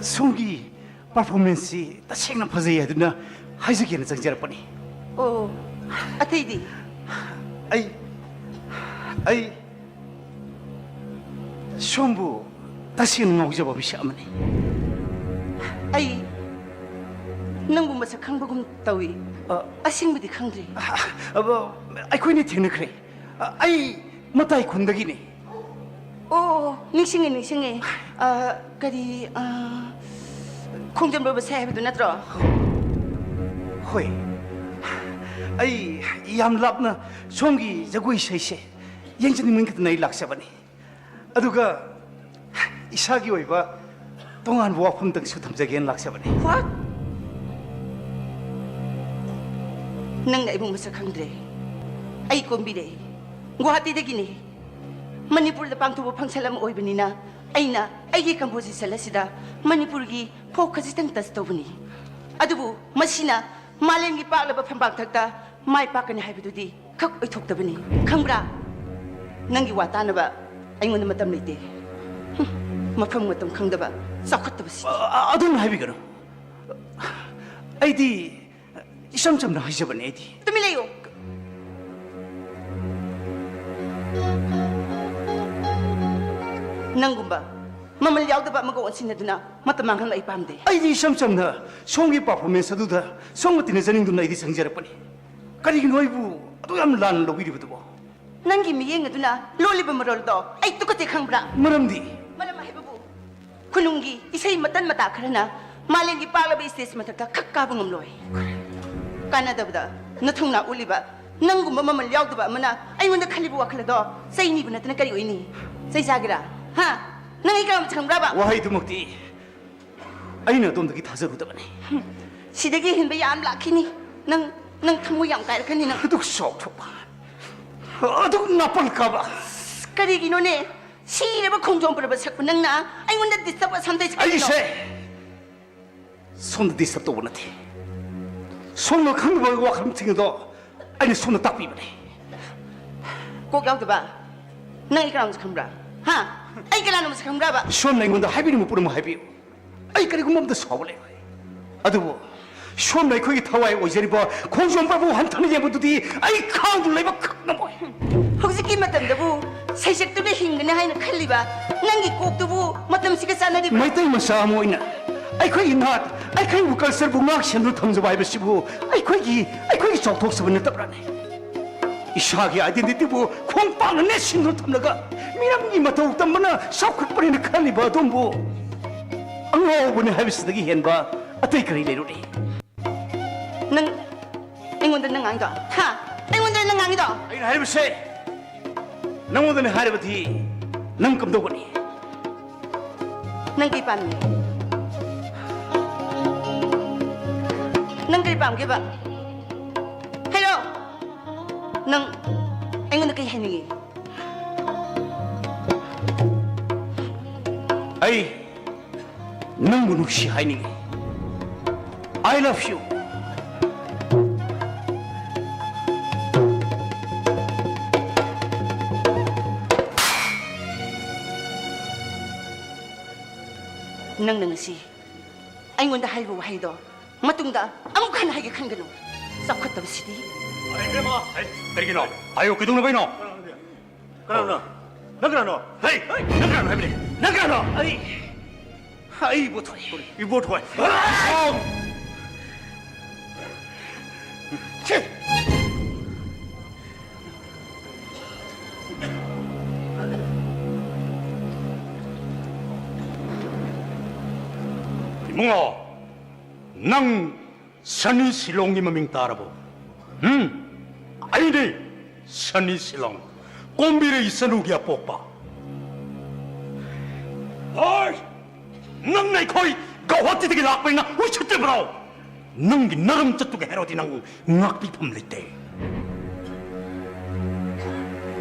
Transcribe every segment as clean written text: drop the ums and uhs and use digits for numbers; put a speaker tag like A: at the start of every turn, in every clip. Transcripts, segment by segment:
A: 송기 퍼포먼스 तसेंना फजै 하드나 하이즈기는 정제라더니
B: 오, 아테이디.
A: 아이 숑부 다시는 오죠 비샤마니
B: 아이, 능부 마사 강보금 따위. 아싱부디 강드리.
A: 아이코니 되는 그래 아이 뭐다이 군덕이니
B: 오, 닝싱해. 그리 공전벌벌 새해도 나더라.
A: 호이 아이 얌랍나 송기 저고이 셰셰 영진이 문기도 나이 락샤바니 아두가 이사기 오이바 동안 부학품 등식 탐자기엔 락샤바니
B: What? Nang naibong masak hangdre. Ay kombire. Guhati dagini. Manipur da pangtubo pangsalam oy banina. Ay na, ay gi kamposi salasida. Manipur gi focus itang tas tobuni. Adubu, masina, malen gi paglaba pambang tagta. May pakani haibidudi. Kak oy tok tabani. Kangbra. Nangi wata na ba? Ay ngon na matam lite. Mapam matam kang da ba? Sakot tabasi.
A: 아돈 하비거든 아이디 이samsam나 하셔버네 아이디
B: Tumilayo. Nanggumba, mamalyaw da ba magawan sinaduna matamang ay pamde.
A: 아이디 이samsam나 송기 퍼포먼스도다 송어티네 전ing도나 아이디 성제라버니 가리긴 어이부 아도얌 란 로비리부도 뭐
B: Nanggi miyeng aduna loli ba maroldo ay tukate kangbra.
A: 뭐람디
B: Malamay babu. Kununggi isay matan mata karana malengi palabi istes matata kakabang amloy. Kanada bada natungna uliba nanggumba mamalyaw da ba mana ay wanda kalibu wakalado sa ini ba natin kari ini. Sa isagira. Ha? Nang ikaw kangbra ba?
A: 와하이도 먹디 아이나 돈덕이 다저루다버네
B: Sidagi hin ba yam lakini nang thamu yang kaya kanina.
A: 아둑 속초봐 아둑 나쁠까봐
B: Kari ginone siya ba kung jomper ba sakpo nang na ay wanda disturb ba sanday sa kanino.
A: 아이세 손도 디스럽도 원하대 손을 강도하고 감팅해도 아니 손을 딱 비버네
B: Kok yaw da ba? Nang ikaw sa kangbra. Ha? Ay kailan mo sa kangbra ba?
A: 시험 나이 건데 하비리 못 부르면 하비요 아이 그리고 몸도 서울래 아두고 시험 나이 거기 타와에 오이저리 봐 공주원 바보 한탄의 예부도디 아이 카운들 레이버 큰놈
B: Hꯧzik matamdabu saysaktuda hingna hayna khaliba nangi koktubu matamsiga sanari ba
A: 마이타이 마사 모이나 아이 거기 낫 아이 거기 우kalser 붕악 신도 탐저 바이버시부 아이 거기 적톡서버네 답라네 이샤기 아이덴티티부 콩빵은 내 신도 탐나가 미남기 마타 웃담마나 샤크버리는 칼리바 돈부 angawabune habisdagi henba atay kari lerude
B: nang ingonda nang angda ha ingonda nang angda
A: ay haribse nangodane haribati 능 금도거니
B: Nang kay pam niya. Nang kay pam kay ba? Hello. Nang ay nga kay Henry.
A: ay 능 문욱시 하이니 I love you
B: Nang nangasi. Ay ngonda halwa haydo. Matungda amuk kan hagi kan gano. Sakot tabi sidi.
A: 아이 그래마 때리기노 아유 그 동네 보이노
C: 그러나 나그라노
A: 헤이 나가노 해버리 나가노 아이 못하니
C: 이보 도와
A: 뭉어 낭 선이 실롱이 밍 따라보 아이네 선이 실롱 꼼비를 이선우기야 뽑바 어이 낭나이 거의 가와띠 되게 낙버이나 우쳤대 브라우 낭기 나름 저쪽에 헤로디 낭 낙비 펌리때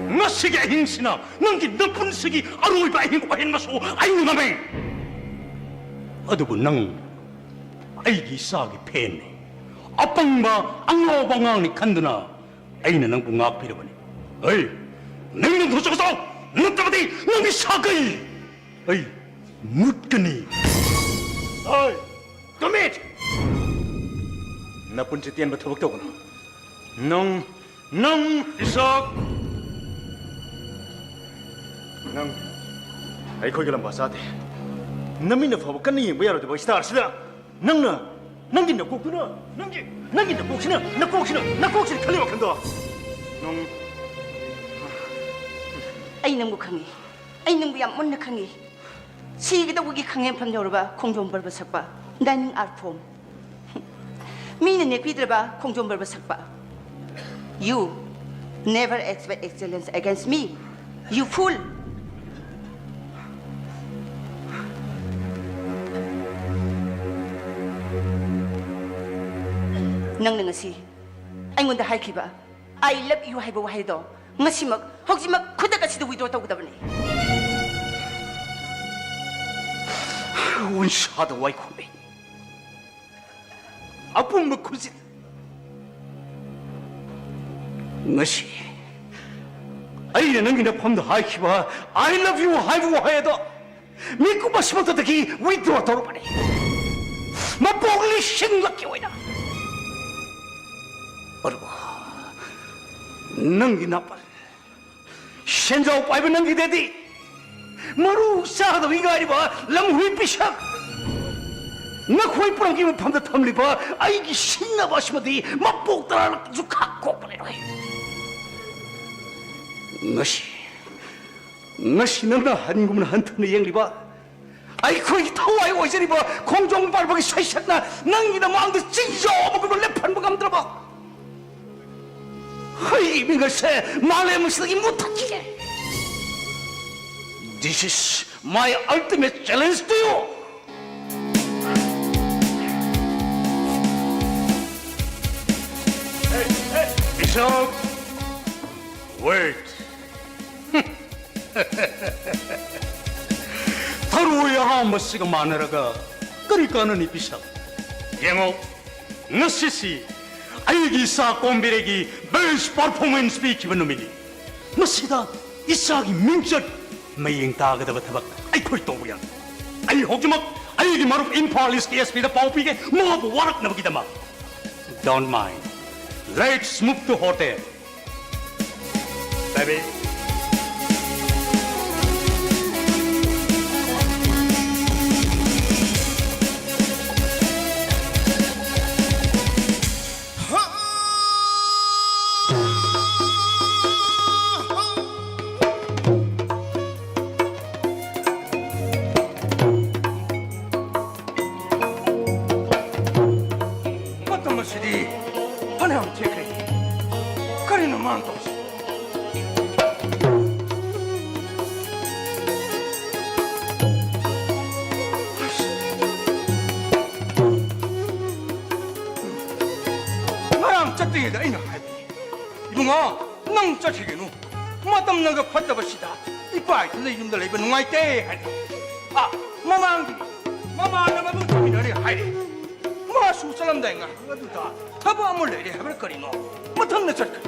A: 나시게 행시나 낭기 나쁜 시기 아로이바 행과 행마소 아이누 나메 어두부 낭 아이기 싸기 팬네 아빵바 앙로방앙니 간드나 아이는 낭부 낙비려보니 어이 낭는 도착해서 낭따바디 낭이 사거이 어이 묻거니
C: 어이 도밋 나쁜 짓 띠엔 버터 먹더구나 능 이석 능 아이 거기랑 봐사대 남이나 파고 깐니 뭐야로도 뭐 스타르시다 능나 능긴다 꼭구나 능긴다 꼭시나 나 꼭시나 칼리마 간다 능
B: Ay nang mukhang eh. Ay nang biyam mon na kang eh. Sige daw wagi kang pam niyo ba kung jom barbasak ba. Daning arpom. Mina ne kwidra ba kung jom barbasak ba. You never expect excellence against me. You fool. Nang nangasi. Ay ngonda hai kiba. I love you hai ba wahai do. Ngasimag, hogsimag kudagat시도 withdraw ta고 다보니.
A: 운샤도 와이코메 아픔 먹고지 너시 아이는 능기나 펌도 하이키바 I love you 하이부 하야도 믿고 마시모토 되기 위드로 도로바니 마복리 신락기 와이나 어르고 능기나 빨 신자오 빠이브 능기 되디 마루 사도 이가 아니바 람휘 비샥 나 코이 뿌랑기면 밤다 탐리바 아이기 신나 바시마디 맛복 따라 쭉 갖고 버리로 해 너시 너나 한구문 한턴의 영리바 아이 코이 타와이 오이저리바 공종 발박이 쇠샷나 낭기나 마음도 찢어 먹으면 내 판부감 들어봐 하이 민걸세 말에 무시하기 못하기에 This is my ultimate challenge to you.
C: 이석 wait
A: 타루야 한번씩가 마누라가 그러니까는 이 비상 영어 너시시 아이기사 꼼비레기 베스트 퍼포먼스 비키는 놈이니 너시다 이사기 민적 maying tagadaba tabak ay ko'y toyan ay hogjumak ay di marup impalis kaya spida paupige mga buwarak na magidama don't mind let's move to hotel baby
C: 하나만 체크해.彼のマントス。
D: 이봉아, 낭 짜치기누. 마담 나가 받아봅시다. 이빠이 들레이름들 레이브 농아이때 하리. 아, 마마 나가 뭉쳐미라리 하리. 마수 사람다잉아, 어두다. 타부 아물 내리 해볼 거리노. 마탐 내 짤까.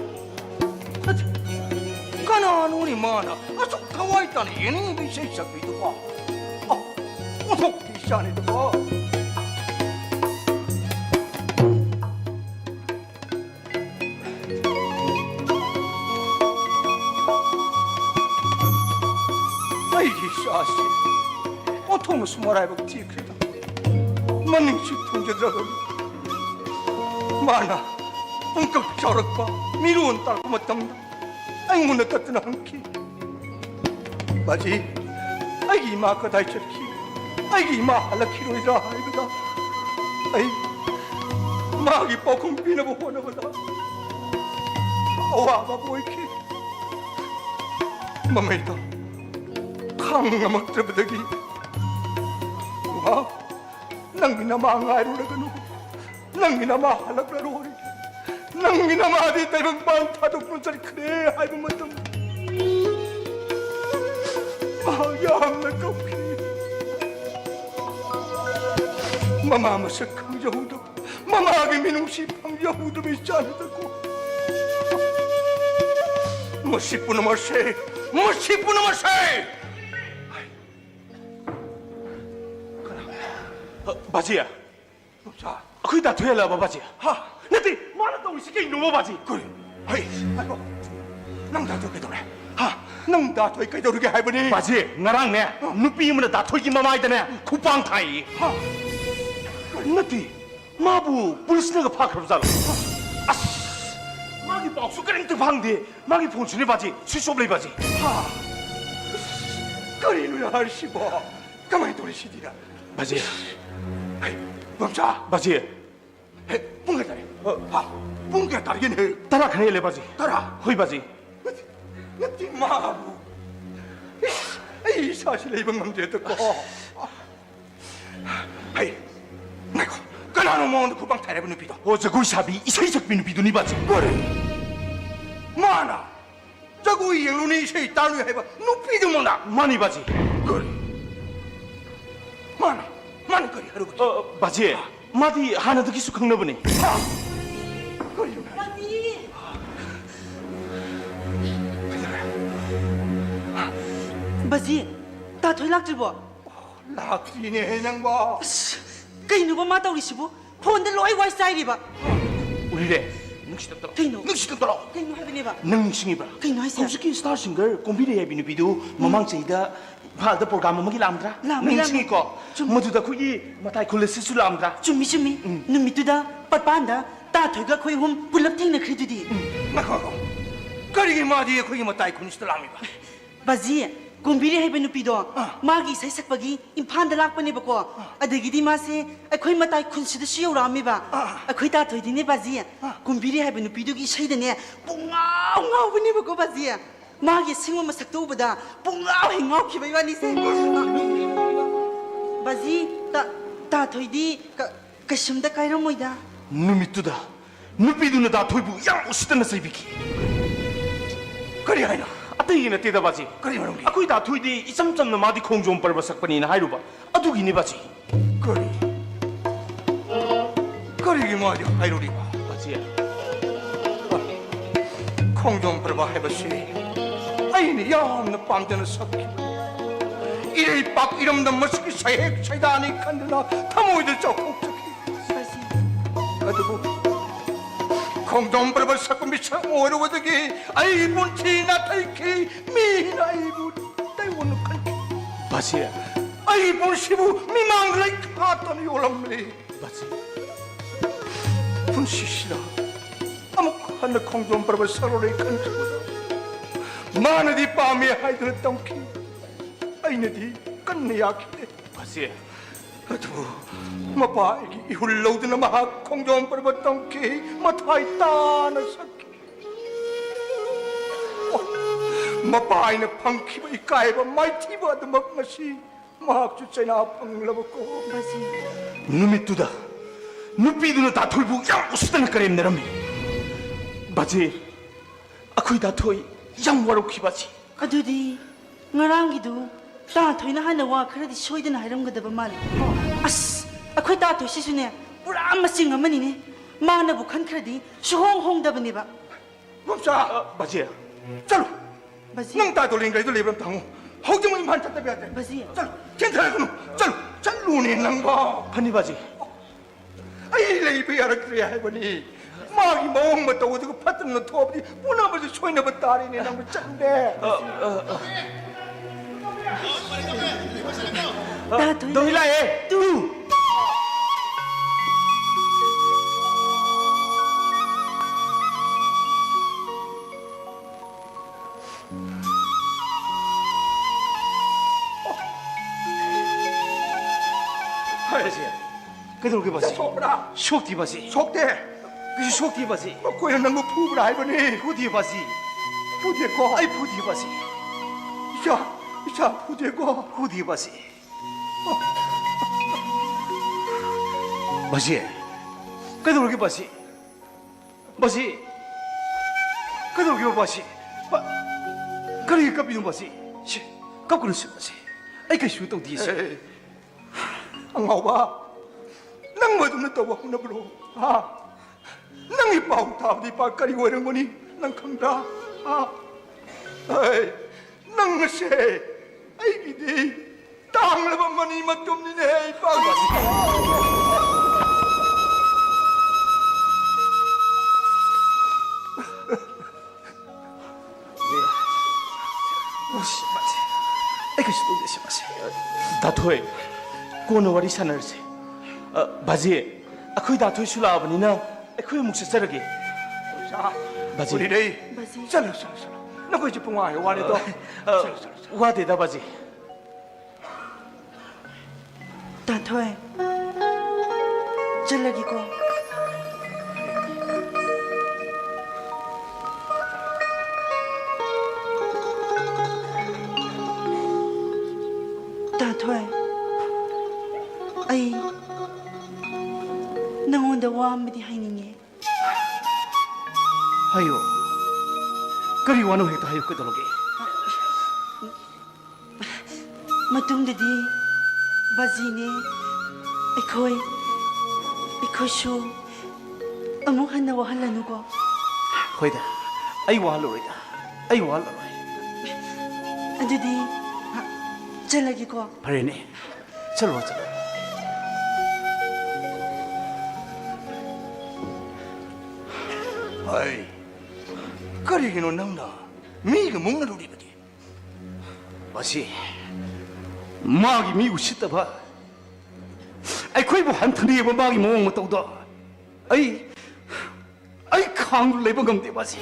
D: 가난 우리 마나. 아속 타와 있다니 얘는 비세 시작비도 봐. 아, 어속 비싸니도 봐. 아이기 싸시 어통을 숨어라 해볼지 그래도 만능식 통제들하고 많아 본격 저럭과 미루온 딸고 못합니다 아이 문에 같은 한키 마지 아이기 마카 다이처키 아이기 마 할라키로 이라 아이거다 아이 마기 뻐쿵 비너보 호나보다 어와 바보이키 맘에다 강nga magtrabadagi. Diba? Nang minamangaro na gano'n. Nang minamahalag na roon. Nang minamadi tayo magbantatok nun sa likre. Ay mamatang. Mahayang na kapi. Mamamasak ang Yahuda. Mamagi minungsip ang Yahuda may sanat ako. Masipo na masay. Masipo na masay!
C: 바지야.
D: 자,
C: 거기 다 되라 봐 바지야.
D: 하,
C: 나한테 말했다고 이 새끼 이놈아 바지.
D: 그래. 아이, 아이고, 낭다 저기 도래. 하, 낭다 저기 도르게 해보니.
C: 바지, 나랑 내 누비면 다 토기 마마이다네. 쿠팡 타이.
D: 하,
C: 나한테 마부 불스네가 파크로잖아. 아씨, 마기 박수 그림도 방대. 마기 본순이 바지, 수쇼블레 바지.
D: 하, 그리누야 할시보. 가만히 도리시디라.
C: 바지야.
D: 아이, 멈춰.
C: 바지야.
D: 해, 뿡가 다리. 하, 뿡가 다리긴 해.
C: 따라 가네래 바지.
D: 따라.
C: 호이 바지.
D: 나티 마부. 이 사실에 이번 문제 듣고. 아이, 나이고, 그나노 모두 구방 타레브는 비도.
C: 어저 구샤비 이세적 비는 비도니 바지.
D: 그래. 마나. 저거 이 영론이 이세 따누 해봐. 누피도 못나.
C: 많이 바지.
D: 그래. 마나. 마나 그리 할아버지.
C: 바지. 마디 하나도 기수 강너보니.
D: 하. 그리.
B: 바지! 바지, 다 토일락질보.
D: 락지네 해냥봐.
B: 그이누가 마다우리시보? 폰데 로이 와이사이리바.
C: 우리래. 능시답더라.
B: 그이누.
C: 능시답더라.
B: 그이누 해보니바.
C: 능싱이봐.
B: 그이누 하이사.
C: 홈스키 스타 싱글 콤비리 해비는 비도 마망체이다 발다 프로그램 뭐기 람드라.
B: 람이,
C: 능싱이거.
B: 좀.
C: 모두다 거기 마타이 콜레시스 람드라.
B: 쭈미 누미뚜다 팟판다 따토이가 코이 홈 불럽 탱나 크리두디.
D: 나가고. 그리기 마디에 거기 뭐 따이 군시들 아미바.
B: 바지, 곰비리 해본 누피도 마기 사이삭박이 임판다 락빠네바고 아데기디 마세 아코이 마타이 쿤시드 시오라미바 아코이 따토이디네 바지 곰비리 해본 누피도기 샤이드네 뿡아웅아우니바고 바지 마기 생원 마삭도 우보다 뿡아웅 키바이와니세 바지 따토이디 가심다 카이라모이다
C: 누미뚜다. 누비두는 다 토이부 양 오시던 사이비키.
D: 그리 하이나.
C: 아따이기나 떼다 바지.
D: 그리 말하니.
C: 아코이 다 토이디 이samsam나 마디 콩좀 빨바삭바니나 하이루바. 아두기니 바지.
D: 그리. 그리기 마디 하이로리바.
C: 바지야.
D: 콩좀 벌봐 해보시. 아이니 야없는 밤되는 석기. 이래 빡 이름도 멋있게 사획 사이다니 간드나 타모이들 저 꼭적히.
B: 바지
D: 가지고 콩좀 벌봐 섞고 미쳐 오르고더기 아이분 티나타이키 미나이분 따이원는 칼키.
C: 바지야.
D: 아이분 시부 미망라이 카토니 올람리.
C: 바지.
D: 분시시라 아무 하늘 콩좀 벌봐 서로를 간주보다 마느디 밤에 하이들 똥키 아이네디 끝내 약해.
C: 바지야.
D: Aduh, mapaigi ihulaw din na mahak kong doon parabatang ki matay na sakit. Mapaay na pangki ba ikay ba may tiba damak na si mahak sa na panglabo ko.
B: 바지
C: 누미뚜다. 누비두는 다 돌부 양 오시던 그림 내람이. 바지.
D: ꯑꯩꯈꯣꯏ ꯗꯥꯊꯣꯏ ꯌꯥꯝ ꯋꯥꯔꯛꯈꯤꯕꯁꯤ
E: ꯑꯗꯨꯗꯤ ꯉꯔꯥꯡꯒꯤꯗꯨ ꯇꯥ ꯊꯣꯏꯅ ꯍꯥꯟꯅ ꯋꯥ ꯈꯔꯗꯤ ꯁꯣꯏꯗꯅ ꯍꯥꯏꯔꯝꯒꯗꯕ ꯃꯥꯜꯂꯤ ꯑꯁ ꯑꯩꯈꯣꯏ ꯇꯥ ꯊꯣꯏꯁꯤꯁꯨꯅꯦ ꯄꯨꯔꯥ ꯃꯆꯤꯡ ꯑꯃꯅꯤꯅꯦ ꯃꯥꯅꯕꯨ ꯈꯟꯈ꯭ꯔꯗꯤ ꯁꯨꯍꯣꯡ ꯍꯣꯡꯗꯕꯅꯦꯕ
D: ꯃꯝꯆꯥ ꯕꯥꯖꯤ ꯆꯠꯂꯣ
E: ꯕꯥꯖꯤ
D: ꯅꯪ ꯇꯥꯗꯣ ꯂꯦꯡꯒꯩꯗꯣ ꯂꯩꯕ꯭ꯔꯥ ꯊꯪꯉꯨ ꯍꯧꯖꯤꯛꯃꯛ ꯏꯝꯐꯥꯜ ꯆꯠꯇꯕ ꯌꯥꯗꯦ
E: ꯕꯥꯖꯤ
D: ꯆꯠꯂꯣ ꯆꯦꯟꯊꯔꯒꯅꯨ ꯆꯠꯂꯣ ꯆꯠꯂꯨꯅꯦ ꯅꯪꯕ
C: ꯐꯅꯤ ꯕꯥꯖꯤ
D: ꯑꯩ ꯂꯩꯕ ꯌꯥꯔꯛꯇ꯭ꯔꯦ ꯍꯥꯏꯕꯅꯤ ꯃꯥꯒꯤ ꯃꯑꯣꯡ ꯃꯇꯧ ꯑꯗꯨꯒ ꯐꯠꯇꯅ ꯊꯣꯛꯑꯕꯗꯤ ꯄꯨꯝꯅꯃꯛꯁꯨ ꯁꯣꯏꯅꯕ ꯇꯥꯔꯦꯅꯦ ꯅꯪꯕꯨ ꯆꯠꯂꯨꯅꯦ
E: ꯇꯥ ꯊꯣꯏ
C: ꯗꯣꯏ ꯂꯥꯛꯑꯦ ꯇꯨ
D: ꯍꯥꯏꯔꯁꯤ
C: ꯀꯩꯗꯧꯔꯒꯦ ꯕꯥꯖꯤ
D: ꯁꯣꯛꯄ꯭ꯔꯥ
C: ꯁꯣꯛꯇꯤ ꯕꯥꯖꯤ
D: ꯁꯣꯛꯇꯦ
C: 그게 속디 바지
D: ꯃꯈꯣꯏꯅ ꯅꯪꯕꯨ ꯐꯨꯕ꯭ꯔꯥ ꯍꯥꯏꯕꯅꯤ
C: 후디 바지
D: 푸대고
C: 아이 후디 바지
D: 이자 푸대고
C: 후디 바지 바지 그래도 그렇게 바지 바지 그래도 그렇게 바지 그러게 깝이는 바지 시 깝고는 시 바지 아이 그 슈동 디시
D: angauba nang maduna tawa huna bro ha nang ipau tabdi pa kari wereng moni nang khangda ha ai nang se ai gidi tang laba mani matum ni ne pa
C: 오시 바지 아이 그 슈동 디시 바지 다토이 कोन वारी सानरसे बाजी अखोई दाथोई सुलाबनिना अखोई मुख से चरगे बाजी
D: 우리 레이
E: 바지
D: चलो चलो चलो 나 거기 좀 와요 와래도
C: 와데다 바지
E: ता थोय चलगी को ता थोय ꯑꯩ ꯅꯉꯣꯟꯗ ꯋꯥ ꯑꯃꯗꯤ ꯍꯥꯏꯅꯤꯡꯉꯦ
C: 하요 그리 와노 해도 하요 그들로게
E: ꯃꯇꯨꯡꯗꯗꯤ ꯕꯥꯖꯤꯅꯦ ꯑꯩꯈꯣꯏꯁꯨ ꯑꯃꯨꯛ ꯍꯟꯅ ꯋꯥꯍꯜꯂꯅꯨꯀꯣ
C: 호이다 아이 와할로이다 아이 와할로이
E: ꯑꯗꯨꯗꯤ ꯆꯠꯂꯒꯦꯀꯣ
C: 바래네 절로 와자
D: ai karigino nangna miga mungna rudibadi
C: 바지 마기 미고 싶다 봐 아이 뭐 한탄이 뭐 마기 뭐 못도 아이 강을 내번 감대 바지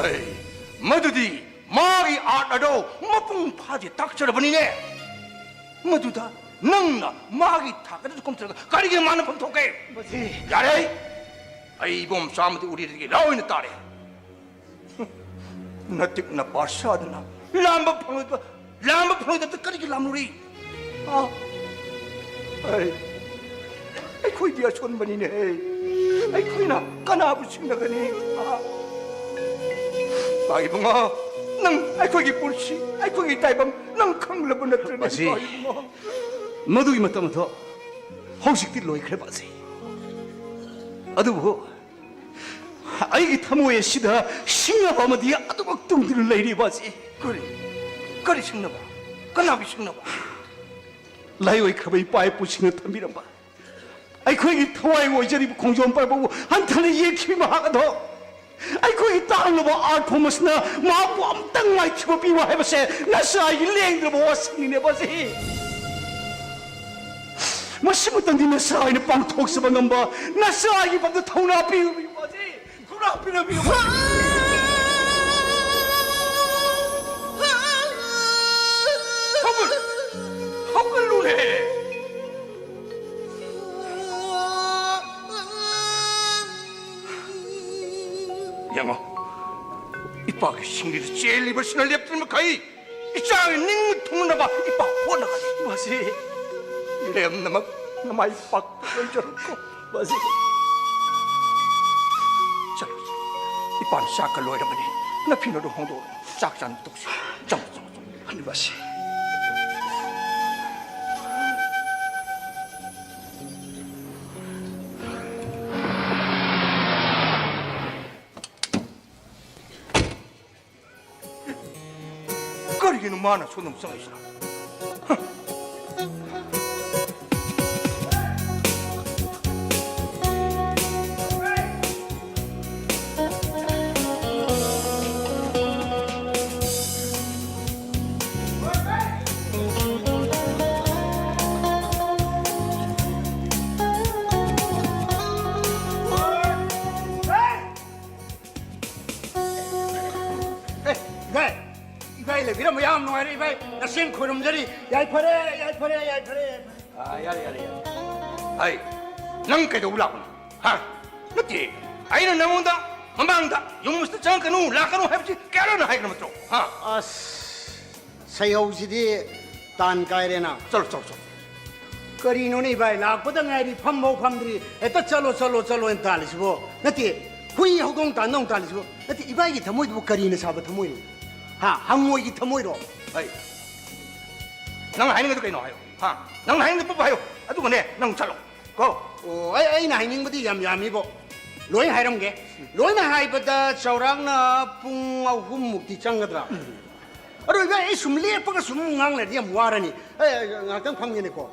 D: ai madudi magi atado mapung phaji takcharabani ne maduda nangna magi thakada komtra karigi mana phang thoke
C: 바지
D: yare ai bom samadi uri lawina tare natik na parsadna lamba phang da karigi lamuri ha ai khoi dia chon bani ne ai khoi na kana bu sing na gani ha bai bunga nang ai khoi gi pursi ai khoi gi taibam nang khang la bun na
C: 바지 머두기 맞다면서 허식들 로이 그래 바지 아두고 아이기 타모의 시다 싱나바마디 아두막 뚱들을 내리 바지
D: kari sing na ba kana bi sing na ba
C: 라이오이 카바이 빠이 뿌싱을 탐비란 바 아이 거기 타와이 오이저리 공존 빨보고 한탄에 예키미 하가도 아이 거기 땅을 봐 아르포머스나 마부 엄땅 마이 키고 비와 해보세 나스 아이 랭들 보고 승리네 바지 뭐 심었던 니네 사이는 빵 톡스만 넘봐 나스 아이 방도 타우나 비우비 바지 구나 비나 비우
D: hokul lune 양아 이빠게 싱리를 제일 입을 신을 냅두면 가이 이짱에 닝 통나봐 이빠 호나가지
C: 바지
D: 렘 나마 이빠 저렇고
C: 바지
D: चलो इपान शाका लोयरबनी 나 피노도 홍도 짝잔 독시 좀
A: 아니 마시.
D: 거리기는 많아 손놈 성이시나.
A: 이바이 레비라 뭐야 노아리 이바이 나신 코름저리 야이파레
D: 아 야래 아이 낭께도 올라오나 하 늦지 아이는 나온다 mamangda yung musta chang kanu la kanu habji karo na hai kanu matro ha
F: sayausidhi tan kairena
D: chalo
F: karino ni bai la pada ngai phammo phamdri eta chalo en talisbo nati hui hogong tan nong talisbo nati ibai gi thamoi bu karina saba thamoi ha hangoi gi thamoi ro
D: ai nang hai ni to kai no hayo ha nang hai ni pu hayo adu ko ne nang chalo go
F: o ai na hining budi yam yami bo loi hairam ge loi na hai bada chaurang na pung ahum mukti changadra aro ibai sum le pa sum ngang le diam warani nga tang phang ni ko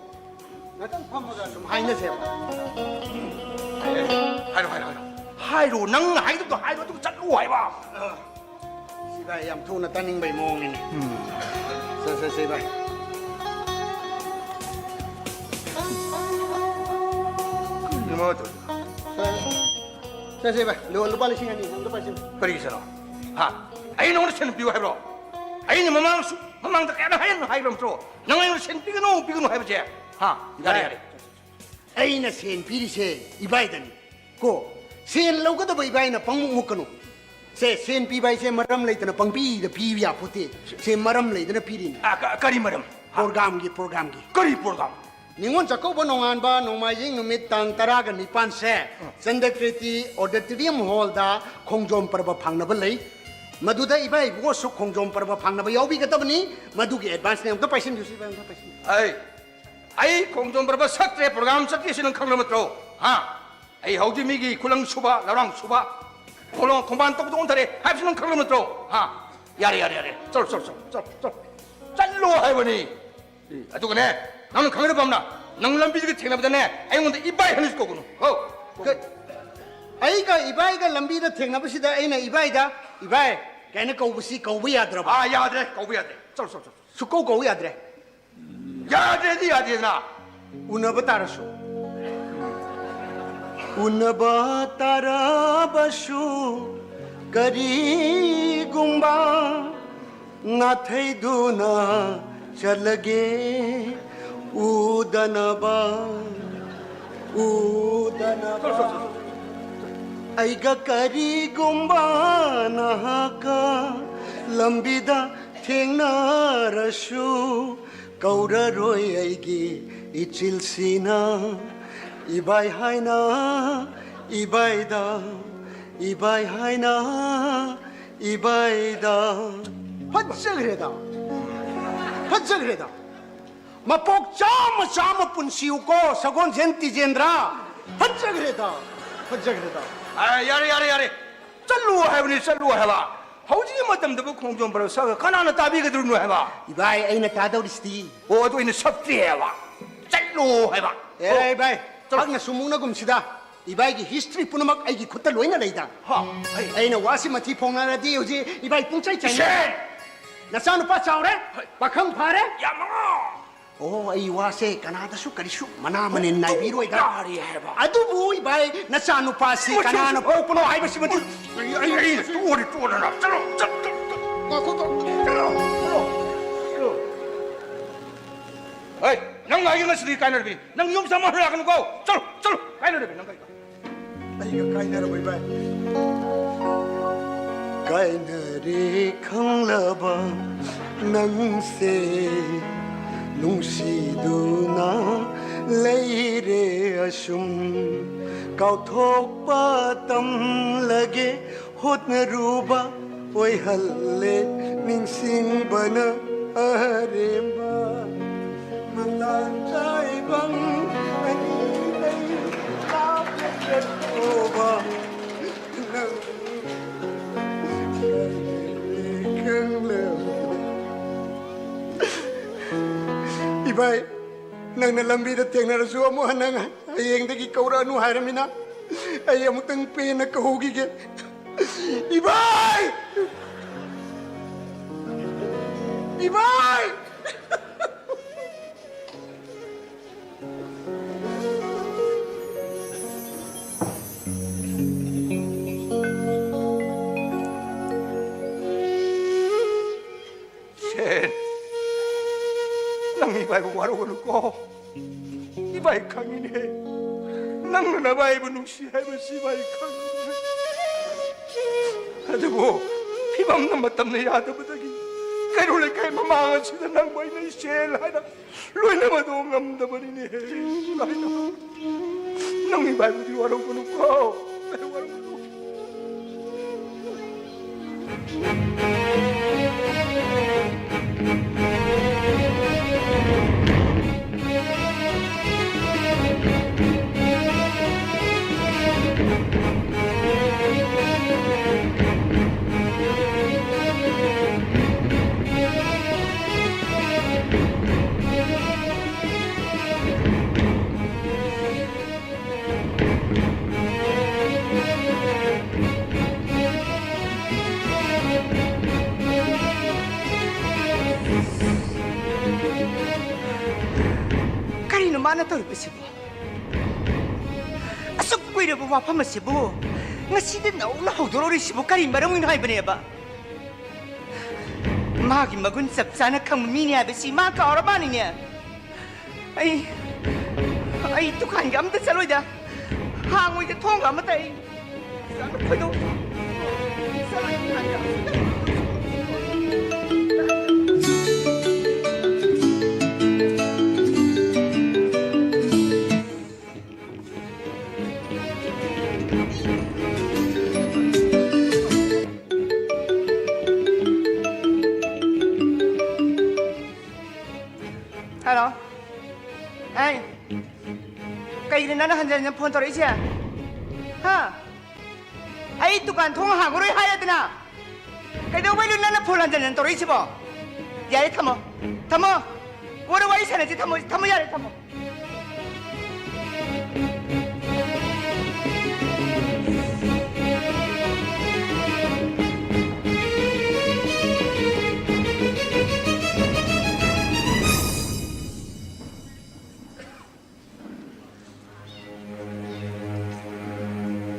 F: nga tang phang ma sum hai na se
D: hairo nang hai to hairo to chat lu hai ba
F: si bai yam thu na taning bai mong ni se bai
D: ni mo to
F: se bai lo lupa lising ani lupa lising
D: kari sa no ha ai no chen piu hai bro ai ni mamang ta ka na hai ram tro nang ai chen pi no hai ba je ha yare
F: ai na sen piri se ibai dani ko sen lo ka da bai bai na pang mu kanu se sen pi bai se maram lai tana pang pi da pi ya puti se maram lai tana piri ni
D: kari madam
F: program gi
D: kari program
F: ningon chako ba nongan ba nongmai jing numit tang taraga ni pan se sendekriti auditorium hall da khongjom parba phangna ba lai maduda ibai bo su khongjom parba phangna ba yawi ga tabni madu gi advance ne amta paisen jusi ba amta paisen
D: ai 공정 버버 삭제 프로그램 삭제시는 강남으로 하 ai hậu mi gi kulang suba larang suba kolong komban tok tok tare habsi는 강남으로 하 야래 쩔 짤로 하이버니 아주 그네 나는 강으로 밤나 낭람 비즈가 튀나보다네 ai 근데 이바이 하는 거구나
F: ai ga ibai ga lambi da thengna ba sida ai na ibai da ibai kaina ko busi ko wi adra ba
D: 아 야돼 거부야돼 쩔
F: su ko wi adra
D: 야돼나
F: unaba tarasu unaba tarabasu kari gumba na thaiduna chalage udanaba aiga kari gumba na ka lambida thengna rasu kaura roi aigi ichil sina ibai haina ibai haina ibaida hajjagreda mapok chama punsiu ko sagon jenti jendra hajjagreda
D: 아 야래 짤로 해봐 hauji matamda bu khongjom baro sa kana tabi ga durnu hai ba
F: ibai aina tadawristi
D: o to ina sabti hai ba challo hai ba
F: bai agna sumungna gumsida ibai gi history punamak ai gi khutta loina leida
D: ha
F: aina wasi mathi phongna ra di hoji ibai pungchai chai
D: shen
F: nasanu pa chawre pakham phare
D: yama
F: oh ai wase kanada su karisu mana manen nai biroi da
D: yari hai ba
F: adu bu ibai nasanu pa si kanana
D: puno hai ba simati ai tu na chalo ai nang ngai nga sri kainer bi nang yum sama hra kan ko chalo kainer bi nang kai
F: ai ga kainara bai bai kainare khanglaba nang se nungsiduna leire asum kauthok patam lage hotnaruba ꯑꯣꯏꯍꯜꯂꯦ ꯅꯤꯡꯁꯤꯡꯕꯅ ꯑꯔꯦꯝꯕ ꯃꯪꯂꯥꯟ ꯇꯥꯏꯕꯪ ꯑꯅꯤ ꯑꯩ ꯂꯥꯞꯅ ꯆꯠꯊꯣꯛꯕ ꯅꯪ 이봐이 ꯅꯪꯅ ꯂꯝꯕꯤꯗ ꯊꯦꯡꯅꯔꯁꯨ ꯑꯃꯨꯛ ꯍꯟꯅ ꯍꯌꯦꯡꯗꯒꯤ ꯀꯧꯔꯛꯑꯅꯨ ꯍꯥꯏꯔꯃꯤꯅ ꯑꯩ ꯑꯃꯨꯛꯇꯪ ꯄꯦꯟꯅ ꯀꯧꯍꯧꯈꯤꯒꯦ 이봐이 이봐이
D: 셋. 낭 이바이브 와로고는 거. 이바이 강이네. 낭 나바이브 눅시하이브 시바이 강이네. 하드고 피밤 남았답네 야드부다기. 가로래 가이 마마가 치다 낭 보이는 셀 하나. 로이나마도 엉감다버리네. 하이나. 낭 이바이브 와로고는 거. 와로고는 거.
B: Karino mana toribasibo? Asok kuira ba wapamasibo? Ngasi din na ula hawdororisibo karin marang inhay ba? Magi magun sabsana kang mini abisi maka orabani niya. Ay tukan gam da saloy da. Hangoy da tong gam matay. Sana pwede. Saloy tukan gam. Hello. Hey. Kay na hanjan phone to risi ha. Ai tukan thong hangoroi hayadna. Kay do bai na phone hanjan to risi bo. Yare thamo. Thamo. Wora wai sanaji thamo yare thamo.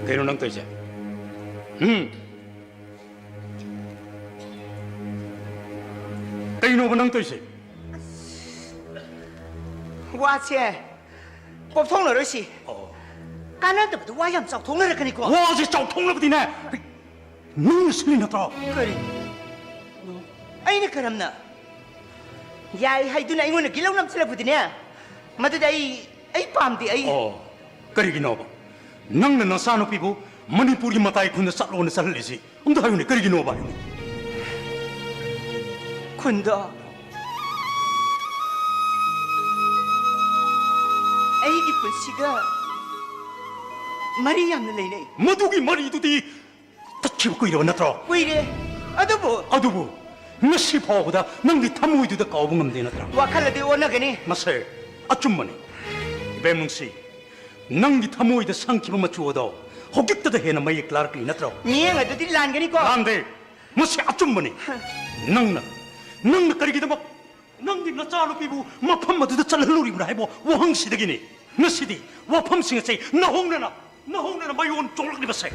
A: Kaya nang to siya. Kaya ba nang to siya?
B: Wache. Pop thong lo si. Kanan da wa yam chok thong lo ka ni ko.
A: 와, 저 ጫው 통나버디 네. 너무 소리 나더라.
B: Kari. Ai na karamna. Yai hai du na ingona gilaw nam sila budine. Madu dai ai pamdi ai.
A: 그러기 너봐. 낭는 나사노 피부 머니푸리 마타이 군데 살로는 살리지. 엄도 하요네 그러기 너봐.
B: Kundo. Aigi pusiga. Mari yamna leine.
A: 마두기 머리두디 다치고 이러고 나더라.
B: Kuire. Adubo.
A: 아두부. 너시 파보다 낭기 탐무이두다 까오봉 되나더라.
B: Wakala de ona gani.
A: 마세 아줌마니. 뱀능씨. 낭기 탐무이다 상키만 맞추어도 호격다다 해나 마이 클라르크 나더라.
B: Niang adu di lan gani ko.
A: 안돼. 마세 아줌마니. 낭나 그러기도 막 낭기 나짜로 피부 마팜마두다 잘흘루리구나 해보 와항시득이니. 너시디 와팜싱에세 나홍나나 마이온 쫄락리 바세.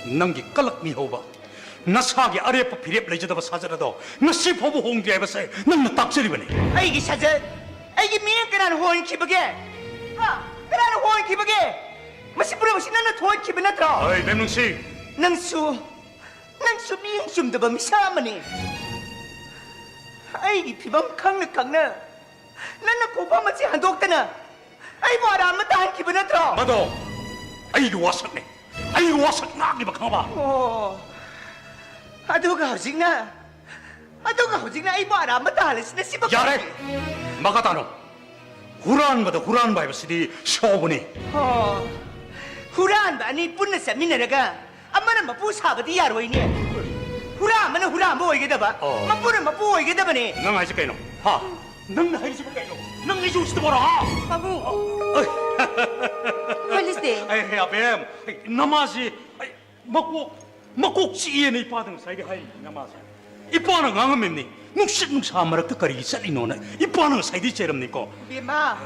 A: 낭기 깔락미 호바. 나사기 아래파 피랩 레저다바 사자라도 너시 보보 홍디 해바세. 낭나 딱저리바니.
B: Aigi saja. Aigi miang kanan hoin kibage. Ha. Kanan hoin kibage. Masih pura masih nana hoin kibana tra.
A: 어이 뱀능씨.
B: Nangsu miang sum da ba misama ni. Aigi pibam kang na. Nana kopa masih handok tana. Ai mo aram matahan kibana tra.
A: 마도 아이고 와삭네. 아이고 와삭 나기 막 가봐.
B: 아도가 허징나 아이 뭐 알아 맞다 할래시네 씨발
C: 야래 마가다노 후란바다 후란 바이버시디 쇼분이
B: 후란 아니 뿐네서 미네라가 엄마는 뭐 사버디 야로이니 후라면은 후라 뭐 이게 봐 맞부는 뭐 이게 봐니
C: 능 하이지까이노 능 하이지까이노 능 이주시도 보라
B: 바부 퀄리스데
C: 아이 아뱀 나마지 먹고 찌에네 빠등 사이게 하이 나마지 이빠는 강음입니 눅사 마락 뜻거리 살리노나 이빠는 사이디 제름니고
B: 비마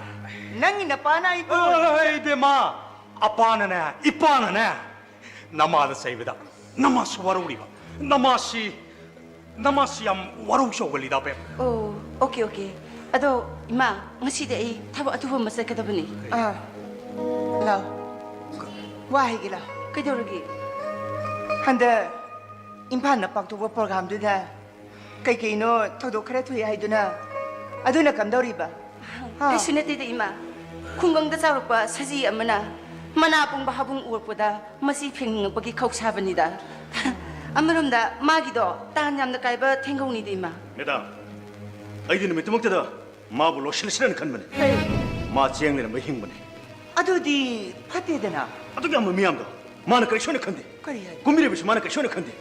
B: 낭이나 빠나 이거
C: 어이 베마 아빠는 이빠는 나마다 사이비다 나마스 와루리가 나마시 얌 와루쇼 걸리다 뱀
B: 오 오케이 아도 이마 ngasi데 이 타보 아투보 마사케다보니 라우 와이기라 그저기 한데 임판나 빵토보 프로그램두다 kaikino todo kare thuya haiduna aduna kamdoriba kasunatida ima khungangda chaurpa saji amana mana pung bahabung urpoda masi phengngpagi khausabanida amaromda magido tan yamna kaiba thengauni de ima
C: 메다 아이디는 메트먹다다 마블로 실실한 간만에 마 지행내는 뭐 힘분해
B: adudi phatedana
C: 아두기 한번 미암도 마는 그래 쇼네컨데
B: 그래
C: 구미래 비시 마는 그래 쇼네컨데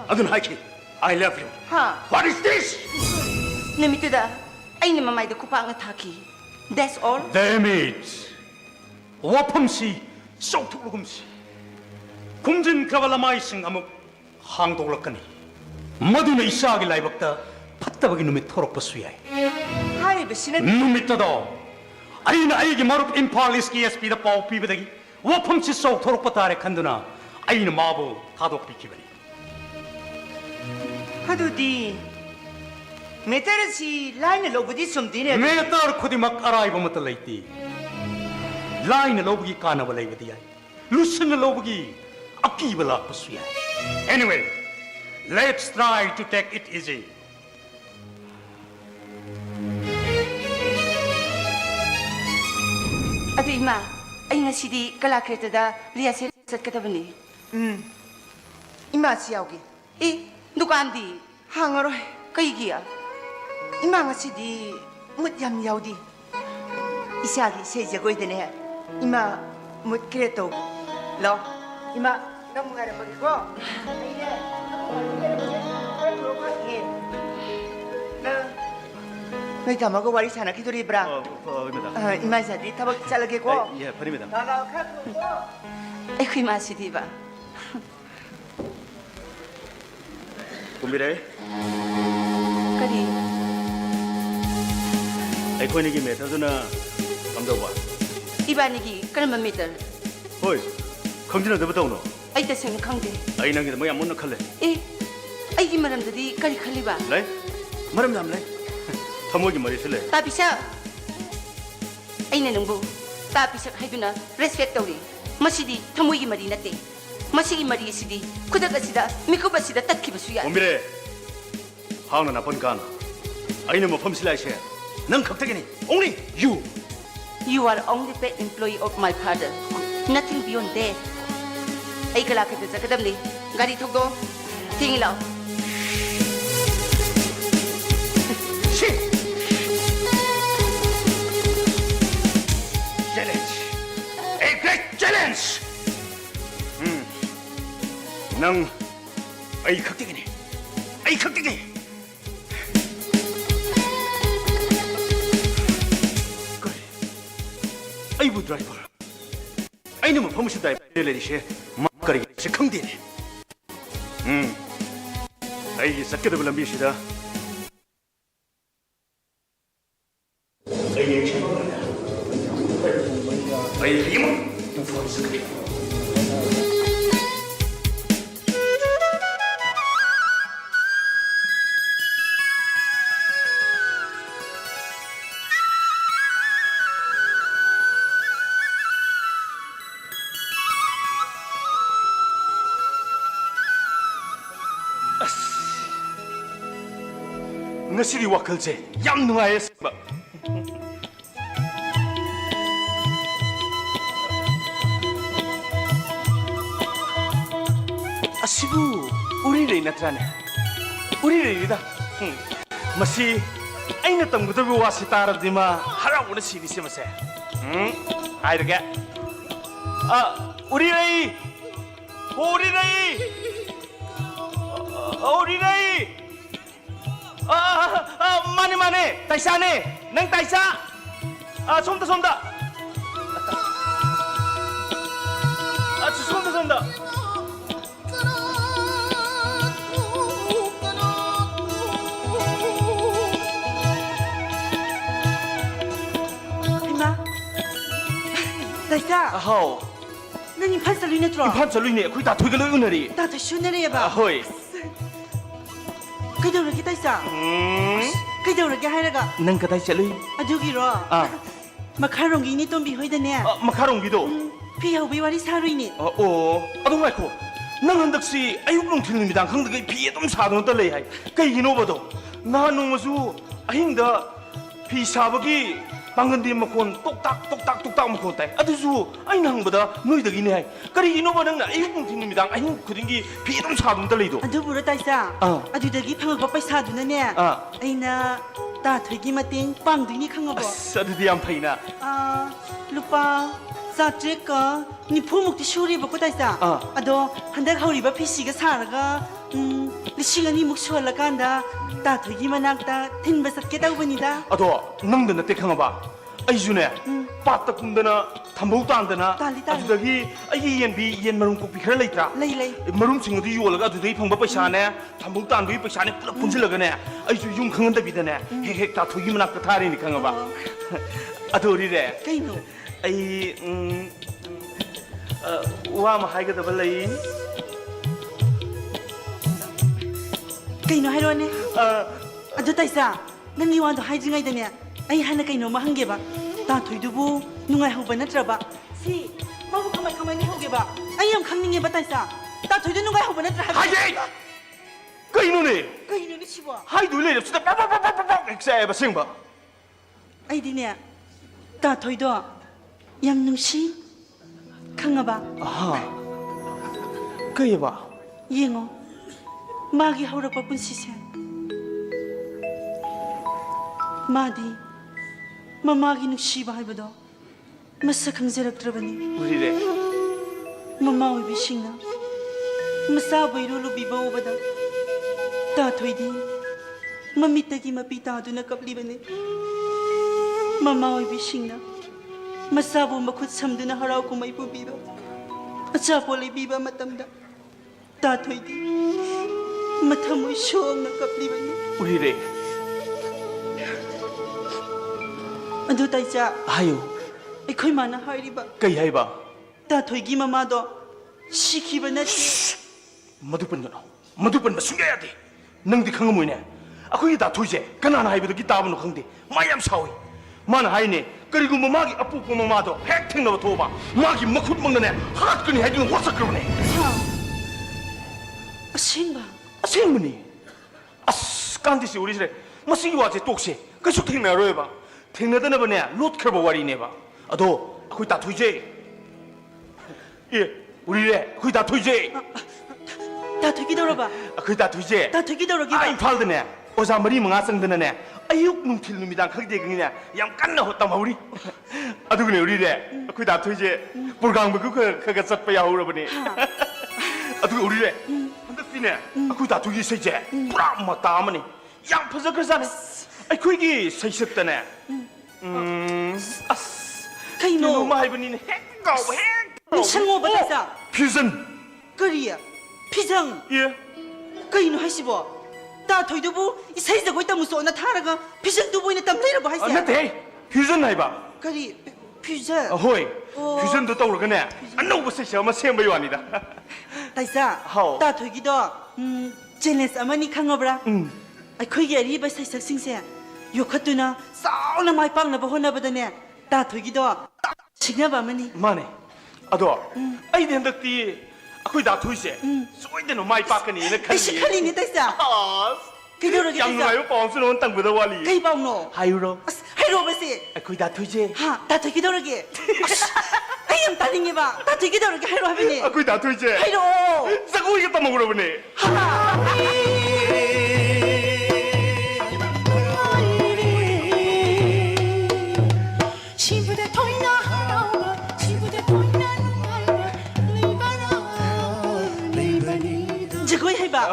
C: 아두는 하이키 I love you
B: ha
C: What is this?
B: namituda aini mamai de kupang thaki that's all
C: Damn it 와펌시 쏙투르금시 kum진 카발라마이싱 아무 항독락거니 모두는 이사하기 라이벅다 팟다박이 놈이 토록버 수야이
B: hai besine
C: 놈이 떠도 아이는 아이기 마룹 임팔리스키 에스피다 파우 피베다기 와펌시 쏙 토록버 다레 칸드나 아이는 마부 다독 비키버니
B: adudi meterasi line lobudi sumdine
C: 메타르 코디막 아라이버 못들 레이티 라인 로브기 까나버 레이버디야 루슨 로브기 아끼버 라퍼 수야 Anyway let's try to take it easy
B: adu ima ai ngasidi kala kretada riasel satkadabani ima siaugi e dukandi hangaro kaigiya ima ngasidi mut yam yaudi isagi sejagoidene ima mut kreto lo ima namungara bagiko aine 너희 담하고 와리 사나 기도리브라
C: 입니다
B: 이마사디 타박 잘라게고
C: 예 버립니다
B: 나가 에이 마시디바
C: kumire
B: 까디
C: 아이코니기 메타드나 감독과
B: 이바니기 그런 미터
C: 호이 강진아 너부터 오노
B: 아이다 생각 강데
C: 아이낭기 뭐야 못 넣을래
B: 에 아이기 말함들이 까리 칼리바
C: 레 말음 남래 타모기 머리 쓸래
B: 따비샤 아이네 능부 따비샤 하이두나 레스펙 떠우리 마시디 타모이기 말이 나때 마시기 말이 시디 쿠다가시다 미코바시다 딱키바수야
C: kumire 하우나 나쁜 간 아이는 뭐 펌실라이셔 넌 걱정이니 only you
B: You are only paid employee of my father. Nothing beyond that. Ay kalakit sa kadamli. Gari tugdo. Tingilaw.
C: challenge a great challenge 넌 아이 걱정이니 아이 걱정이 그래 아이부 드라이버 아이는 범신 다이 레리시 막거리 시坑디네 아이 삭게도 불람비시다 아이 힘은 두포스 그리 ngasi리 와클제 얌 누아에스 아시부 우리를 나타내 우리래이다. 마시 아이나 땅부터 와시 따라디마 하라고는 시리시 마세. 아이르게. 아 우리래이. 우리래이. 마네 다이사네 능 다이사. 솜다 솜다. 솜다.
E: 이마 다이사
C: 하오.
E: 난 임판 살루이 네트로
C: 임판 절루이네. 거기 다 되게 은혜리.
E: 다 더슈네리야 봐
C: 호이.
E: 그대로게 다이사 그대로게 하이라가
C: 능 그다이 절루이.
E: 아두기로
C: 아.
E: 마카롱기 니 똥비 호이드네
C: 마카롱기도.
E: 피하우비 와리 사루이니
C: 아동말고 năng 한덕 씨 아육롱 틀립니다. 강덕의 비에 좀 사도는 떨려야 해. 그이기노 봐도 나 농어수 아행다 비 사버기 방금 뒤에 먹곤 똑딱 먹곤 따. 아두수 아이 낭보다 너희덕이네 해. 그이기노 봐는 아육롱 틀립니다. 아행 그린기 비에 좀 사도는 떨려도.
E: 아두부로 다이사 아두덕이 방어법 빠이 사두나네 아이나 다 되기 마땡 빵두니 강어버
C: 아두디 안 파이나.
E: 루파 사트가 니 포목디 쇼리 먹고 다이사 아도 한달 하우리바 피시가 사라가 리시간이 목수할라 간다 다 되기 만학다 텐바삭게 다우버니다
C: 아도 낭드나 때강어봐. 아이주네 빠따 꿈드나 담복도 안 되나.
E: 달리.
C: 아두덕이 아이 이엔 마룸 꼭비 그럴 있다.
E: 레이
C: 마룸 친구도 유월가 아두덕이 방법 पैसा네 담복도 안 되기 पैसा네 풀 분질러가네. 아이주 용 강한다 비다네. 핵 다 토기만 아까 다리니 강어봐. 아도리래.
E: 까이노
C: 아이 와마 하이가다 발라이.
E: 까이노 하이로네 아도 다이사 난니 완도 하이징아이다네 아이 하나 까이노 마 한게봐 다 토이두부 누가이 하우바 나트라바 시 마부 가만히 하우게봐 아이 양 강닝게봐 다이사 다 토이두 누가이 하우바 나트라
C: 하이 그 이놈네
E: 까이노니 치봐
C: 하이 놀래 진짜 빠빠빠빠빠 엑사해봐 생봐.
E: 아이디네 다 토이두 양능시 강아봐
C: 아하 그 해봐.
E: 잉어 마기 하우락바 뿐시세 마디 마마기 능시바 하이버도 마사 강제락드라바니
C: 우리래.
E: 마마 오이비싱나 마사 보이루루 비바 오바다 다 토이디 마미따기 마피타두나 kap리바니 마마 오이비싱나 마사보 마콧 삼두나 하라우 kuma이 pubiba achapo biba matamda 다 토이디 마타모이 쇼나 kap리바니
C: 우리래.
E: 아두 다이자
C: 아유
E: 이코이 마나 하이리바
C: 그 해봐.
E: 다 토이기 마마도 시키바 나치
C: 머두번 숨겨야 돼. 능디 강어 뭐이네. 거기 다 도이제 가나나 하이버도 기타브노 강디 마얌 사오이 마나 하이네. 그리고 뭐 마기 아프고 마마도 핵 탱나고 도봐 마기 먹고 먹는네 하락근이 해주는 화석 그러네.
E: 아싱바
C: 생문이 아스 깐디시 우리 집에 뭐쓰기 와지 똑시 그쪽 탱나로 해봐. 탱나더나 보네 롯커버 와리네 봐. 아도 거기 다 도이제. 예 우리래 거기 다 도이제.
E: 다 토기 돌아봐
C: 거기 다 도이제.
E: 다 토기 돌아기바
C: 아이 팔드네 오자 머리 멍아 성드네 아육 뭉틸 놈이다 거기대 그냥 양 깐나 헛다 마우리. 아도 그네 우리래 거기 다 도이제 불강부 그거 썩ไป 야우러 보니. 아도 우리래 한덕비네 거기 다 도이 세제 뿌라 뭐 따마니 양 퍼져 그러잖아. 아이 거기 세식다네. 아스
E: 카이노
C: 너무 할머니는 핵가고 핵
E: 상호 바다사
C: 퓨전.
E: 거리야 피장
C: 예
E: 까이노 하시보 다 토이두부 이 세이자고 있다 무서 나 타라가 피장 두부이네 땀내라고 하시야
C: 나한테 퓨전 해봐.
E: 거리 피자
C: 호이 퓨전도 떠오르겠네. 안 나오고 세시 아마 세모요 아니다.
E: 다이사
C: 하오.
E: 다 토기도 제네스 아마니 강어브라 거기 리바 세이삭 싱세 요카투나 싸우나 마이 빵나바 호나바다네 다 토기도 시그나바마니
C: 마네 아도 아이디 한덕디 거기 다 도이세 쏘이데노 마이 빠까니 이네 칼리
E: 시칼리니 다이사 그대로게
C: 양
E: 다이사
C: 마요 뻥스노 땅보다 와리
E: 그이 방노
C: 하이로
E: 하이로바시
C: 거기 다 도이제.
E: 다 토기도록이 아이엠 딸링이봐 다 토기도록이 하이로 하베니
C: 거기 다 도이제.
E: 하이로
C: 싸고 이겼다 먹으러 보네.
E: 하나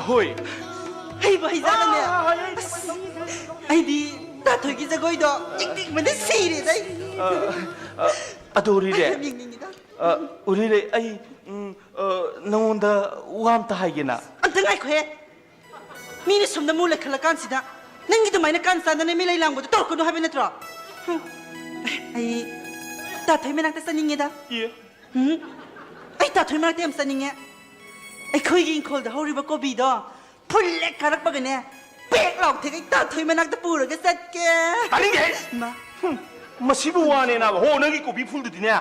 C: ꯍꯣꯏ
E: ꯍꯩꯕ ꯍꯩꯖꯥꯠꯅꯅꯦ ꯑꯩꯗꯤ ꯇꯥꯊꯣꯏꯒꯤ ꯖꯒꯣꯏꯗꯣ ꯌꯦꯡꯅꯤꯡꯕꯅ ꯁꯤꯔꯦꯗ
C: ꯑꯗꯣ ꯎꯔꯤꯔꯦ
E: ꯌꯥꯝ ꯌꯦꯡꯅꯤꯡꯉꯤꯗ
C: ꯎꯔꯤꯔꯦ ꯑꯩ ꯅꯉꯣꯟꯗ ꯋꯥ ꯑꯝꯇ ꯍꯥꯏꯒꯦꯅ
E: ꯑꯝꯇ ꯉꯥꯏꯈꯣꯍꯦ ꯃꯤꯅ ꯁꯣꯝꯗ ꯃꯨ ꯂꯩꯈꯠꯂꯀꯥꯟꯁꯤꯗ ꯅꯪꯒꯤ ꯑꯗꯨꯃꯥꯏꯅ ꯀꯥꯟ ꯆꯥꯟꯗꯅ ꯃꯤꯂꯩ ꯂꯥꯡꯕꯗꯣ ꯇꯧꯔꯛꯀꯅꯨ ꯍꯥꯏꯕ ꯅꯠꯇ꯭ꯔꯣ ꯑꯩ ꯇꯥꯊꯣꯏ ꯃꯅꯥꯛꯇ ꯆꯠꯅꯤꯡꯉꯦꯗ ꯑꯩ ꯇꯥꯊꯣꯏ ꯃꯅꯥꯛꯇ ꯌꯥꯝ ꯆꯠꯅꯤꯡꯉꯦ ꯑꯩꯈꯣꯏꯒꯤ ꯏꯪꯈꯣꯜꯗ ꯍꯧꯔꯤꯕ ꯀꯣꯕꯤꯗꯣ ꯐꯨꯜ ꯂꯦꯛ ꯀꯥꯔꯛꯄꯒꯅꯦ ꯄꯦꯛ ꯂꯥꯎꯊꯦꯛ ꯑꯩ ꯇꯥꯊꯣꯏ ꯃꯅꯥꯛꯇ ꯄꯨꯔꯒ ꯆꯠꯀꯦ ꯏꯃꯥ
C: ꯃꯁꯤꯕꯨ ꯋꯥꯅꯦꯅꯕ ꯍꯣ ꯅꯪꯒꯤ ꯀꯣꯕꯤ ꯐꯨꯜꯗꯨꯗꯤꯅꯦ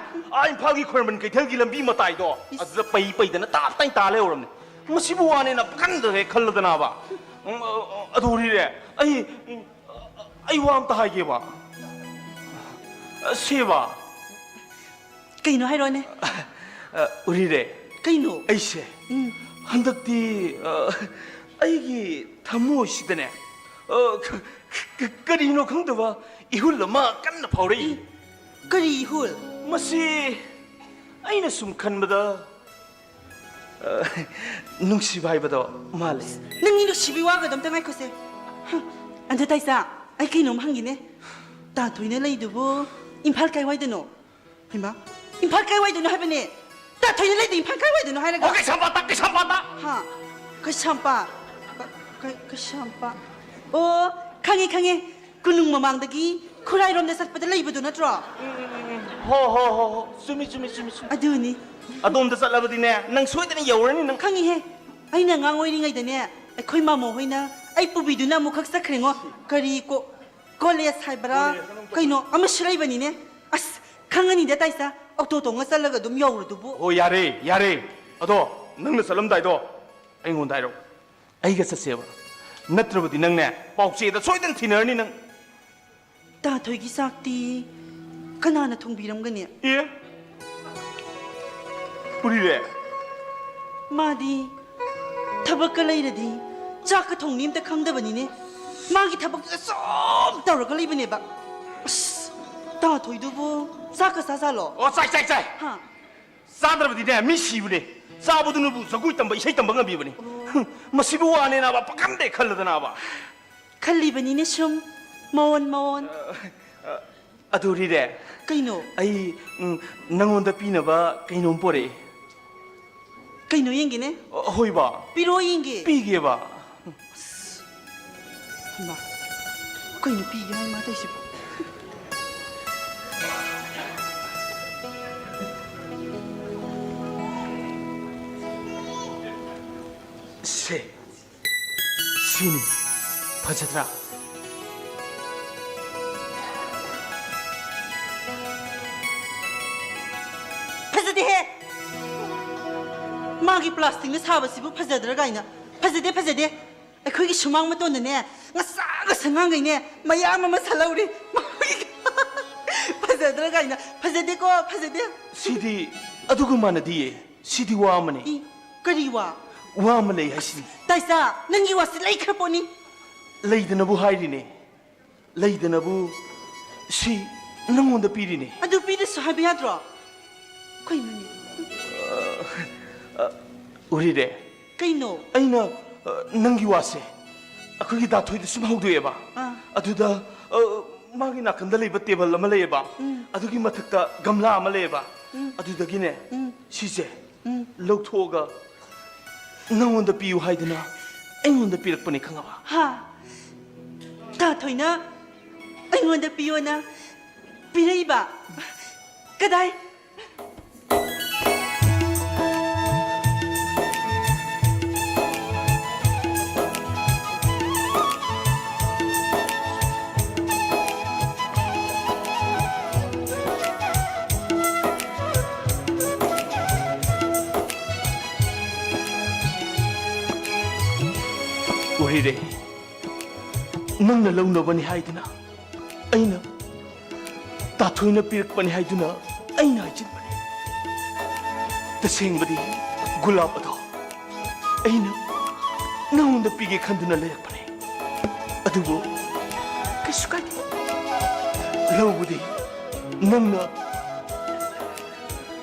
C: ꯏꯝꯐꯥꯜꯒꯤ ꯈꯣꯏꯔꯝꯕꯟ ꯀꯩꯊꯦꯜꯒꯤ ꯂꯝꯕꯤ ꯃꯇꯥꯏꯗꯣ ꯑꯗꯨꯗ ꯄꯩꯗꯅ ꯇꯥꯞ ꯇꯥ ꯂꯩꯍꯧꯔꯕꯅꯦ ꯃꯁꯤꯕꯨ ꯋꯥꯅꯦꯅ ꯄꯥꯈꯟꯗ ꯍꯦꯛ ꯈꯜꯂꯗꯅꯕ ꯑꯗꯨ ꯎꯔꯤꯔꯦ ꯑꯩ ꯋꯥ ꯑꯝꯇ ꯍꯥꯏꯒꯦꯕ ꯁꯦꯕ
E: ꯀꯩꯅꯣ ꯍꯥꯏꯔꯣꯅꯦ
C: 우리래
E: ꯀꯩꯅꯣ
C: ꯑꯩꯁꯦ ꯍꯟꯗꯛꯇꯤ ꯑꯩꯒꯤ ꯊꯃꯣꯏꯁꯤꯗꯅꯦ ꯀꯔꯤꯅꯣ ꯈꯪꯗꯕ 이훌 ꯑꯃ ꯀꯟꯅ ꯐꯥꯎꯔꯛꯏ
E: ꯀꯔꯤ 이훌
C: ꯃꯁꯤ ꯑꯩꯅ ꯁꯨꯝ ꯈꯟꯕꯗ ꯅꯨꯡꯁꯤꯕ ꯍꯥꯏꯕꯗꯣ ꯃꯥꯜꯂꯦ
E: ꯅꯪꯒꯤ ꯅꯨꯡꯁꯤꯕꯤ ꯋꯥꯒꯗꯣ ꯑꯝꯇ ꯉꯥꯏꯈꯣꯁꯦ ꯑꯟꯗ ꯇꯥꯏꯁꯥ ꯑꯩ ꯀꯩꯅꯣꯝ ꯍꯪꯒꯤꯅꯦ ꯇꯥꯊꯣꯏꯅ ꯂꯩꯗꯨꯕꯨ ꯏꯝꯐꯥꯜ ꯀꯥꯏꯋꯥꯏꯗꯅꯣ ꯍꯩꯃꯥ ꯏꯝꯐꯥꯜ ꯀꯥꯏꯋꯥꯏꯗꯅꯣ ꯍꯥꯏꯕꯅꯦ ꯇꯥꯊꯣꯏꯅ ꯂꯩꯗꯨ ꯏꯝꯐꯥꯜ ꯀꯥꯏꯋꯥꯏꯗꯅꯣ ꯍꯥꯏꯔꯒ
C: ꯀꯩꯁꯥꯝꯄꯥꯠꯇ
E: ꯍꯥ ꯀꯩꯁꯥꯝꯄꯥꯠ ꯀꯩꯁꯥꯝꯄꯥꯠ ꯑꯣ ꯈꯪꯉꯦ ꯀꯨꯅꯨꯡ ꯃꯃꯥꯡꯗꯒꯤ ꯈꯨꯔꯥꯏꯔꯣꯝꯗ ꯆꯠꯄꯗ ꯂꯩꯕꯗꯣ ꯅꯠꯇ꯭ꯔꯣ
C: ꯍꯣ ꯆꯨꯝꯃꯤ
E: ꯑꯗꯨꯅꯤ
C: ꯑꯗꯣꯝꯗ ꯆꯠꯂꯕꯗꯤꯅꯦ ꯅꯪ ꯁꯣꯏꯗꯅ ꯌꯧꯔꯅꯤ ꯅꯪ
E: ꯈꯪꯉꯤꯍꯦ ꯑꯩꯅ ꯑꯉꯥꯡ ꯑꯣꯏꯔꯤꯉꯩꯗꯅꯦ ꯑꯩꯈꯣꯏ ꯃꯥꯃꯣ ꯍꯣꯏꯅ ꯑꯩ ꯄꯨꯕꯤꯗꯨꯅ ꯑꯃꯨꯛꯈꯛ ꯆꯠꯈ꯭ꯔꯦꯉꯣ ꯀꯔꯤ ꯀꯣꯂꯦꯖ ꯍꯥꯏꯕ꯭ꯔꯥ ꯀꯩꯅꯣ ꯑꯃꯁꯨ ꯂꯩꯕꯅꯤꯅꯦ ꯑꯁ ꯈꯪꯉꯅꯤꯗ ꯇꯥꯏꯁꯥ ꯑꯣꯇꯣ ꯇꯣꯡꯉ ꯆꯠꯂꯒ ꯑꯗꯨꯝ ꯌꯧꯔꯗꯨꯕꯨ
C: ꯍꯣ ꯌꯥꯔꯦ ꯑꯗꯣ ꯅꯪꯅ ꯆꯠꯂꯝꯗꯥꯏꯗꯣ ꯑꯩꯉꯣꯟꯗ ꯍꯥꯏꯔꯛꯎ ꯑꯩꯒ ꯆꯠꯁꯦꯕ ꯅꯠꯇ꯭ꯔꯕꯗꯤ ꯅꯪꯅꯦ ꯄꯥꯎꯆꯦꯗ ꯁꯣꯏꯗꯅ ꯊꯤꯅꯔꯅꯤ ꯅꯪ
E: ꯇꯥꯊꯣꯏꯒꯤ ꯆꯥꯛꯇꯤ ꯀꯅꯥꯅ ꯊꯣꯡꯕꯤꯔꯝꯒꯅꯤ
C: ꯑꯦ 우리래
E: 마디 타박가 레이르디 자크 통님 때 강다버니네 마기 타박가 쏙 따라가 레이브네바 다 도이두부 자크 사살로
C: 쌀
E: 하
C: 싸들어버디네 미시부네 싸부드누부 저구이 땀바 이세이 땀바가 비버니 마시부 와네나바 빡감대 칼르드나바
E: 칼리버니네 숑 마원
C: 아두리래
E: 그이노
C: 아이 낭원다 피나바 그이놈 보래
E: 그이노 yen기네
C: 호이바
E: 비로 yen기
C: 삐게바
E: 마 그이노 비게 하이 마다이시보
C: 신이 퍼져들아
E: 파자디해 마기 플라스틱네 사바시부 파자들어가이나 파자데 ꯑꯩꯈꯣꯏꯒꯤ ꯁꯨꯃꯥꯡ ꯃꯇꯣꯟꯗꯅꯦ ꯉꯁꯥꯒ ꯁꯉꯥꯡꯒꯩꯅꯦ ꯃꯌꯥꯝ ꯑꯃ ꯁꯥꯠꯍꯧꯔꯤ ꯐꯖꯗ꯭ꯔꯥ ꯀꯥꯏꯅ ꯐꯖꯗꯦꯀꯣ ꯐꯖꯗꯦ
C: 시디 아두고 마나디에 시디 와마네
E: 이 ꯀꯔꯤ ꯋꯥ
C: 와마네 하시니
E: ꯇꯥꯏꯁꯥ ꯅꯪꯒꯤ ꯋꯥꯁꯤ ꯂꯩꯈ꯭ꯔ ꯄꯣꯠꯅꯤ
C: 레이드나부 하이리네 레이드나부 시 낭원다 삐리네
E: ꯑꯗꯨ ꯄꯤꯔꯁꯨ ꯍꯥꯏꯕ ꯌꯥꯗ꯭ꯔꯣ ꯀꯩꯅꯣꯅꯦ
C: 우리래
E: ꯀꯩꯅꯣ
C: ꯑꯩꯅ ꯅꯪꯒꯤ ꯋꯥꯁꯦ ꯑꯩꯈꯣꯏꯒꯤ ꯗꯥꯊꯣꯏꯗ ꯁꯨꯝ ꯍꯧꯗꯣꯛꯑꯦꯕ ꯑꯗꯨꯗ ꯃꯥꯒꯤ ꯅꯥꯀꯟꯗ ꯂꯩꯕ ꯇꯦꯕꯜ ꯑꯃ ꯂꯩꯌꯦꯕ ꯑꯗꯨꯒꯤ ꯃꯊꯛꯇ ꯒꯝꯂꯥ ꯑꯃ ꯂꯩꯌꯦꯕ ꯑꯗꯨꯗꯒꯤꯅꯦ ꯁꯤꯁꯦ ꯂꯧꯊꯣꯛꯑꯒ ꯅꯪꯉꯣꯟꯗ ꯄꯤꯌꯨ ꯍꯥꯏꯗꯅ ꯑꯩꯉꯣꯟꯗ ꯄꯤꯔꯛꯄꯅꯤ ꯈꯪꯉꯕ
E: ꯍꯥ ꯗꯥꯊꯣꯏꯅ ꯑꯩꯉꯣꯟꯗ ꯄꯤꯌꯣꯅ ꯄꯤꯔꯛꯏꯕ ꯀꯗꯥꯏ
C: 우리래 ꯅꯪꯅ ꯂꯧꯅꯕꯅꯤ ꯍꯥꯏꯗꯨꯅ ꯑꯩꯅ ꯗꯥꯊꯣꯏꯅ ꯄꯤꯔꯛꯄꯅꯤ ꯍꯥꯏꯗꯨꯅ ꯑꯩꯅ ꯍꯥꯏꯖꯤꯟꯕꯅꯤ ꯇꯁꯦꯡꯕꯗꯤ ꯒꯨꯂꯥꯞ ꯑꯗꯣ ꯑꯩꯅ ꯅꯪꯉꯣꯟꯗ ꯄꯤꯒꯦ ꯈꯟꯗꯨꯅ ꯂꯩꯔꯛꯄꯅꯤ ꯑꯗꯨꯕꯨ ꯀꯩꯁꯨ ꯀꯥꯏꯗꯦ ꯂꯧꯕꯗꯤ ꯅꯪꯅ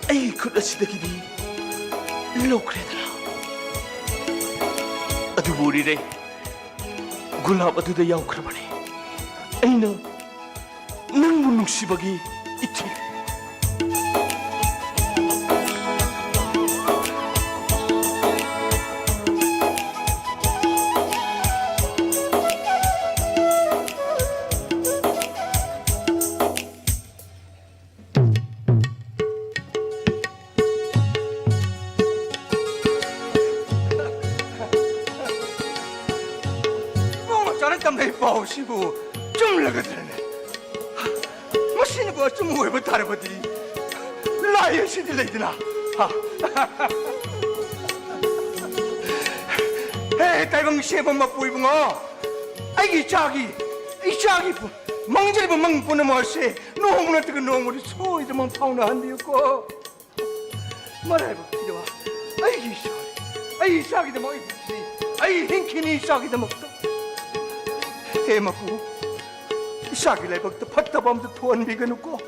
C: ꯑꯩꯒꯤ ꯈꯨꯠ ꯑꯁꯤꯗꯒꯤꯗꯤ ꯂꯧꯈ꯭ꯔꯦꯗꯅ ꯑꯗꯨꯕꯨ
D: ꯎꯔꯤꯔꯦ ꯒꯨꯂꯥꯞ ꯑꯗꯨꯗ ꯌꯥꯎꯈ꯭ꯔꯕꯅꯤ ꯑꯩꯅ ꯅꯪꯕꯨ ꯅꯨꯡꯁꯤꯕꯒꯤ 이틀 땀에 빠오시고 좀 나가더네 머신이 좀 왜 다르버디 라이어 시들 레이드나 에 달방 시해본 맛 보이붕어 아이 자기 망절이면 망 보는 맛이 너무나 뜨거 너무나 소이드만 파우나 한데였고 말해봐 이리와 아이 자기도 뭐 아이 hin키니 자기도 먹다 해마부 샤기레 박도 팟다밤도 토한비가 놓고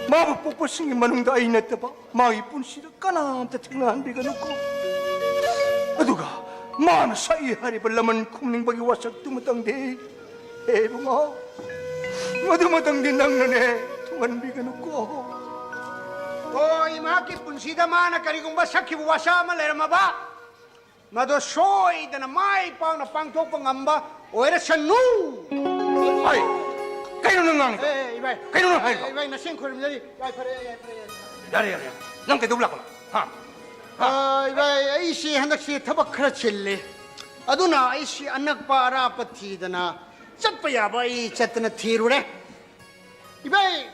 D: 마부 뽀뽀 신기 만웅도 아이 냈다봐 마이 뿐시다 까남다 택나한비가 놓고 누가 마나 사이 하리 벌라만 쿵닝박이 와서 뚜무땅대 해붕아 마두마땅대 낭난해 통한비가 놓고
F: Oi, maki punsida mana karigong ba sakhi wasama lermaba. Mado soy dana mai pang na pangtok pangamba oira sanu.
D: 아이 까이노는 낭
F: Ibai.
D: 까이노는 하이가
F: Ibai na sing khorim jadi. Ibai pare.
D: 야래 난 개도 올라가나
F: Ibai ai si handak si thabak khara chille. Aduna ai si anak pa ara pathi dana chatpa ya bai chatna thirure. Ibai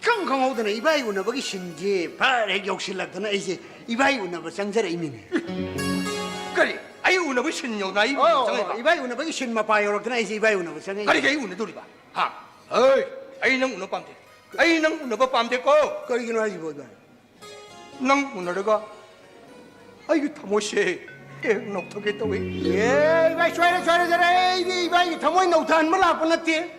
F: 강 오더나 이바이 우나 버기 신지 바래 욕실락더나 이제 이바이 우나 버 장자라 이미네
D: 그래 아이 우나부 신용나 이
F: 이바이 우나 버기 신마 바요럭더나 이제 이바이 우나 버 장에
D: 그래 게 우나 둘이봐 어이 아이 능 우나 밤대 아이 능 우나 버 밤대 거
F: 거리기는 하지 보다
D: 능 우나르가 아이 타모시 녹토게 또왜
F: 예 이바이 좋아라 저래 이바이 타모이 녹탄 말라 뻔났지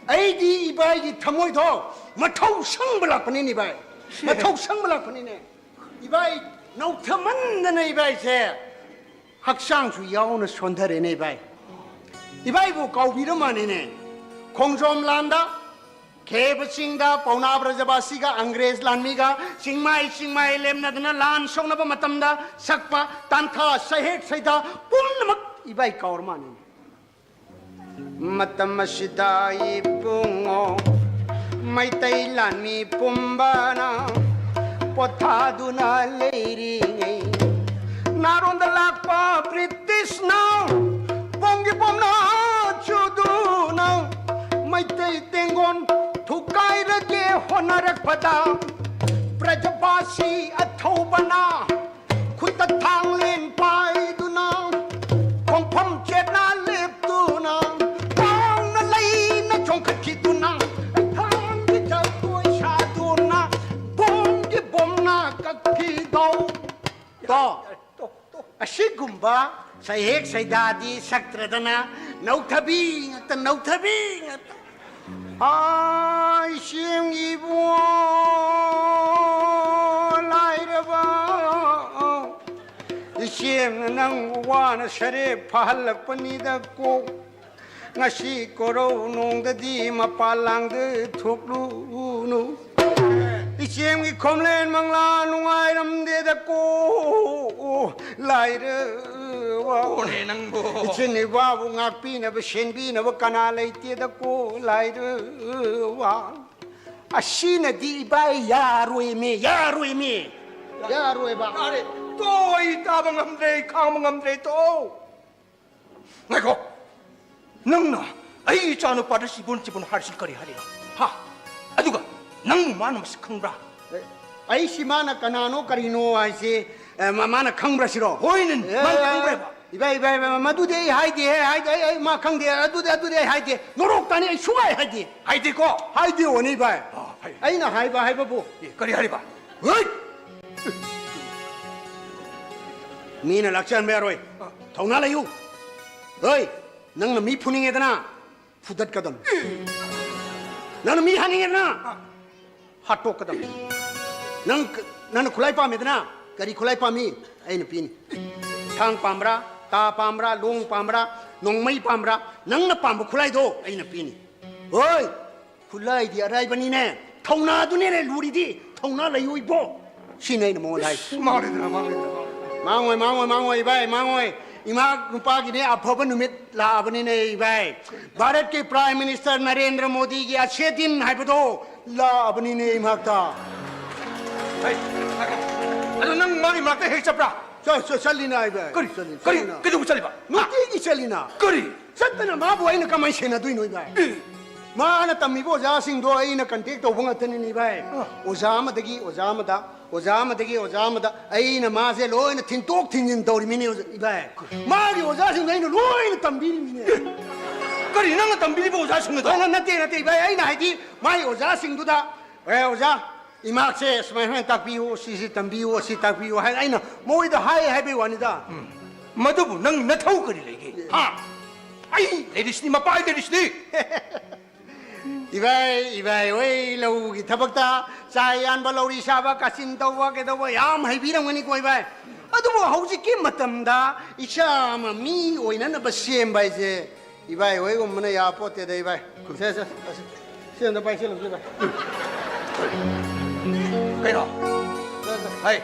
F: 아이디 이바이 타모이 더 마토 상블락 뻔이니 이바이 마토 상블락 뻔이네 이바이 녹타만드네 이바이세 학상수 야오는 손달이네 이바이 부 가우비르만이네 공좀란다 개버싱다 파우나브라자바시가 앙그레즈 란미가 싱마이 렘나드나 란 송나바 마탐다 삭파 탄타 사헷 사이다 뿜나막 이바이 가오르만이네 마탐마시다 이뿡어 마이타이 란미 뿜바나 포타두나 레이링 나론다 락파 브리티스나 봉기 뽐나 주두나 마이타이 땡곤 두카이르게 호나락바다 브라자바시 아토바나 쿠타 탕린 파이두나 공펌 제나 lep두나 방나 레이나 종카키두나 탕기 자투이 샤두나 봉기 뽐나 까키도 또 아시군바 사이핵 사이다디 삭트라다나 나우타비 아이싱이보 라이르바 이시엠 낭 와나 샤레 파할락바니다 꼭 ngasi koro nong da di ma palang de thok lu nu ichem gi khomlen mangla nungai ram de da ko lai re wa
D: 오네 낭보
F: ichen ni wa bu ngak pi na ba shen bi na ba kana lai te da ko lai re wa ashina di bai ya rui me ba
D: 아래 또이 따방함대 강방함대 또 아이고 낭나 아이 짜노 빠를 시본 할실거리 하리라 아두가 낭무 많으면서 큰브라
F: 아이씨 마나 까나노 까리노 아이씨 마나 캉브라시로
D: 호이는 만
F: 이바이 마두데 하이디 마 캉데 아두데 하이디 노록다니 슈가이 하이디
D: 하이디고
F: 하이디 오니 바이 아이나 하이바부
D: 거리 하리바
F: 어이 미나 락찬 메로이 통나라유 어이 너는 미 푸닝에다나 푸닷거든 너는 미 하닝에다나 핫도거든 너는 쿨라이팜에다나 거리 쿨라이팜이 아이는 피니 thang pambra ta pambra long pambra nong mai pambra nang na pambu khulai do ai na pini oi khulai di arai bani ne thongna du ne luri di thongna lai oi bo sinai na mo dai
D: 망했다 망했다
F: mangoi bai mangoi ima rupa ki ne aphoba numit la abani ne bai bharat ke prime minister narendra modi ki ache din hai bado la abani ne ima ta
D: 아이 아주 난 망이 막대 핵 잡라
F: chalina ai bai
D: 거리 거리 그도 못 살리봐
F: nuti ki chalina
D: 거리
F: satna ma bo ai na kamai sena dui noi bai ma na tammi bo ja sing do ai na contact to bunga tani ni bai ozama dagi ai na ma se loi na thin tok thin jin dori mini bai ma gi oza sing ai na loi na tambi mini
D: 거리 나가 담비리 보고 자신거다
F: na te bai ai na hai di mai oza sing du da oza imak se smai tak pi ho si tambi ho si tak pi ho hai ai na moi da hai bai wani da
D: 마도부 난 나타오 거리 레게 아 아이 레디스니 마빠이 레디스니
F: ibai oi lau gi thabak ta chai an ba lauri sa ba kasin to wa ke do wa yam hai bi rang ni koi bai adu mo hauji ki matam da isha ma mi oi na ba sem bai je ibai oi gum na ya po te dai bai se se da bai se lo bai
D: 그래라 아이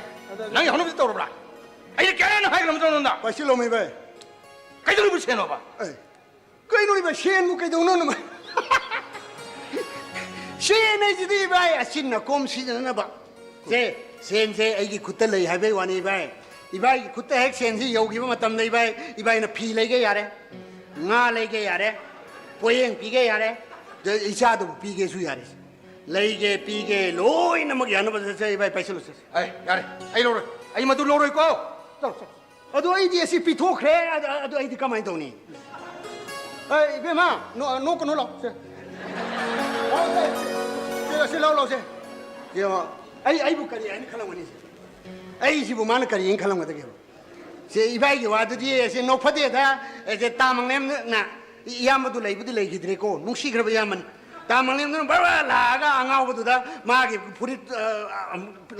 D: 난 하는 거 떠오르라 아이 깨는 하이 그러면 떠는다
F: bai se lo mai bai
D: 가이들 붙여 놔 봐.
F: ai kai no ni ba shen mu kai do no ma shen ai ji di bai asin na kom si na ba je sen se ai gi kutta lai hai bai wani bai ibai kutta hek sen si yogi ba matam nei bai ibai na phi lai ge yare nga lai ge yare poyeng pi ge yare de isa do pi ge su yare lai ge pi ge loi na mag yan ba se ibai pai se lo se
D: 아이 야래 아이 로로 아이 마도 로로 있고
F: ado ai di si pi thok re ado ai di kamai do ni ai be ma no ko no lo se se lo se yo ai bu kari ai khala wani se ai si bu man kari in khala ngata ge se ibai ge wa du di se no phade da se tamang nem na yam du lai bu di lai gidre ko nung si gra ba yam tamang nem no ba la ga angau bu da ma ge phurit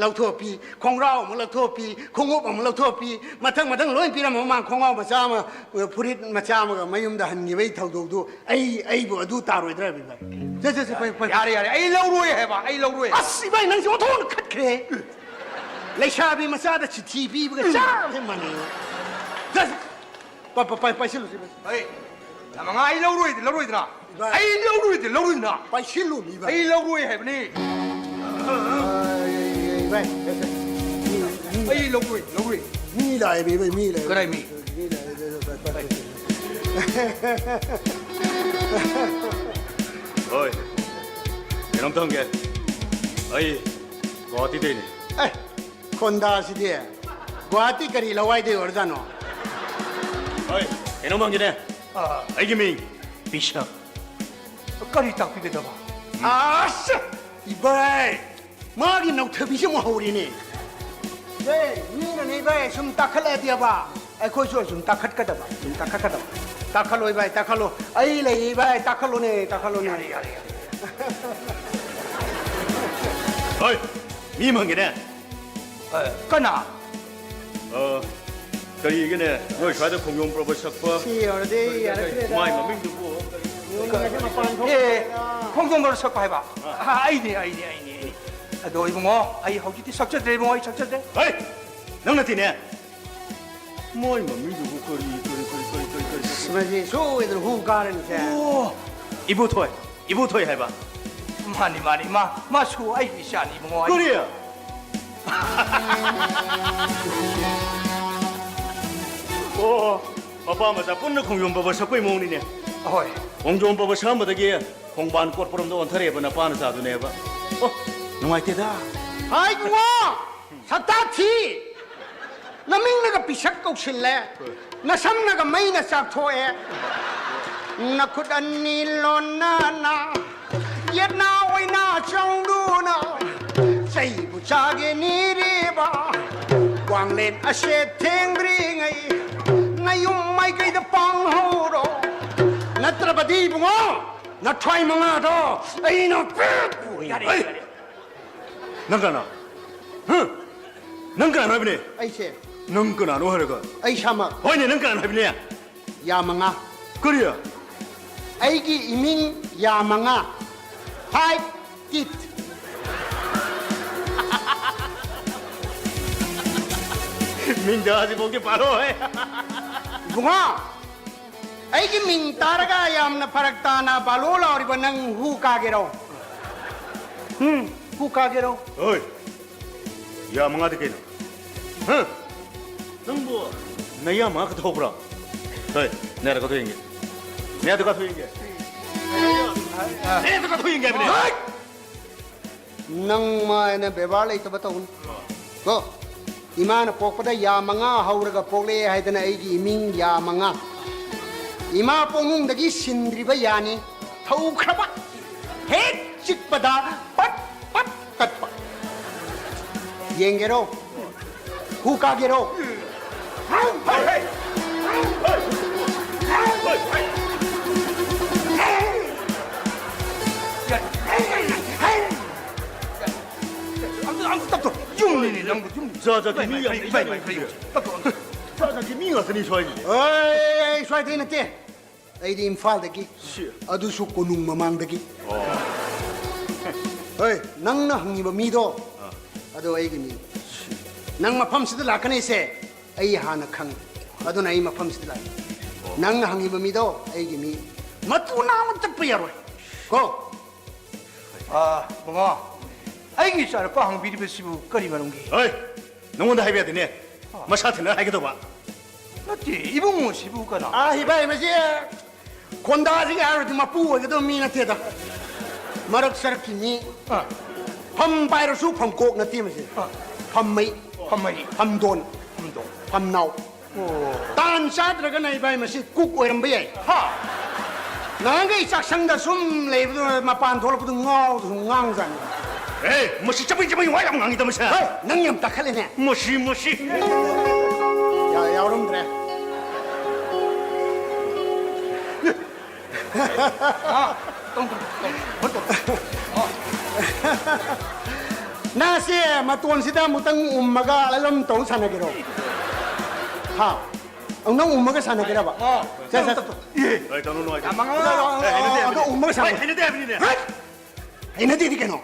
F: lau tho pi khong rao mo lau tho pi khong op mo lau tho pi mathang loi pi ra mo ma khong au ma cha ma phurit ma cha ma ga mayum da han gi bai thau do du ai bu adu ta roi dra bi ba se pai
D: 야래 야래 아이 로로에 해봐 아이 로로에
F: asi bai nang so thon khat kre le sha bi ma sa da chi ti bi ga cha he ma ni pa si lu si
D: 아이 나망 아이 로로에 드나 아이 로로에 드나
F: pa si lu mi ba
D: 아이 로로에 해보니
F: bai
D: 아이 로로에
F: mi lai bi bai mi lai
D: 그래 미
C: 어이 이놈 던게 어이 어디 되니
F: ai kon da si de guati kari lawai de or da no
C: 어이 이놈 방기네 아이기 미 비셔
D: 거리 딱 비대 봐
F: asa ibai ma gi nau thabi si mo hori ni dei ni na nei bai sum takhale dia ba ai khoi so sum takhat ka da ba sum takhat ka da takhalo bai takhalo ai lei bai takhalo ne
C: 어이 미 방기네
D: 까나
C: 저희 이게네 너 좌대 공룡 프로버 석과
F: si or de ya re
C: 마이 마밍 두고
D: 예 공동으로 섞어 해봐 아이네 너 이봉어 아이 허기티 석자들 이봉어 석자들
C: 어이 너나 티네 마이 마밍 두고 거리
F: smaji so idur hu garan se
C: 이부토이 해봐
D: 많이 마수 아이 비샤니 이봉어
C: 그래야 오 아빠 맞아 분노 공룡 법을 석고 모으니네
D: 어이
C: 공룡 법을 처음부터게 공반 꽃보름도 원터리 해보나 빠는 사도 내봐 농아이때다
F: ai kwa satati na ming na ga pisak ko sile na sam na ga mai na sak thoe na khut an ni lon na yet na oi na chong du na sai bu cha ge ni re ba wang len a she theng ri ngai ngayum mai kai da pang ho ro na tra ba di bu ngo na thai ma nga do ai no pe
C: 난가나 응 난가나 비네
F: ai se
C: 능 끄나노 하려가.
F: 아이 샤마
C: 아니 능 끄나노 하비네.
F: 야망아
C: 그래야.
F: 아이기 이밍 야망아 하이 깃
C: 민자지 보기 바로 해.
F: bunga aigi ming taraga yamna paraktana balola ori banang hu kagero hu kagero
C: 어이. 야 망아도 걔는. 응. 능보. 내야 망아 더 보라. 어이. 내가 가도 인게. 내가 가도 인게. 내가 가도 인게 비네.
F: nang ma na bebale to batawun ko imana pokpada yamanga hauraga pokle haidana aigi ming yamanga ima pongung dagi sindriba yani thau khraba he chikpada pat pat katpa yengero hu kagero
D: 아무도 답도 용리니 낭부 좀.
C: 자자 김이야.
D: 이봐이 답도.
C: 자자 김이가 쓰니 좋아해.
F: oi swai thina te aidi imphal dagi adu su konung mamang dagi oi nang na hangi ba mi do adu aigi mi nang mafam sida lakane se ai hana khang adu nai mafam sida nang na hangi ba mi do aigi mi matu na ma tap ya ro ko
D: 아, 멍아. 아이기 쌀 빵 비리베시부 거리 말은 게.
C: 어이. 너무 다 해봐야 되네. 뭐 사태는 하게도 봐.
D: 맞지? 이봉 뭐 시부가나.
F: a hi bai ma je konda ji ga ro ma pu ga do mi na te da marak sar ki ni
D: 아,
F: pham bai ro su pham kok na ti ma je pham mai
D: 한마리.
F: pham don
D: 함동.
F: pham nau tan sa tra ga nai bai ma si kuk oi ram bai
D: 하.
F: nangai sak sang da sum le bu ma pan thol bu ngau du ngang zan
C: 에이, 뭐시 저번이 와야 망이다 뭐시.
F: hai nang yam ta khale ne
C: 뭐시.
F: ya ya rum dre
D: 아, 똥똥.
F: na se ma ton si da mutang ummaga alam to sana gero ha ang nang ummaga sana gero ba sa sa
D: 예.
C: 어이, 더 놓아.
D: 야망아.
F: ang ummaga sana
C: 아이, 해내대 아비네.
F: ai na di di keno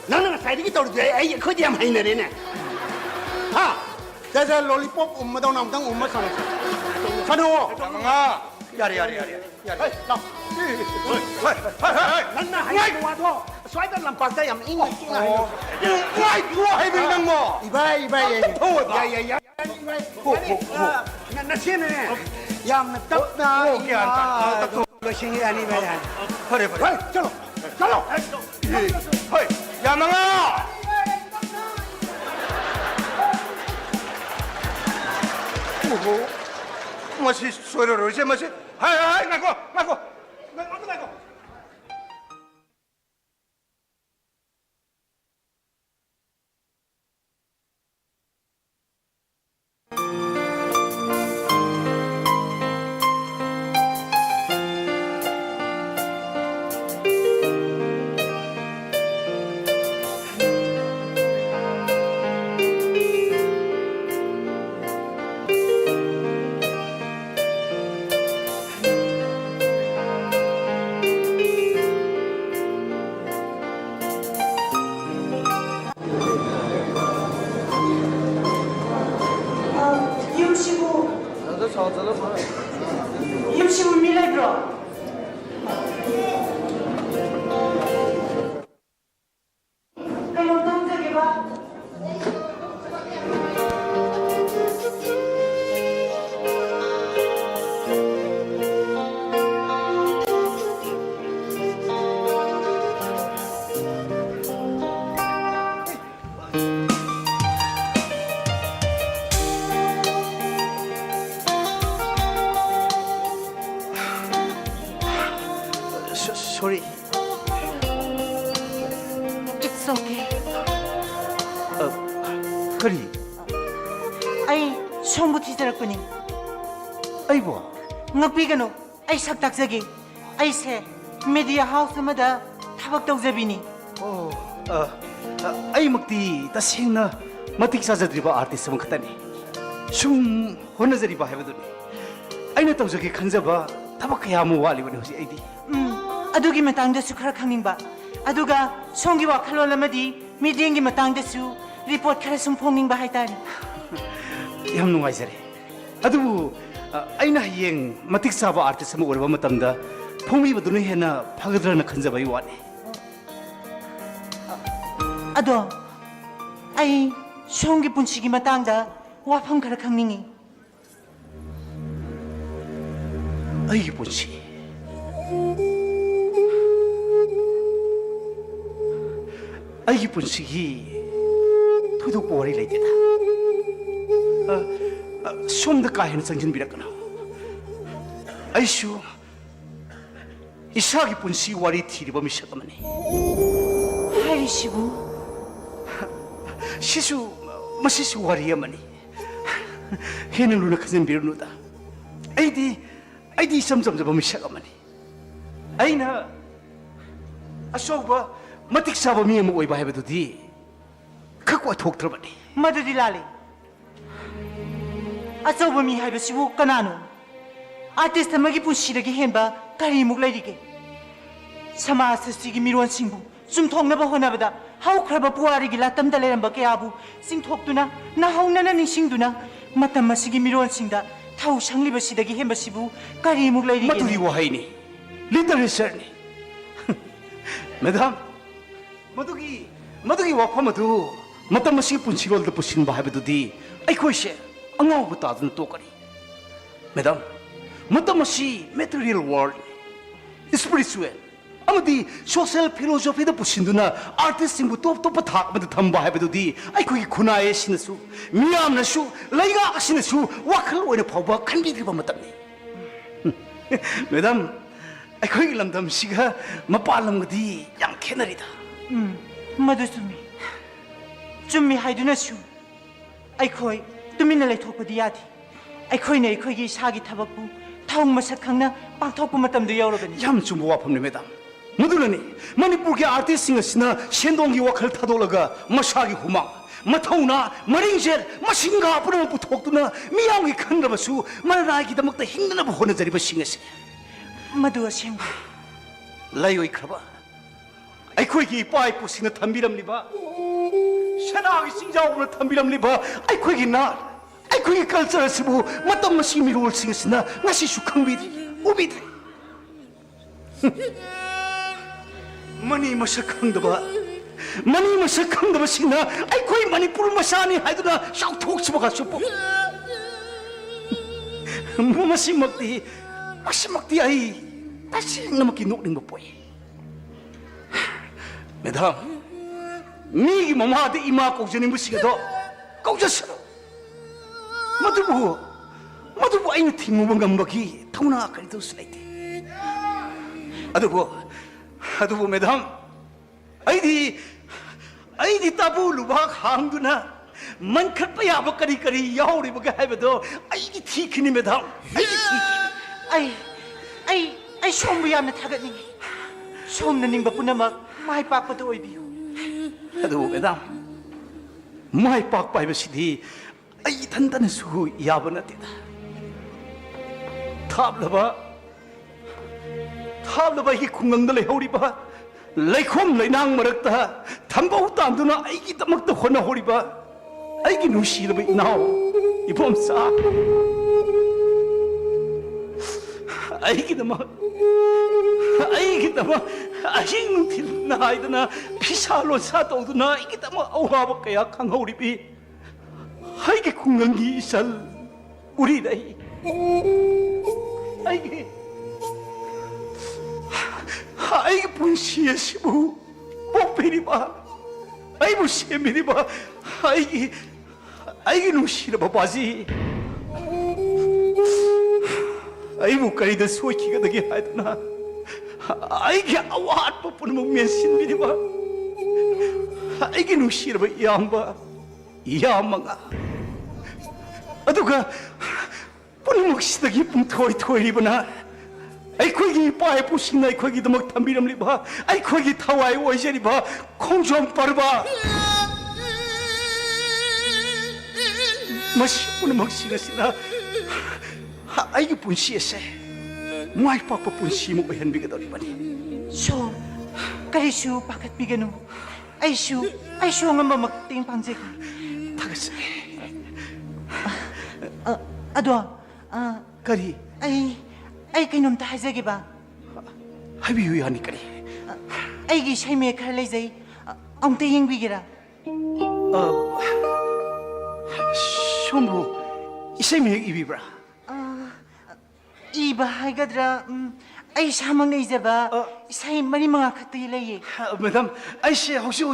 F: nang na sai di to ai ko di am hai na re ne ha sa sa lollipop umma da nam tang umma sana sa no
D: 야망아. 야래.
F: hai la nang na hai wa tho swai da lam pak da yam ing king ai
D: 와이 누워 해빙당 뭐.
F: ibai ya ya ibai ho na chen ne yam na tap na
D: 오케이 안 딱.
F: ga sing ani bai han
D: 버려.
F: hai chalo chalo
D: 예. 허이. 야망아. 오호. 뭐시 소리를 이제 뭐시? 하이 나고.
E: 임시부 밀레브로 그럼 동작이 봐
A: sorry.
E: It's okay
A: 그리.
E: 아이 송부티 들었거니
A: 아이고.
E: ꯉꯛꯄꯤꯒꯅꯨ ꯑꯩ ꯁꯛ ꯇꯥꯛꯆꯒꯦ ꯑꯩꯁꯦ media house ꯑꯃꯗ ꯊꯕꯛ ꯇꯧꯖꯕꯤꯅꯤ
A: ꯑꯩꯃꯛꯇꯤ ꯇꯁꯦꯡꯅ ꯃꯇꯤꯛ ꯆꯥꯖꯗ꯭ꯔꯤꯕ artist ꯑꯃꯈꯛꯇꯅꯤ. 좀 혼내저리봐 해보더니 아이나 떠오저게 간자봐 타박 그야 아무 와리버니 혹시 아이디
E: ꯑꯗꯨꯒꯤ ꯃꯇꯥꯡꯗꯁꯨ ꯈꯔ ꯈꯪꯅꯤꯡꯕ ꯑꯗꯨꯒ ꯁꯣꯝꯒꯤ ꯋꯥꯈꯜꯂꯣꯟ ꯑꯃꯗꯤ ꯃꯤꯠꯌꯦꯡꯒꯤ ꯃꯇꯥꯡꯗꯁꯨ ꯔꯤꯄꯣꯔꯠ ꯈꯔ ꯁꯨꯝ ꯐꯣꯡꯅꯤꯡꯕ ꯍꯥꯏꯇꯥꯔꯦ
A: ꯌꯥꯝ ꯅꯨꯡꯉꯥꯏꯖꯔꯦ ꯑꯗꯨꯕꯨ ꯑꯩꯅ ꯍꯌꯦꯡ ꯃꯇꯤꯛ ꯆꯥꯕ ꯑꯥꯔꯇꯤꯁ ꯑꯃ ꯑꯣꯏꯔꯕ ꯃꯇꯝꯗ ꯐꯣꯡꯕꯤꯕꯗꯨꯅ ꯍꯦꯟꯅ ꯐꯒꯗ꯭ꯔꯅ ꯈꯟꯖꯕꯒꯤ ꯋꯥꯅꯤ
E: ꯑꯗꯣ ꯑꯩ ꯁꯣꯝꯒꯤ ꯄꯨꯟꯁꯤꯒꯤ ꯃꯇꯥꯡꯗ ꯋꯥꯐꯝ ꯈꯔ ꯈꯪꯅꯤꯡꯉꯤ
A: ꯑꯩꯒꯤ ꯄꯨꯟꯁꯤ ꯑꯩꯒꯤ ꯄꯨꯟꯁꯤꯒꯤ ꯊꯣꯏꯗꯣꯛꯄ ꯋꯥꯔꯤ ꯂꯩꯇꯦꯗ ꯁꯣꯝꯗ ꯀꯥ ꯍꯦꯟꯅ ꯆꯪꯁꯤꯟꯕꯤꯔꯛꯀꯅꯨ ꯑꯩꯁꯨ ꯏꯁꯥꯒꯤ ꯄꯨꯟꯁꯤ ꯋꯥꯔꯤ ꯊꯤꯔꯤꯕ ꯃꯤꯁꯛ ꯑꯃꯅꯤ
E: ꯍꯥꯏꯔꯤꯁꯤꯕꯨ
A: 시수 마시수 와리야마니 해는 누나 그전 비르누다 아이디 점점점 보면 시작하마니 아이나 아쇼바 마틱 사바 미에 뭐 오이바 해봐도디 갖고 와 톡 들어봐니
E: ꯃꯗꯨꯗꯤ ꯂꯥꯜꯂꯤ ꯑꯆꯧꯕ ꯃꯤ ꯍꯥꯏꯕꯁꯤꯕꯨ ꯀꯅꯥꯅꯣ ꯑꯥꯔꯇꯤꯁ ꯑꯃꯒꯤ ꯄꯨꯟꯁꯤꯗꯒꯤ ꯍꯦꯟꯕ ꯀꯔꯤꯃꯨꯛ ꯂꯩꯔꯤꯒꯦ ꯁꯃꯥꯖ ꯑꯁꯤꯒꯤ ꯃꯤꯔꯣꯟꯁꯤꯡꯕꯨ ꯆꯨꯝꯊꯣꯛꯅꯕ ꯍꯣꯠꯅꯕꯗ ꯍꯧꯈ꯭ꯔꯕ ꯄꯨꯋꯥꯔꯤꯒꯤ ꯂꯥꯇꯝꯗ ꯂꯩꯔꯝꯕ ꯀꯌꯥꯕꯨ ꯆꯤꯡꯊꯣꯛꯇꯨꯅ ꯅꯧꯍꯧꯅꯅ ꯅꯤꯡꯁꯤꯡꯗꯨꯅ ꯃꯇꯝ ꯑꯁꯤꯒꯤ ꯃꯤꯔꯣꯟꯁꯤꯡꯗ ꯊꯧ ꯁꯪꯂꯤꯕꯁꯤꯗꯒꯤ ꯍꯦꯟꯕꯁꯤꯕꯨ ꯀꯔꯤꯃꯨꯛ ꯂꯩꯔꯤꯒꯦ
A: 마투리 와하이니 리터레서니 매담 마두기 와파마두 마땅 마시 분시rol도 부신 바해도디 아이코이셰 앙아오부 따드는 또까리 매담 마땅 마시 메테리얼 월드 스피리추얼 아무디 소셜 필로소피도 부신두나 아티스트부 또또빠 탁마도 탐바 해도디 아이코이 구나의 신수 미암나수 라이가 신수 와클 오이나 파바 칸비드바 마땅니 매담 아이코이 람담 시가 마빨람거디 양 캐너리다
E: ꯃꯗꯨ ꯆꯨꯝꯃꯤ ꯍꯥꯏꯗꯨꯅꯁꯨ ꯑꯩꯈꯣꯏ ꯇꯨꯃꯤꯟꯅ ꯂꯩꯊꯣꯛꯄꯗꯤ ꯌꯥꯗꯦ ꯑꯩꯈꯣꯏꯅ ꯑꯩꯈꯣꯏꯒꯤ ꯏꯁꯥꯒꯤ ꯊꯕꯛꯄꯨ ꯊꯧ ꯃꯁꯛ ꯈꯪꯅ ꯄꯥꯡꯊꯣꯛꯄ ꯃꯇꯝꯗ ꯌꯧꯔꯕꯅꯤ
A: ꯌꯥꯝ ꯆꯨꯝꯕ ꯋꯥꯐꯝꯅꯤ 매담 ꯃꯗꯨꯅꯅꯤ ꯃꯅꯤꯄꯨꯔꯒꯤ ꯑꯥꯔꯇꯤꯁꯁꯤꯡ ꯑꯁꯤꯅ ꯁꯦꯟꯗꯣꯡꯒꯤ ꯋꯥꯈꯜ ꯊꯥꯗꯣꯛꯂꯒ ꯃꯁꯥꯒꯤ ꯍꯨꯃꯥꯡ ꯃꯊꯧꯅꯥ ꯃꯔꯤꯡꯖꯦꯜ ꯃꯁꯤꯡꯒꯥ ꯄꯨꯝꯅꯃꯛ ꯄꯨꯊꯣꯛꯇꯨꯅ ꯃꯤꯌꯥꯝꯒꯤ ꯈꯟꯗ꯭ꯔꯕꯁꯨ ꯃꯅꯥꯏꯒꯤꯗꯃꯛꯇ ꯍꯤꯡꯅꯅꯕ ꯍꯣꯠꯅꯖꯔꯤꯕꯁꯤꯡ ꯑꯁꯤ
E: ꯃꯗꯨ ꯑꯁꯦꯡꯕ
A: ꯂꯩꯑꯣꯏꯈ꯭ꯔꯕ ꯑꯩꯈꯣꯏꯒꯤ ꯏꯄꯥ ꯏꯄꯨꯁꯤꯡꯅ ꯊꯝꯕꯤꯔꯝꯂꯤꯕ ꯁꯅꯥꯒꯤ ꯆꯤꯡꯖꯥꯎꯅ ꯊꯝꯕꯤꯔꯝꯂꯤꯕ ꯑꯩꯈꯣꯏꯒꯤ ꯅꯥꯠ ꯑꯩꯈꯣꯏꯒꯤ ꯀꯜꯆꯔ ꯑꯁꯤꯕꯨ ꯃꯇꯝ ꯑꯁꯤꯒꯤ ꯃꯤꯔꯣꯜꯁꯤꯡ ꯑꯁꯤꯅ ꯉꯁꯤꯁꯨ ꯈꯪꯕꯤꯗ꯭ꯔꯤ ꯎꯕꯤꯗ꯭ꯔꯤ ꯃꯅꯤ ꯃꯁꯛ ꯈꯪꯗꯕꯁꯤꯡꯅ ꯑꯩꯈꯣꯏ ꯃꯅꯤꯄꯨꯔ ꯃꯆꯥꯅꯤ ꯍꯥꯏꯗꯨꯅ ꯆꯥꯎꯊꯣꯛꯆꯕꯒꯁꯨ ꯃꯁꯤꯃꯛꯇꯤ ꯑꯩ ꯇꯁꯦꯡꯅꯃꯛꯀꯤ ꯅꯣꯛꯅꯤꯡꯕ ꯄꯣꯛꯏ 매담 미기 맘하데 이마 꼭전임부 시가도 꼭졌어 마두부 아이는 팀무번 감박이 타우나 아까리도 슬라이트 아두부 매담 아이디 따부 루박 항두나 만컷 야바 까리 야오리버가 해봐도 아이디 티키니 매담 아이디 티키니
E: ꯑꯩ ꯁꯣꯝꯕꯨ ꯌꯥꯝꯅ ꯊꯥꯒꯠꯅꯤꯡꯉꯤ ꯁꯣꯝꯅ ꯅꯤꯡꯕ ꯄꯨꯝꯅꯃꯛ ꯃꯥꯏ ꯄꯥꯛꯄꯗ ꯑꯣꯏꯕꯤꯌꯨ
A: ꯑꯗꯨꯕꯨ 매담 마이 빡 바이버시디 아이 단단한 수 야버나티다 탑러바 이 궁강들 해오리바 레콤 레낭 머럭다 담바우 땀두나 아이기 담막다 혼나오리바 아이기 누시르바 이나오 이봄사 아이기 담막 아히는 나이드나 피살로 사도드나 이게 다 뭐 아우하버까야 강하우리비 아이게 궁강기 이살 우리다이 아이게 분시에 시부 목베리바 아이고 시에미리바 아이게 누시르바 바지 아이고 까리다 소이키가 되게 하더나 아이게 아와트 뽀뽀는 목면 신비리바 아이게 누시르바 이야망아 아두가 뽀는 목시다기 뿡토이리바나 아이코기 빠에 부신나 아이코기도 막 담비람리바 아이코기 타와이 오이제리바 콩좀 빠르바 ꯃꯁꯤ ꯄꯨꯝꯅꯃꯛꯁꯤꯡ ꯑꯁꯤꯅ ꯑꯩꯒꯤ ꯄꯨꯟꯁꯤ ꯑꯁꯦ ꯃꯥꯏ ꯄꯥꯛꯄ ꯄꯨꯟꯁꯤ ꯑꯃ ꯑꯣꯏꯍꯟꯕꯤꯒꯗꯧꯔꯤꯕꯅꯤ
E: ꯁꯣꯝ ꯀꯔꯤꯁꯨ ꯄꯥꯈꯠꯄꯤꯒꯅꯨ ꯑꯩꯁꯨ ꯑꯉꯝꯕ ꯃꯇꯦꯡ ꯄꯥꯡꯖꯒꯦ
A: ꯊꯥꯒꯠꯆꯔꯤ
E: ꯑꯗꯣ
A: ꯀꯔꯤ
E: ꯑꯩ ꯀꯩꯅꯣꯝꯇ ꯍꯥꯏꯖꯒꯦꯕ
A: ꯍꯥꯏꯕꯤꯌꯨ ꯌꯥꯅꯤ ꯀꯔꯤ
E: ꯑꯩꯒꯤ ꯏꯁꯩ ꯃꯌꯦꯛ ꯈꯔ ꯂꯩꯖꯩ ꯑꯃꯨꯛꯇ ꯌꯦꯡꯕꯤꯒꯦꯔꯥ
A: ꯁꯣꯝꯕꯨ ꯏꯁꯩ ꯃꯌꯦꯛ ꯏꯕꯤꯕ꯭ꯔꯥ
E: 이봐 하이가드라 아이 사망내 이제봐 이사이 머리 mga 카트이 레이
A: 매담 아이씨 혹시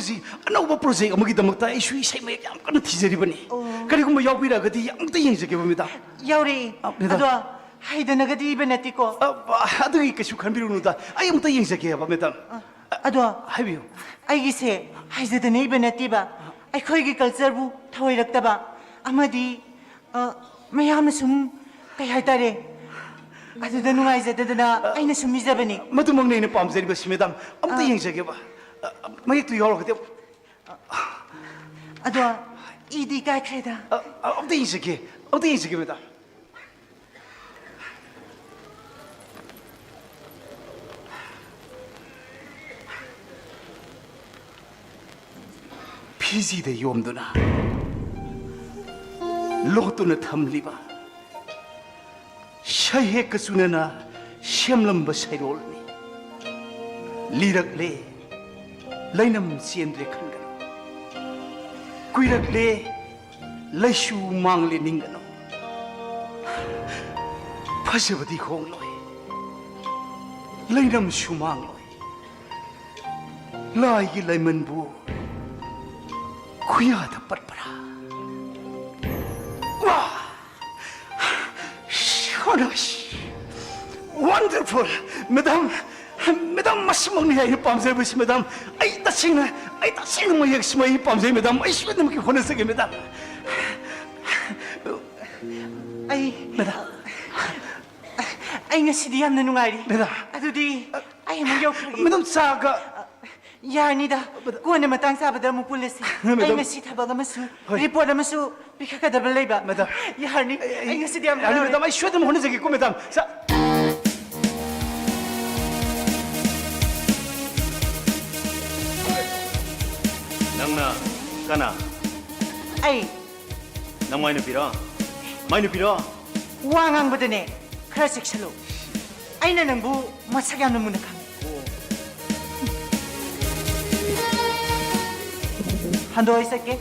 A: 아나우바 프로젝트 아무기다먹다 아이슈 이사이 뭐 약간 티저리버니 그리고 뭐 여비라거디 아무도 얘기하게 봅니다
E: 야우리 아도 하이드나가디 이베네티코
A: 아도 이까시 간비루누다 아이 아무도 얘기하게 해봐 매담
E: 아도
A: 하비요
E: 아이기세 하이드네 이베네티바 아이 거기 kalचर부 타오이럭다바 아마디 매야ꯝ나 숨 kay 하이다레 아주다 누가이제드나 아이나 숨미자버니
A: 마두먹네 이는 빰제리버시 매담 아무도 얘기하게 봐 마이도 여러 그때
E: 아도 이디 가이크레다
A: 아무도 얘기하게 매담 피지대 요엄도나 로또나 탐리바 샤이헤 그수네나 시험lâm 사이로올니 리럭레 라이남 시엔드레 칸가노 꾸이럭레 라이슈 망레 닝가노 파세버디 홍로이 라이남 슈망로이 라이기 라이먼부 구야다 빠빠라 와 시원하시 원더풀 매담 맛이 먹네 이 밤새 보시 매담 아이 따싱나 뭐 역시 뭐이 밤새 매담 아이 시원해 먹기 혼내서게 매담
E: 아이
A: 매담
E: 아이 ngasi디 yamna nungairi
A: 매담
E: adudi ay mo yokhragi
A: 매담 싸가
E: 야니다 kuana matang sabada mo pulisi ay ngasi thabag amasu report amasu bikakadabal leba
A: 매담
E: 야니 ay ngasi디 yamna
A: 아니 매담 아이 시원해 혼내서게 고 매담 자
C: 낭나 까나
E: ay
C: 낭 많이 빌어
E: wangang badane krasik salo ay na nang bu masagyan mo na kami 한도 있을게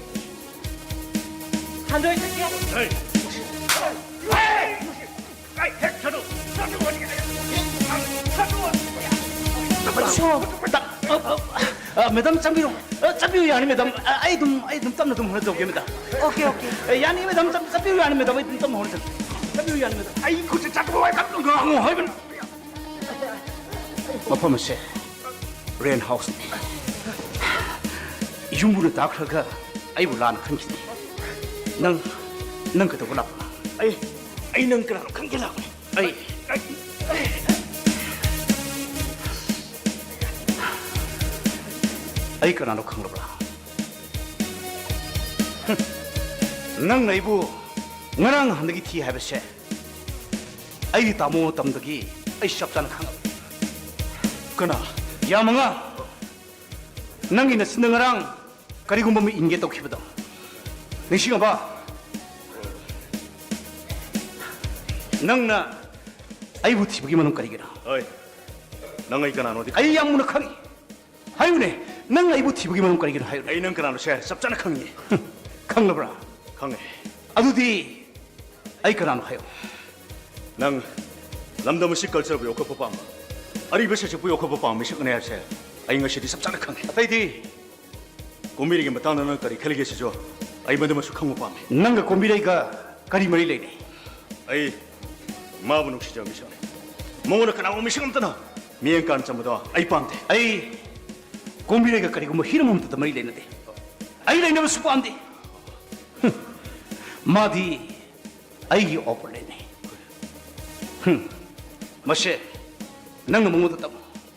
A: 매담 짬비로 아니 매담 아이 좀 땀나 좀 하나 더게 매담
E: 오케이
A: 야니 매담 짬비로 아니 매담 아이 좀 하나 더 짬비로 아니 매담 아이 고체 자꾸 와 갖는 거 하고 하면 마파마세 렌하우스 융부를 다크가 아이 불라는 큰기니 넌 그도 불라 아이 넌 그라고 큰기라고 아이 그나노 큰거라 넌 나이부 너랑 한다기 티 해버세 아이 다모 담덕이 아이 샵잖아 칸 그나 야망아 낭이나 신능아랑 그리고 몸이 인게 똑히거든 내 시간 봐 낭나 아이부 티부기만 홈가리기라
C: 어이 낭아 이까나 어디
A: 아이 양문어 칸이 하유네 낭 아이부 티부기만 홈가리기라 하유네
C: 아이는 까나로 새 쌉잖아 강이
A: 강러브라
C: 강해
A: 아두디 아이 그나노 하유
C: 낭 람다무 시컬처럼 요코 뽑아 아리베셔 저 요코 뽑아 미식네 새 아이 것이 쌉잖아 강해
A: 아따이디
C: 고미리게 맞다는 거리 켈게시죠 아이 먼저 수강 못 밤에
A: 낭가 곰비라이가 가리머리 레이네
C: 아이 마분 혹시 저 미션 뭐는 그나 오미식 없더나 미행간 전부다 아이 밤대
A: 아이 곰비라이가 가리고 뭐 히름 없다 머리 레는데 아이 레이면 수고 안돼 마디 아이 오플레네 마셰 낭가 못 얻었다고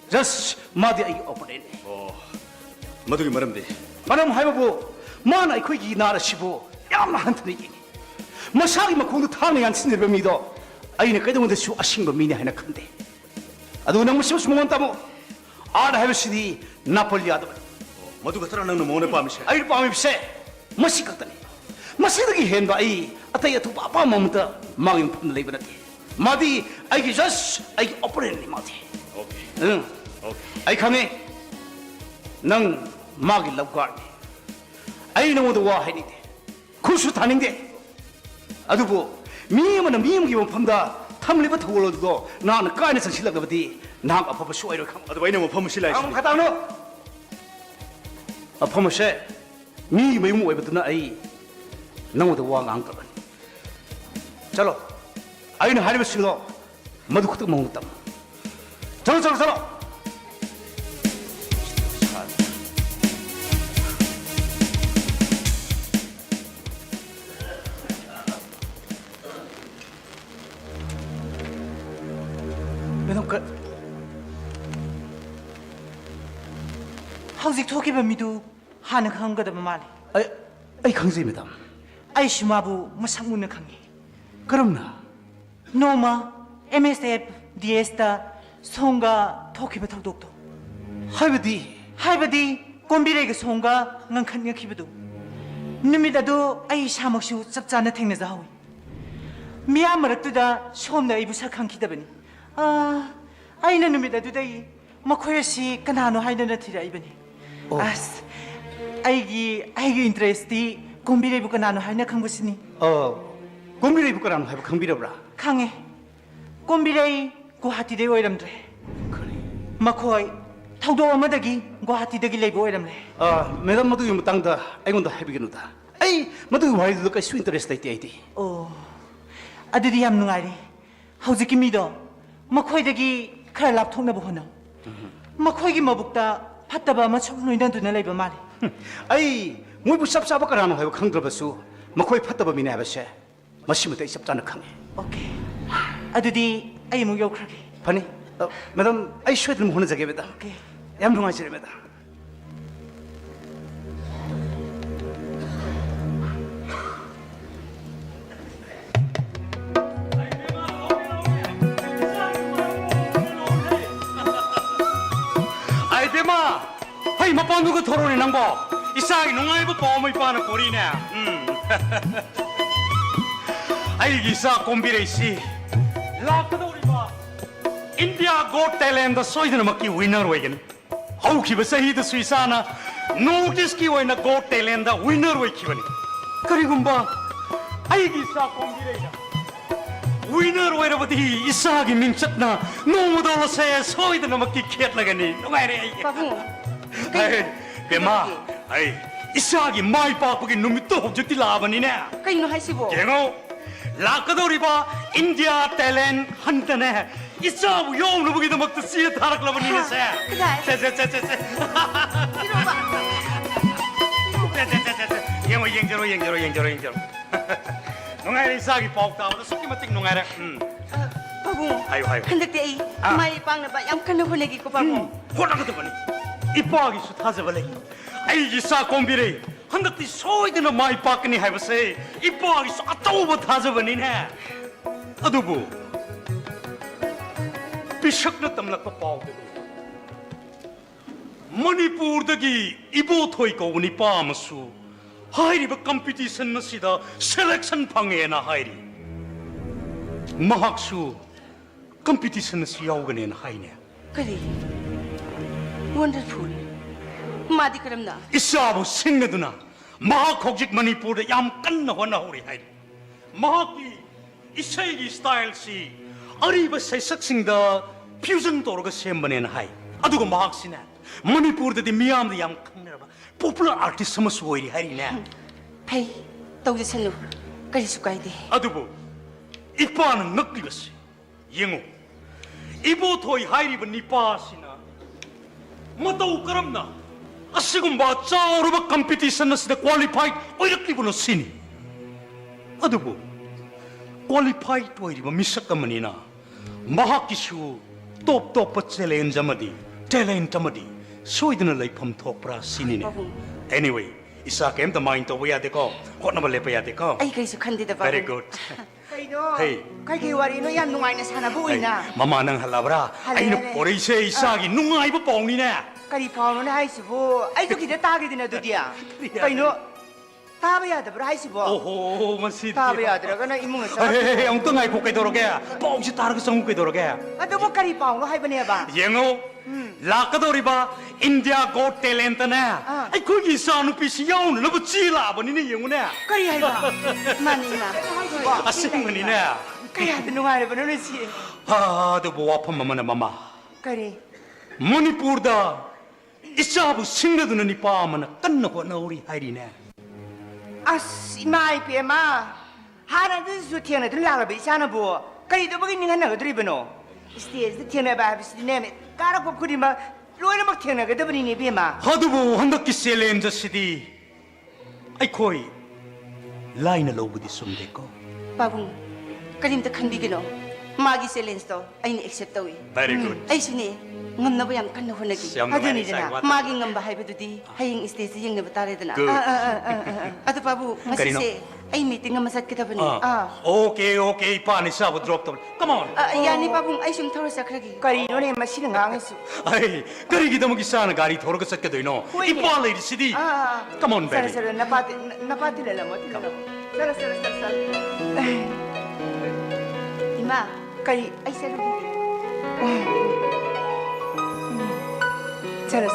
A: 자스 마디 아이 오플레네
C: 마두기 말함대
A: 말하면 하이바보 마나 이코기 나라 시보 야마 한테네 이니 마사기 마콩도 타는 안 친들 범이도 아이네 그동안도 아신거 미네 하나 큰데 아도 너무 심수 못 따모 아나 해버시디 나폴리 아도
C: 모두가 살아 너는 뭐네 밤이세
A: 아이 밤이세 마시 같다니 마시더기 henba ai ataya tu papa mamta mangin phun lei banati madi ai gi just ai gi operate ni mati
C: 오케이
A: ai khame nang magi labgar ni ai no do wa hai ni de kusu taning de adubo 미음은 미음기 원품다 탐리버 더올로도 나는 까이네서 실력거든 나 아파버 쇼이로 감
C: 아도 왜냐면 범실라
A: 아무 갔다 오노 아파머셰 미 메모 외버드나 아이 너무도 와강 거든 잘로 아이는 하리버 실로 모두 그때 먹었다 잘로 매덤 끝
E: hꯧzik thokhiba midu hana khanggadaba mali
A: 아이 강수희 매덤
E: ai shimabu masak munna khangi
A: 그럼나
E: noma msf ds da songa thokhiba thokdokto
A: 하이버디
E: haibadi kombirega songa ngangkhan ngakhibudu numidadu ai samaksu chapchana thengna jawi miya maraktuda somna ibu sakhangkhidabani aina numidadu dai makhoyasi kanano haidana thiraibani as 아이기 인트레스티 곰비레부 kanano haina khangbusini
A: 곰비레이 부끄라는 하이버 강비려브라
E: khangé 곰비레이 guwahati de oiramdre makhoi thaudo amadagi guwahati dagi leibo oiramle
A: 매덤 모두 이 땅다 아이곤도 해비기누다 아이 모두 와이드도 까수 인터레스트 있대 아이디
E: adudi yam nungairi haujiki mido makhoidagi khara lapthokna bu hono makhoigi mabukta fattaba ma choknoidan duna leiba mali
A: 아이 뭐부 쌉싸바 까라는 하이버 강들어봤수 뭐거의 팠다바 미네 하버세 마시무대 쌉짜는 강해
E: okay adudi ai mu yokragi
A: 파니 매덤 아이 쉐들 뭐 하는 자게베다
E: okay
A: 얌둥아시레메다 아이 대마 하이 마빠누 그 토론이 낭보 이상이 농아이부 뽀모이 빠는 꼬리네 아이 기사 콤비레이시 라크도 우리 봐 인디아 got 탤런트 소이드는 막기 위너로 오이겐 하우 기버 사히드 스위사나 노티스키 오이나 got 탤런트 위너로 오이키버니 그리고 뭐 아이 기사 콤비레이야 위너로 오이러버디 이상하게 민쳤나 너무 돌아서 소이드는 막기 캣라가니 농아이래
B: 바보
A: 아이 대마 아이 이상하게 마이 바쁘게 놈이 또 objecti 라바니네
B: kaino haisibo
A: 갱어 라카도리바 인디아 탤런트 한테네 이사부 용로 보기도 먹듯 씨에 다락라버니네세
B: 그래
A: 세세세세세
B: 이러봐
A: 세세세세 영어 영저로 농아리 이상하게 볶다오도 속기만 띵 농아래
B: 바보
A: 아이고
B: 한덕대 ai mai pangna ba yam kanna honegi ko babu
A: 호랑이도 보니 이뻐하기 수타져버려 아이 이사 콤비레 한덕디 소이드는 마이 바꾸니 해보세 이뻐하기 수 아따오버 타져버리네 아두부 비석나 땀락도 빠오되고 머니푸르다기 이보토이고 우니 빠마수 하이리바 컴피티션 나시다 셀렉션 방에나 하이리 마학수 컴피티션 나시 야오가네나 하이네
B: kari wonderful madi karamna
A: 이사부 생내두나 마학 혹직 머니푸르에 얌 깐나 호나호리 하이리 마학이 이사이기 스타일시 아리바 세석싱다 퓨전 도로가 셈바네나 하이 아두고 마학시나 머니푸르데 미암데 얌 칸나바 포퓰러 아티스트 서머스 오이리 하이리네
B: pai tawje sanu kari sukaide
A: 아두부 이빠는 넉리버스 영호 이보토이 하이리바 니빠시나 뭐또 그럼나 아시금 바 짜오르바 컴피티션 나스다 퀄리파이드 오이럭리브노 시니 아두부 퀄리파이드 오이리바 미석까마니나 마학기슈 톱톱 챌린지 아마디 탤런트 아마디 소이드나 라이팜 톡브라 시니네 anyway
C: 이사 게임도 마인 또 해야 되고 혼나발 내야 되고.
B: Ay kay sukhandida ba?
C: Very good.
B: Kayno.
C: Hey.
B: Kay wari no yan nungay na sana buhay na.
C: 마마 능 할라브라.
B: 할래,
C: 아이는
B: 할래.
C: 보리세 이사기 눅아이브 뻥이네.
B: Kari paano na haisibo? Ay so kita tagi din na dudia. Kayno. Taba yada bro haisibo.
C: 오호 마시.
B: Taba yada ka na imong sa.
C: 헤헤헤 엉뚱하게 고개 돌아게. 뻥시 다르게 성국에 돌아게.
B: Ato mo kari paano hay ba niya ba?
C: 영어 라카도리바 인디아 고 탤런트네. 아이 거기 사는 빛이 영은 너무 찌라버니네 영어네.
B: Kari hay ba? Mani ma.
C: 아싱문이네.
B: Kaya nungay ba no si?
C: 아도 뭐 아픈 마마네 마마.
B: Kari.
C: 머니푸르다 이사부 싱르드는 이 밤은 끝나고 나우리 하이리네.
B: As imay pe ma. Hana din su tiana din la ba isana bo. Kari do bagin ningan na dri bano. Stage de tiana ba bis ne kara pop kuri ma. Loina mak tiana ga dabni ne be ma.
C: 하두부 한덕기 셀렌저 시디. 아이 코이 라인을 로브디 숨데고.
B: Babung. Kalim ta khandi gino. Magi silence to ay ni accept tawi.
C: Very good.
B: Ay sini. Ngam na ba yang kan ho nagi.
C: Siyam naman
B: Aduni
C: isang
B: dina.
C: wata.
B: Magi ngam ba hay ba dudi. Haying stage yang ne batare dina.
C: Good.
B: Ato babu.
C: Karino?
B: Masisi. Ay meeting ngam masat kita bani.
C: 오케이 파니 사부 드롭 더블. Come on.
B: Yani babung ay sum thoro sakragi. Karino ne masina ngangisu.
C: 아이 그리기도 먹기 싸는 가리 도로가 섞여도 이노. 이 빨리 시디. Come on
B: Sara
C: baby.
B: sara napati lala mo. Sara sara. Ima, kari ay sara didi. Sara.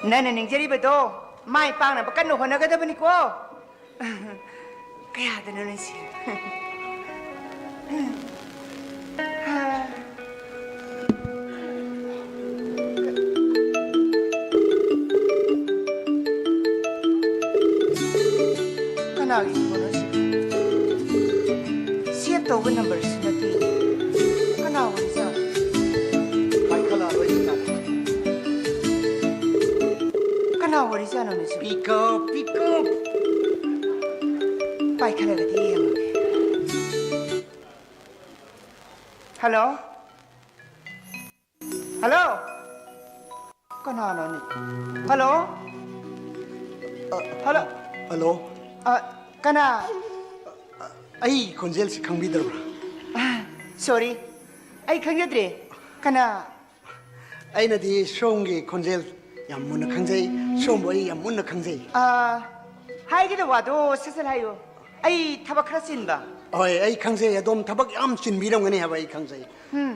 B: Nana ning jari ba do? Mai pang na bakan no hona ka dabani ko. Kaya da na si. Kanagi ko na si. Siya to ba number si nati? Kanawan sa.
F: 마이클 아버지가
B: Kanawari sa ano ni si.
F: 삐걱
B: Pai kala ga di mo. Hello? Hello? Kanano ni? Hello? Hello?
F: 할로
B: Kana?
F: 아이 건젤시 강비들어라
B: Sorry. Ay kangyadre. Kana?
F: 아이나디 쇼옹기 건젤 얌문나 강제이 쇼옹보이 얌문나 강제이
B: 하이기도 와도 사살하요. Ay tabakarasin ba?
F: 어이 아이 강제이 야돔 타박 얌친 미령하네 하바 아이 강제이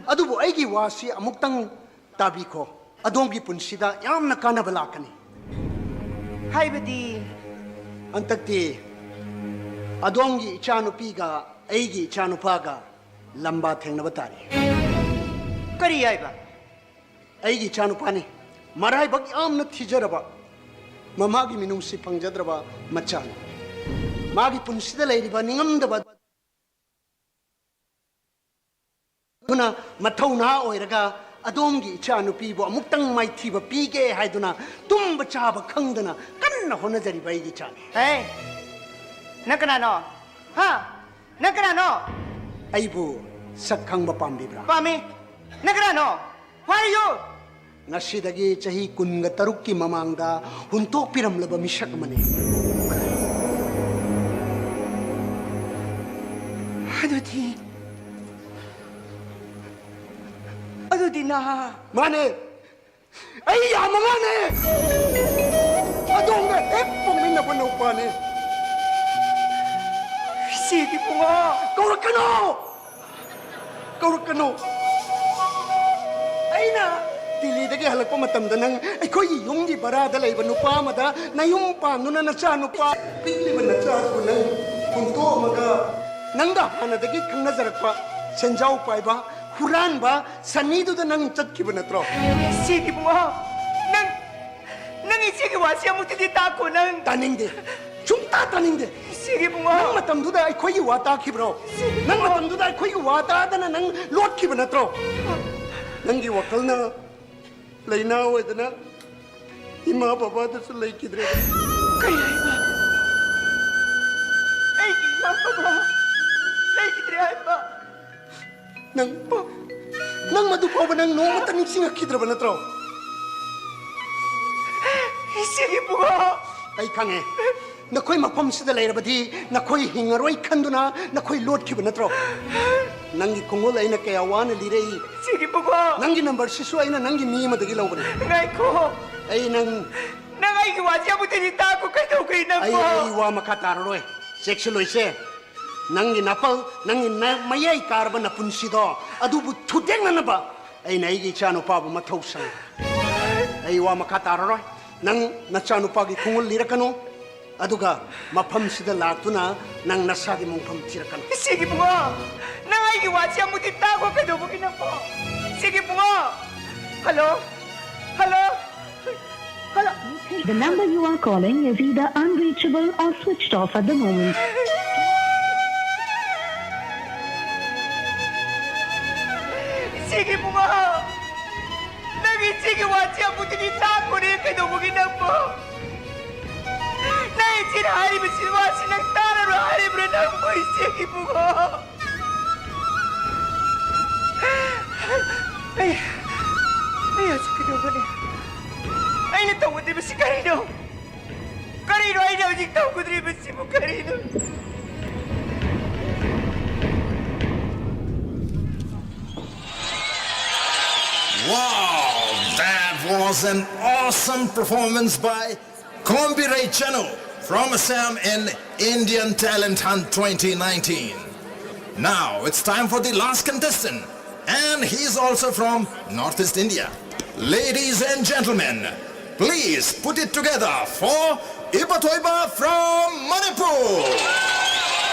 F: 아두부 아이기 와시 아묵당 따비코 아돔기 분시다 얌나 까나발라카니
B: Haibadi.
F: 안딱티 아돔기 이차누피가 아이기 이차누파가 람바 탱나바타리
B: Kari ay ba?
F: 아이기 이차누파니 마라이박 얌나 티저라바 마마기 미능시 방자드라바 마찬 마기 분시다 레이리바 닝엄다바 그나 마타우나 오이라가 아돔기 이차누피보 아묵당 마이티바 피게 하이두나 tumba 차바 캉드나 깐나 호나자리바 이기 차니
B: Hey. Nakanano? Ha? Nakanano?
F: 아이부 sakangba pambibra
B: Pami? Nakanano? Who are you?
F: ngasidagi chahi kunga tarukki mamangda huntok piramlaba misak mani
B: Adudi na.
F: mane ay amangane adonga epong minna panupane
B: Sige po nga.
F: kaurakano ay na tilidagi halakpa matamda nang ay ko iyong barada lay banupa mada na yung pano na nasano pa pili ba na ko nang punto maga nangda hanadagi kang nazarakpa senjaw pa iba huran ba sanido da nang chatkiba na tro
B: Sige po nga. Nang isige wa siya mo titita ko nang.
F: taning de 중따 taning de
B: Sige po
F: nang
B: nga.
F: matamduda ay ko iwata kibro nang matamduda ay ko iwata da na nang lot kiba na tro nang giwakal na laynaw ay na ima baba da sa lay kidre
B: Kaya iba. Ay, iba pa ba? Ay, kitrehan ba?
F: nang madupaw ba nang no mataning singa kidra ba na tro
B: Sige po nga.
F: ai khange na khoi mafam sida leirabadi na khoi hingaroi khanduna na khoi lot khiba natro nangi kongol aina kaya wana lirei
B: Sige po ko.
F: nangi number sisu aina nangi mi ma dagi lawbani
B: Ngay ko.
F: ai nang
B: Nangay giwasya mo tinita ko kay daw kayo na
F: ai
B: po.
F: ai wa makataroi sexual se nangi napal nangi na mayai karba na punsido adubu thudeng na ba ai nai gi chanu pa bu mathau sang ai wa makataroi nang na chanu pa gi kongol lirakano aduga mafam sida laktuna nang nasagi mungfam tirakano
B: Sige po nga. Nangay giwasya mo tinita ko kay daw kayo na po. Sige po nga. Hello? Hello? Hello?
G: The number you are calling is either unreachable or switched off at the moment.
B: Sige po nga. Nangitsige wasya mo tinita ko rin kay daw kayo na po. Nangitsige hari mo sinwasi ng taran o hari mo na po. Sige po nga. Ay, asa ka daw ba niya? Ay, natawad din ba si Karino? Karino, ay naujik tawad din ba si mo Karino?
H: Wow, that was an awesome performance by Kombi Ray Chanu from Assam in Indian Talent Hunt 2019. Now it's time for the last contestant, and he's also from Northeast India. Ladies and gentlemen, please put it together for Ipatoiba from Manipur.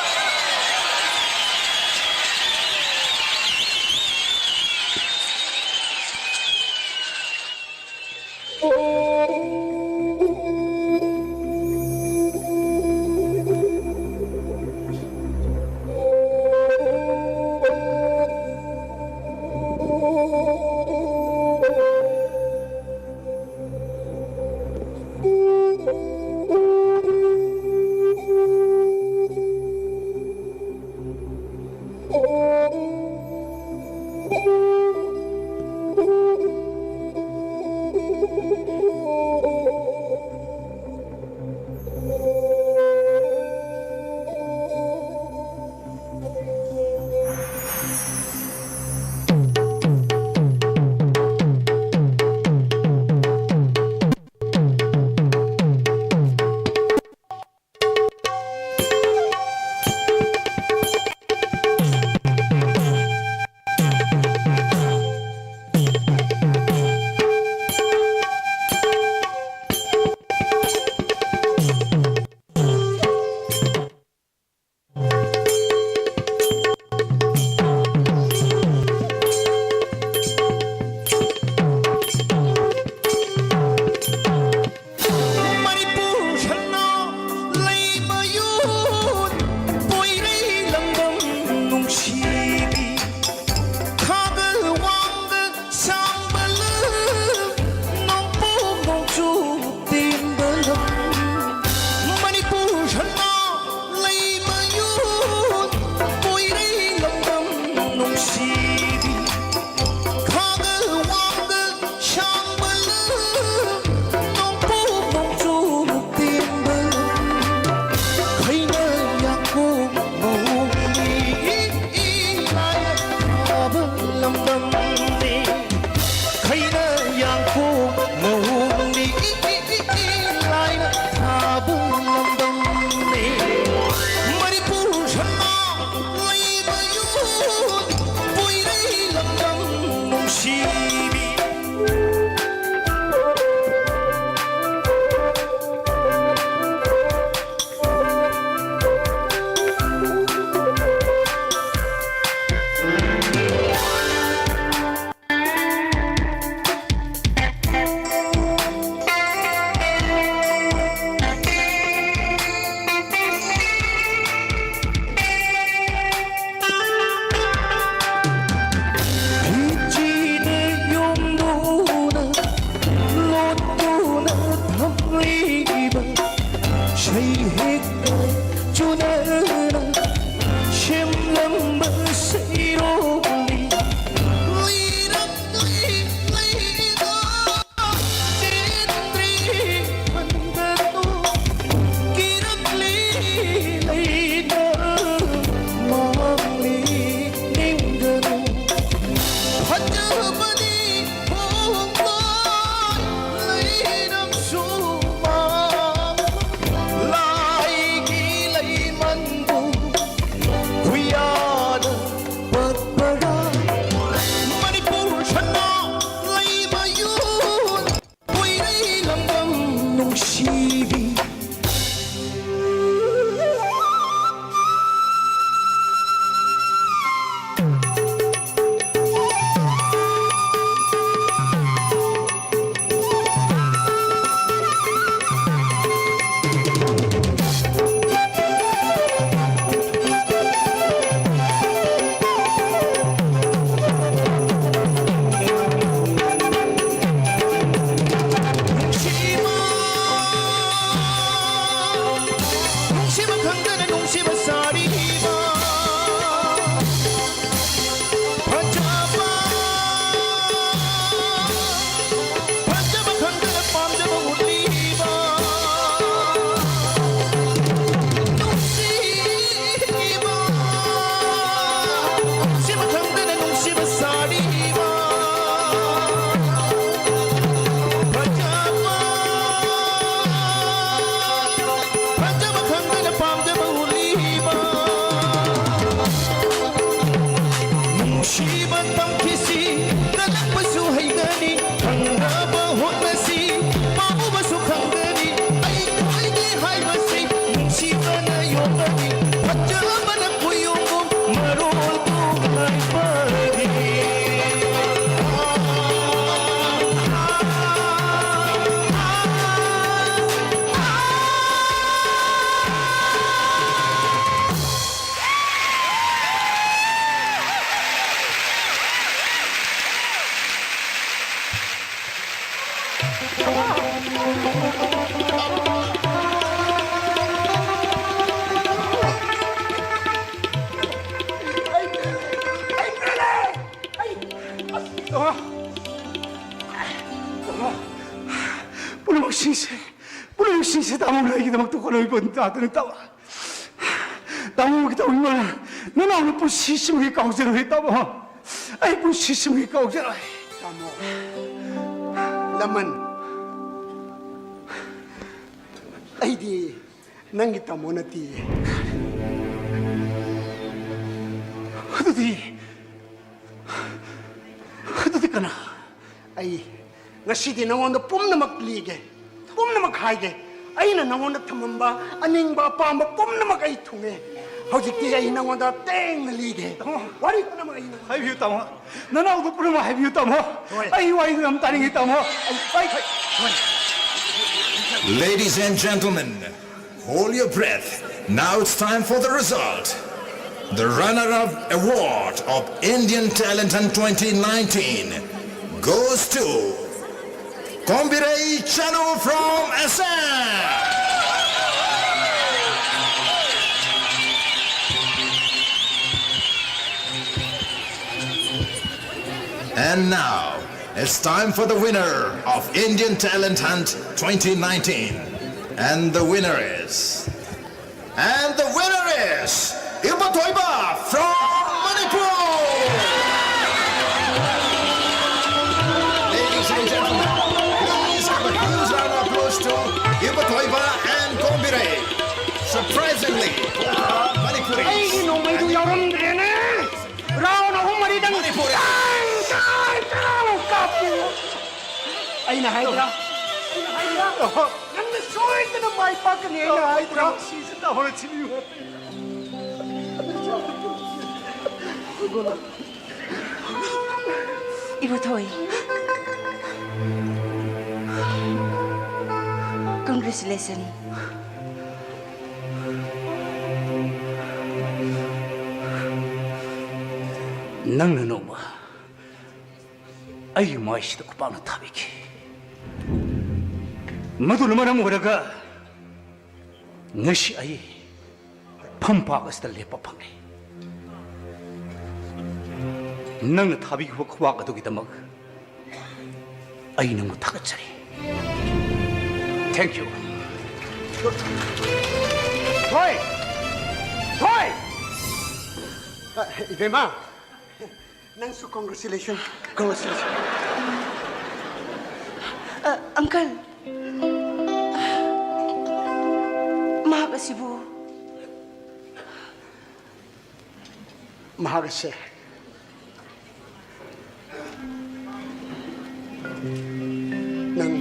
A: Pulang singse tamang lagi kita magtukoy pun tatanong tawa. Tamang kita umal, nanaw po sisimgi kausero hitamo. Ay po sisimgi kausero.
F: Tamo. Laman. Ay di, nangita mo na ti.
A: Hatuti ka na.
F: Ay, ngasi di nangonda pum na maglige. Pum na maghaige. Ay na nangonda tamamba, aning ba pamba pum na magaitunge. Hawjik ay nangonda teng lige. Wari ko na magaina.
A: Habiyo tamo. Nanaw ko po naman habiyo tamo. Ay huwag nam taning itamo. Ay.
H: Ladies and gentlemen, hold your breath. Now it's time for the result. The runner-up award of Indian Talent Hunt 2019 goes to Kombirai Chanu from Assam. And now, it's time for the winner of Indian Talent Hunt 2019. And the winner is... Ilba Toiba from Manipur! Ladies and gentlemen, please have a huge round of applause to Ilba Toiba and Kombirai. Surprisingly, Manipuris.
F: Ay, no may duyaram din eh. Rao na humaritang kapo. Ay, na-hydra. Nang nasulit na ng may pag kanina, na-hydra.
A: Singse tamang na siniwa.
B: Ibu Toy. Congratulations.
A: Nang nanoma. Ay maishita ko pa na tabiki. Madu naman ang waraga. Ngashi ay pampakas na lepapangay. Nang natabi ko kuwa ka kita mag ay nang mutakatsari. Thank you.
F: Toy! Toy! Ibema, nang su congratulations. Congratulations.
B: Uncle. Mahakasibu.
F: Mahagase. Nang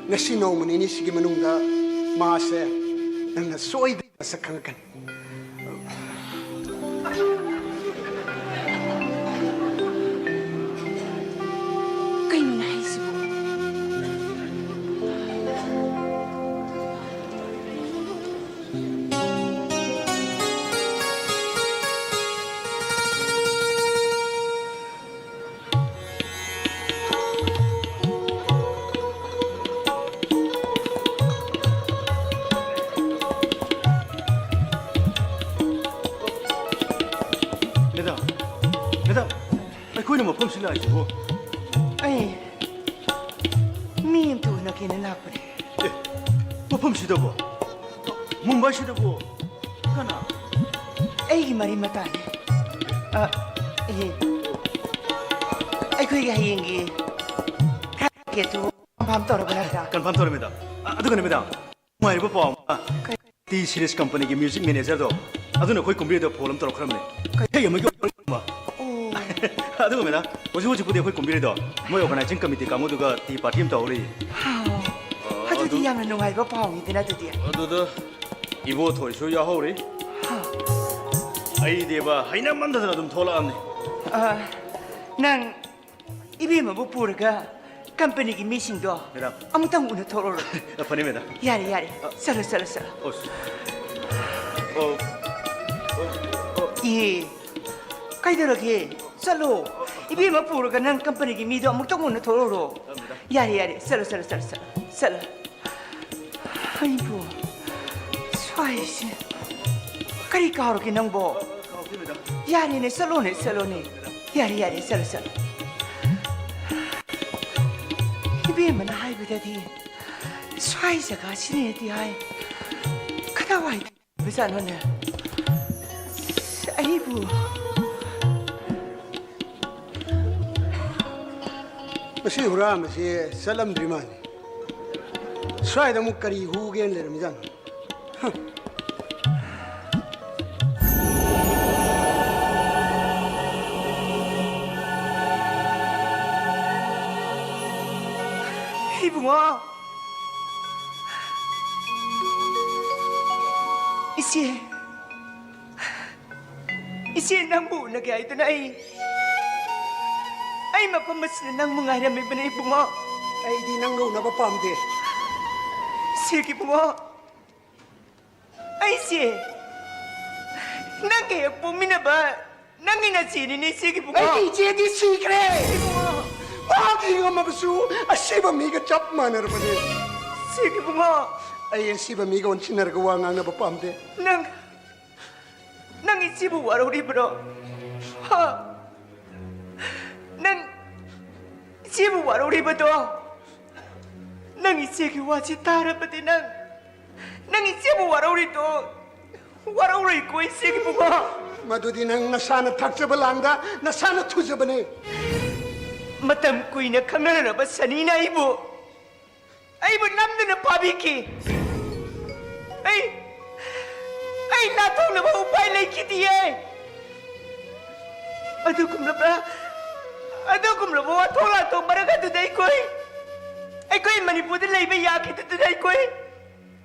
F: nasinaw mo nini sige manungda mahase nang nasoy sa kangakan.
B: Kayo na haisibu.
C: Madam, ay kuya naman pang sila ito.
B: Ay, miyam to na kinalapad.
C: Eh, mapam sida po. Mumbai sida po. Kana?
B: Ay, marimatan. Ay, kuya hayingi. Kaketo, pam toro ba na?
C: Confirm to madam. Ado ka na madam. May iba po. T series company ki music manager do. Ado na koy computer problem to kram ne. Kaya may ma. Ado ka madam. Oji pude koy computer do. Mo organizing committee ka mo duga ti party to ori.
B: Hadi yang nungai ba pao ni na dia.
C: Ado do. Ibo thoi so ya ho re. Ai de ba haina man da dum thola amne.
B: Nang ibi mo purga company ki meeting do.
C: Madam.
B: Amutang una toro.
C: Pani madam.
B: Yari. Sala.
C: Os. Oh.
B: 예. 가이더라게 살로 이비 뭐 부르가 난 컴퍼니 미도 아무것도 못 돌로 야래 썰어 아이고 수아이씨 그리 가오르게 낭보 야래네 썰어네 야래 썰어 이비에만 하이브다디 수아이씨가 신이디 하이 그다와이 비싸노네 아이고
F: Masih hura masih salam terima ni. Saya dah mukari hugen le Ramadan.
B: 이붕아 이제 nang muna kaya ito na ay mapamasna nang mga ramay ba na ibunga
F: Ay di nanggaw na papamde.
B: sige bunga ay siye nang kaya pumina ba nang inasini ni sige bunga
F: Ay di jadi secret.
B: bunga
F: Bakit nga mabasu? Asiba miga chap manar pa din.
B: sige bunga
F: Ay asiba miga on sinargawa nga na papamde.
B: nang isibu waro libro ha nang isibu waro libro nang isigi waji tara pati nang isibu waro rito waro riko isigi bunga
F: Madudi nang nasana taksabalangda nasana tuzabane.
B: matam kuina kangaraba sanina ibu namdana pabiki ay natong na maupay na ikitiye ado kumlaba watola to maragado day koy ay koy manipudan na iba yakit ito day koy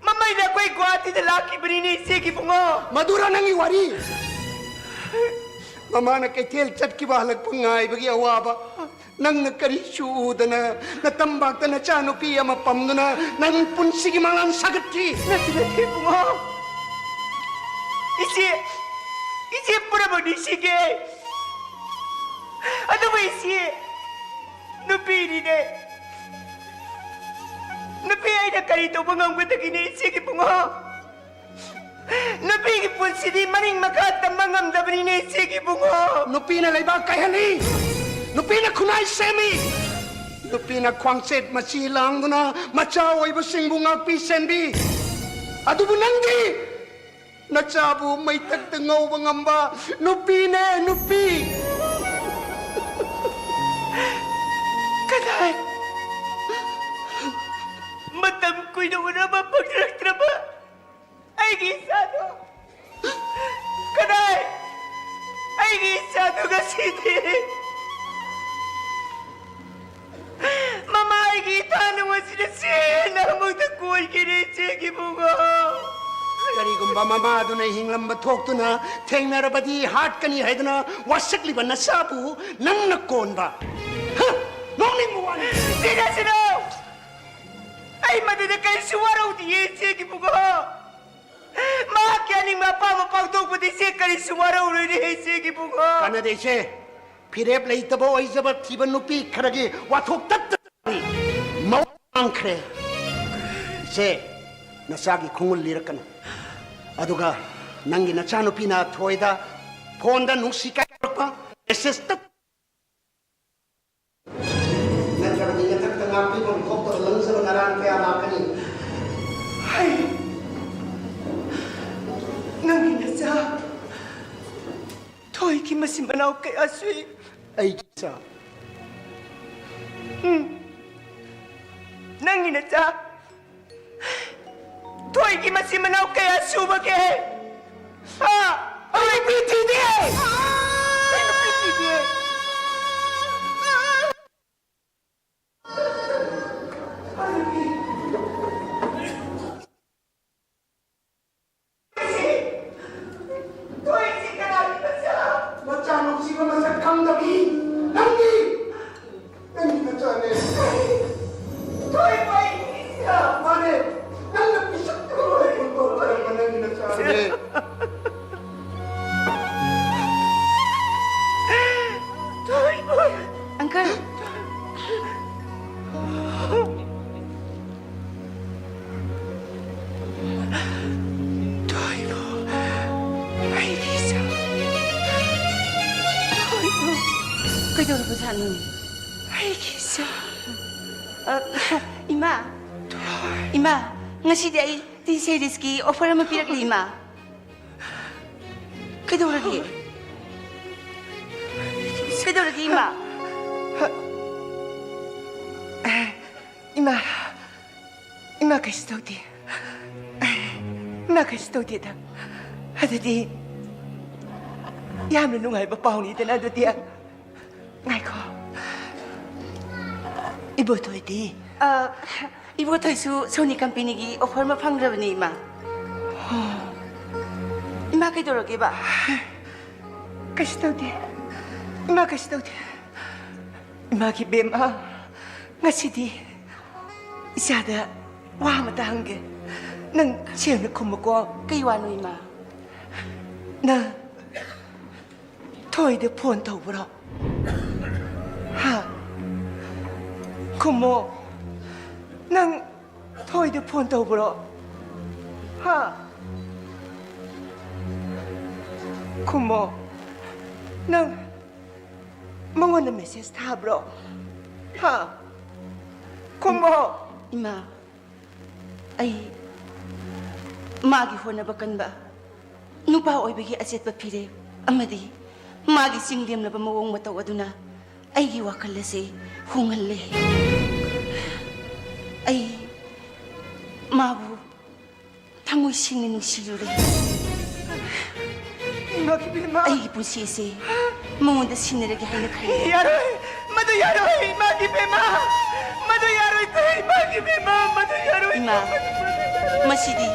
B: mamay na koy guwati na laki banini sige bunga
F: Madura nang iwari. Mama na kay tel chat ki bahalag pangay bagi awaba. Nang nagkarisyo na natambag na chano piya mapamno na nang punsigi malang sagat ki.
B: natinati bunga isi pura mo ni sige ano ba isi nupini na ay na karito mga matagini sige bunga Napigi po sini maning makatamangam dabri ni sige bunga
F: Nupina laibag kay hani. Nupina kunay semi. Nupina kwangset masilang na machaw ay basing bungag pisenbi. Adubo nanggi. Natsabo may tagtangaw bangamba. Nupine, nupi.
B: Kanay matam ko'y nauna mapagtratraba ay gisado kanay ay gisado kasiti mama ay kita naman sinasina magtakuhay kinisigi mo nga
F: Kari gumba mamado na hinglam batok to na teng narabadi heart kani hay na wasak liban na sabu nang nakon ba. Ha? Nongning mo wan.
B: Sino? Ay madadakay suwaraw di isigi mo nga Makakyaning mapamapagtog pati siya kani suwaraw rin isigi mo nga
F: Kana de se pirep lay tabo ay zabat tiban nupi karagi watok tatari. Mawangkre. Se nasagi kungul lirakan. Aduga nangi na chano pina toida ponda nung sikay pa esestat. Nangyari niya tagtangapi kung kopto lang sa naran kaya makani.
B: ay nanginasa to'y kimasimanaw kay Aswi
F: Ay kisa.
B: nanginasa to'y kimasimanaw kay Asuba kay ha ay PTD ay PTD to'y si kanalipasa
F: Machano si masakang dami. Nangi. Nangi na chane.
B: to'y may isa
F: Mane. Nang napisak ko ay ito para manangi na chane.
B: 아이기서. 이마. 이마. Ngasi ay T-Series ki offer naman pirak lima. Kado lagi. Kado lagi, Ima. Ima kasi daw di. Ima kasi daw di. Hada di. Yam na nungay bapaw ni na do di. Ngay ko. Ibo to di. Ibo to su Sony company gi offer ma phangrab ni Ima. Ima kay dorog ba? Kasi daw di. Ima kasi daw di. Ima ki bema. Ngasi di. Isada wa mata hangge. Nang chiang na kumako kay wano Ima. Na toy de phone tàu bro. Ha. Kumo. Nang toy de phone tàu bro. Ha. Kumo. Nang mangon na message ta bro. Ha. Kumo. Ima. Ay magi hona bakan ba. Nupa oy bagi aset ba pire. Amadi magi singdem na ba mawong mataw aduna. Ay gi wakal se hungalle. Ay mabu tangoy singin nungsirure. Magi bima. Ay gi punsisi. Mawong da siniragi hay na kayo. Yaroy! Madu yaroy! Magi bima! Madu yaroy tay! Magi bima! Madu yaroy! Ima, masidi.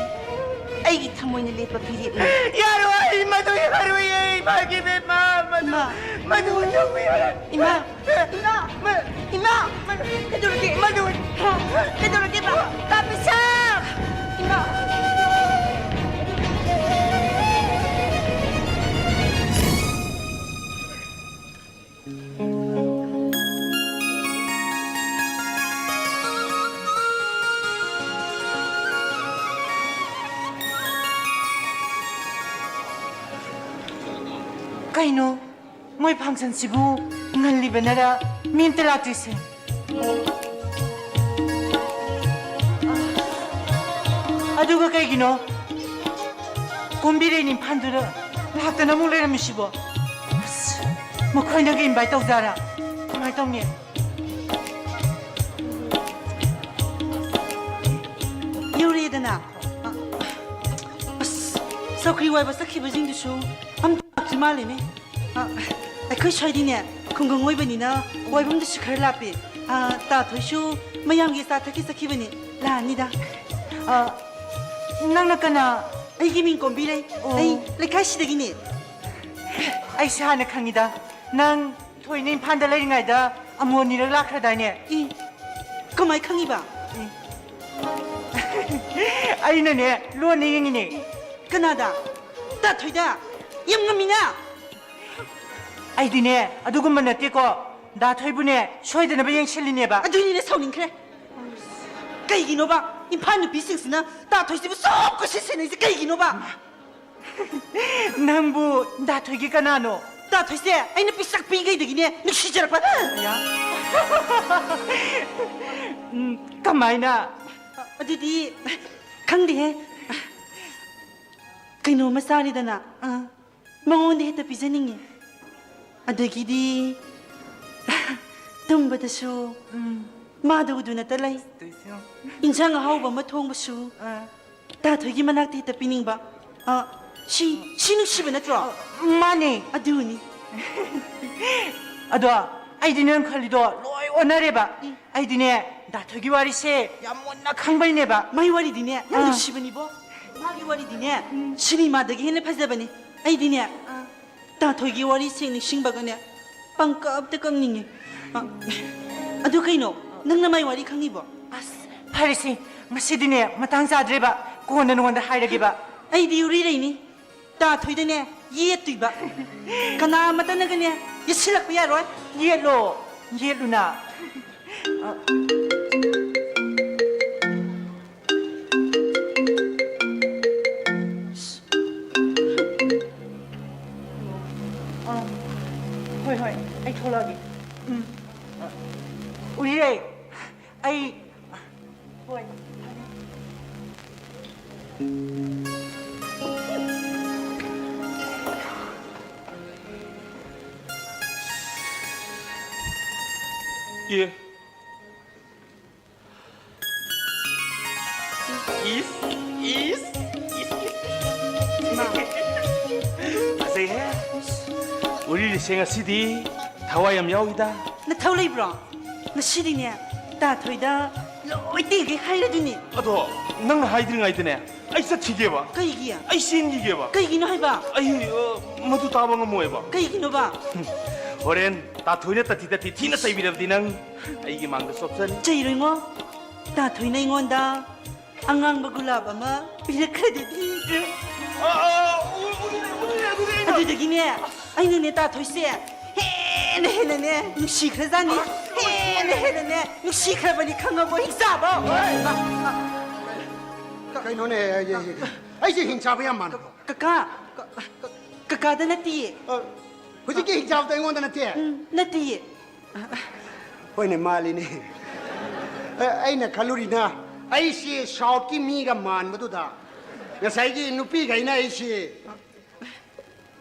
B: Ay gi tamoy na lepa pirit na. Yaroy! Madu yaroy! Magi bima! Madu! Madu yaroy! Ima! Ima! Ima! Kaduragi! Madu! Kaduragi ba? Kapisam! Ima!
E: Kaino, mo'y pangsan Cebu, ngalliban na da, mintilatris. Aduga kay gino, kumbire ni pandura, lahat na mula namin sibo. Mukhang nag-invite ako dara, kumay tong niya. Yuri da na. Sao khi quay vào sắc khi vào dinh được xuống, chỉ mà lên nè. Ai khơi xoay đi nè, không có ngồi bên này na, quay bấm được sự khởi lập đi. Ta thôi số, mấy em kia sát thắc sắc khi bên này là ni da. Nang na kana, ai cái mình còn bị đây, ai lấy cái gì đấy nè. Ai sao na khang ida, nang thôi nên phán lại ngay da, amon ni lạc ra đây nè. Có mấy khang iba? Ai nè, luôn này như nè. Canada, ta thôi da, yếm ngâm mina. Ai đi nè, adugun mana tiệt co, đã thôi bu nè, xoay đến bây giờ xin nè ba. Adugun nè sao nín kre? Cái gì nó ba? In pan được business na, ta thôi xin sop có xin này cái gì nó ba? Nam bu, đã thôi cái cái nào? Ta thôi xin, anh nó bisak pi cái gì nè, nó xí chả bắt. Ya. Kamay na. Adu di, khang di he. Kaino masari da na, mangonde hita pisaningi. Adagidi, tumba da su, madudu na talay. Insang hawba matong ba su, tatoy manak hita pining ba? Sino siya na tro? Mani. Aduni. Ado, ay di nang kalido, loy onare ba? Ay di ne, tatoy wari se, yamon na kangbay ne ba? May wari di ne, ano siya ni bo? Magi wari di ne, sinimada gi hene phasa bani. Ay di ne, ta thoi gi wari sing sing baga ne, pangkap te kam ninge. Adu kaino, nang na may wari khang ni bo. As, parisi, masidi ne, matang sa adre ba, ko na nung da hairagi ba. Ay di uri rai ni, ta thoi de ne, ye tui ba. Kana mata na gane, ye silak pa yaro, ye lo na. Thôi, anh thôi lagi. ꯍꯣꯏ
D: 예. 이스. 아세요? 우리 생각시디 다와염 야오이다.
E: 나 thâu lấy bro na shidi nè ta thôi da lỗi tì cái hay là gì nè
D: 아도 능 하이드링 아이드네. 아이 사치게 봐.
E: cái gì à
D: 아이 신기게 봐.
E: cái gì nó hay ba
D: 아이 모두 다 방은 뭐해 봐.
E: cái gì nó ba
D: 오랜 다 토이냈다 디다티 티나 사이비랍디는 이게 망도 섭선.
E: chơi rồi ngó ta thôi này ngon da angang bagula ba ma pila credit đi à tôi được nè anh nè ta thôi xe nè nè nó xì khơi ra nè nè nó xì khơi vào đi khăng ngọc hình sao bao
F: cái nó này ấy gì hình sao bây giờ mà
E: kaka da na ti
F: cái gì cái hình sao tới ngon đó là thế
E: na ti
F: hồi này mà lên này ấy là calorina ấy gì sao cái mi cái màn mà tôi đã nhà sai cái nupi cái này ấy gì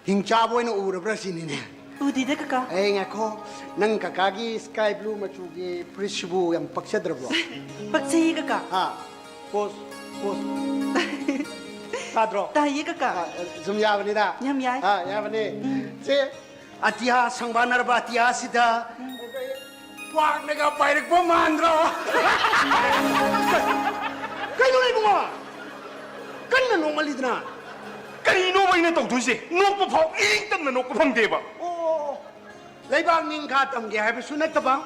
F: hình sao bây nó ủ được gì nè
E: udi da kaka
F: ấy nghe cô nâng kaka cái sky blue mà chú cái prisbu yang paksa drablo
E: bác sĩ kaka
F: à pos Padro.
E: ta yi kaka
F: Zum ya bani da.
E: Nyam yai.
F: Ah, ya bani. Se atia sangbanar ba atia sida. Wag naga pairik po mandro. Kayo ni bunga. Kan na normal idna.
D: 까이노 마이네 동두시 노고 파오 이땡나 노고 펑대봐.
F: Oh. Leibang ning khatam ge hai sunat ta bang.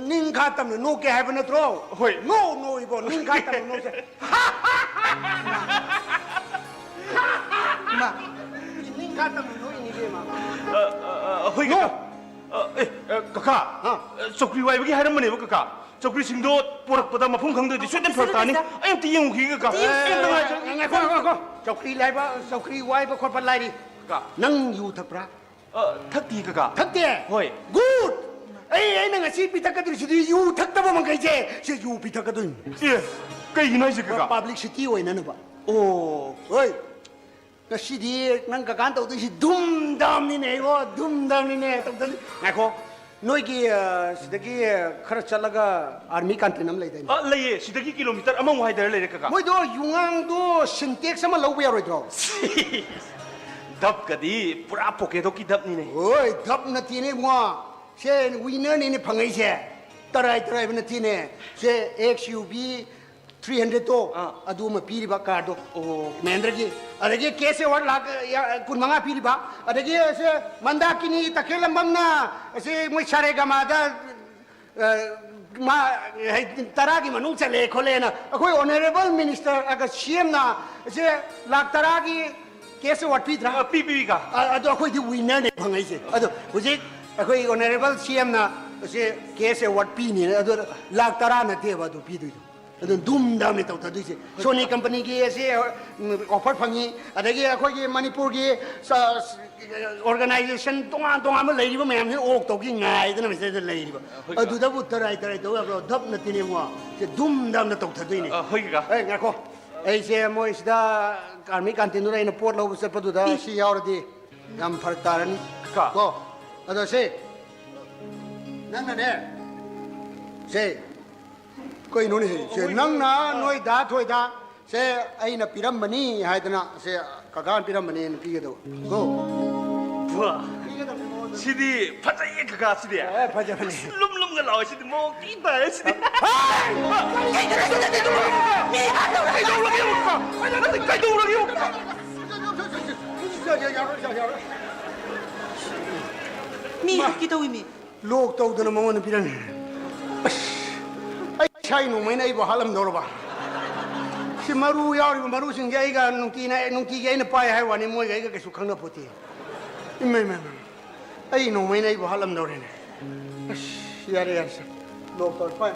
F: Ning khatam no ke hai na tro.
D: Hoi.
F: No ibo ning khatam no se. Ma. Ning khatam no ini ge ma.
D: 허이가 까까 쪽리 와이브기 하는 분이 까까 쪽리 싱도 보락보다 마풍 강도디 쇠된 펄타니 아니 띠용 기가 까
F: Nghe coi. Chọc khi lại ba, chọc khi quay ba con bắt lại đi. Nâng dù thật ra.
D: 탁디 까까
F: Thật thế.
D: Hoi.
F: Good. Ấy nâng si pi thật cái gì đi dù thật đâu mà cái gì. Si dù pi thật cái gì.
D: 예 까이 나이지 까까
F: Publicity ôi nè ba.
D: 오
F: Ôi. Cái si đi nâng cái cán đầu tiên si dum dam ni này vô, dum dam ni này. Nghe coi. Nói cái cái khara chalaga army country nam lấy đây.
D: 레예 시대기 킬로미터 아마 와이더 레레 까까
F: Mỗi đó yung đó syntax mà lâu bây rồi đó.
D: 답까디 뿌라 포케도끼 답니네
F: Ôi, thấp nó thì này mua, xe winner này phăng ấy xe, tarai nó thì này, xe XUV 300 to, adu mà pili ba car do, Mahindra ki, ada ki kese war lag, kun manga pili ba, ada ki xe mandakini takelam bang na, xe moi chare gamada, ma taragi manung chale khole na, akoi honorable minister aga CM na, xe lag taragi kese war pidra.
D: 삐삐가
F: Ado ako di winner ne pangai se. Ado hujik ako honorable CM na se kese wat pi ni ado lag tara na te ba do pi do. Ado dum dam ne ta do se. Sony company ki se offer phangi adagi ako ki Manipur ki organization tonga ma lei ba mayam se ok to ki ngai da na se lei ba. Ado da bu tarai do ba dap na ti ne mo se dum dam na to ta do ni.
D: 허이가
F: Ai ngako. Ai se mo isda army canteen ra ina port lo se padu da si yaurdi gam fartaran
D: Ka.
F: ko ado se nang na ne se koi no ni se nang na noi da thoi da se ai na piram mani haidana se kagan piram mani ni pi do go
D: 부아 시디 파자이 그가 시디야
F: 파자 mani
D: 룸룸가 나와 시디 뭐 끼다 시디
E: mi ki to mi
F: lok to dana mo na piran ai chai no mai nai ba halam dor ba si maru yauri maru sing gai ga nungti gai na pai hai wani moi gai ga su khang na poti me ai no mai nai ba halam dor ne yare yar sa lok to pai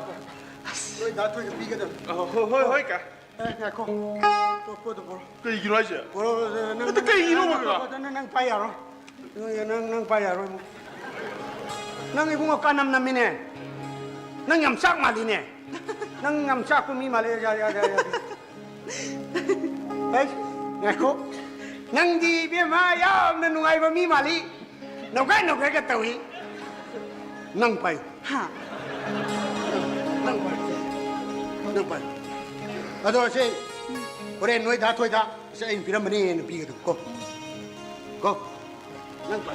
F: loi da to pi ga da
D: 허이가
F: na ko to
D: 그 이기로 하지
F: nang
D: 어떻게 이기로 먹어
F: nang pai yaro nang pai yaro nang ibu ngok kanam na mine nang yam sak mali ne nang ngam chak mi ma le ya hey ngako nang di bi ma ya na nu ai ba mi ma li no kai ka tawi nang pai
E: ฮะ
F: nang pai ado se ore noi da thoi da se in piramani en pi ga ko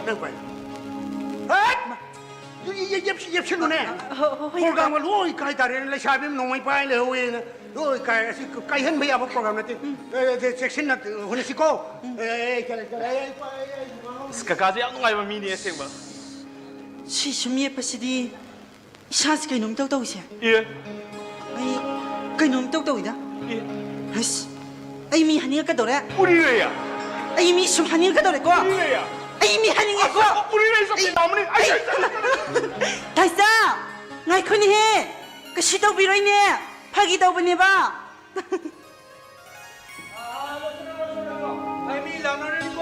F: nang pai hey yep shinu ne
E: เฮ้ย
F: program lo kai ta re le sha bim no mai pai le we ne lo kai si kai hen bhaiya program ne te section na hone si ko kale
C: 스카까지 안 와요 미니 생봐
E: ชีชมีภาษีดีชาสิกนมเต้าเสีย
C: 예
E: ไอ้กนมเต้าอีด้า
C: 예
E: เฮ้ยไอ้มีฮันนี่ก็โดนแล้ว
C: 우리 왜야
E: ไอ้มีสุฮันนี่ก็โดนแล้วก็
C: 우리 왜야
E: ไอ้มีฮันนี่ก็
C: 우리 왜 이렇게 나무니 아이
E: ไทซ่าไงคนนี้เฮก็ชิดเอาไปเลยเนี่ยพากีเต้าไปเนี่ยบ้า
D: 아이 라나를 뭐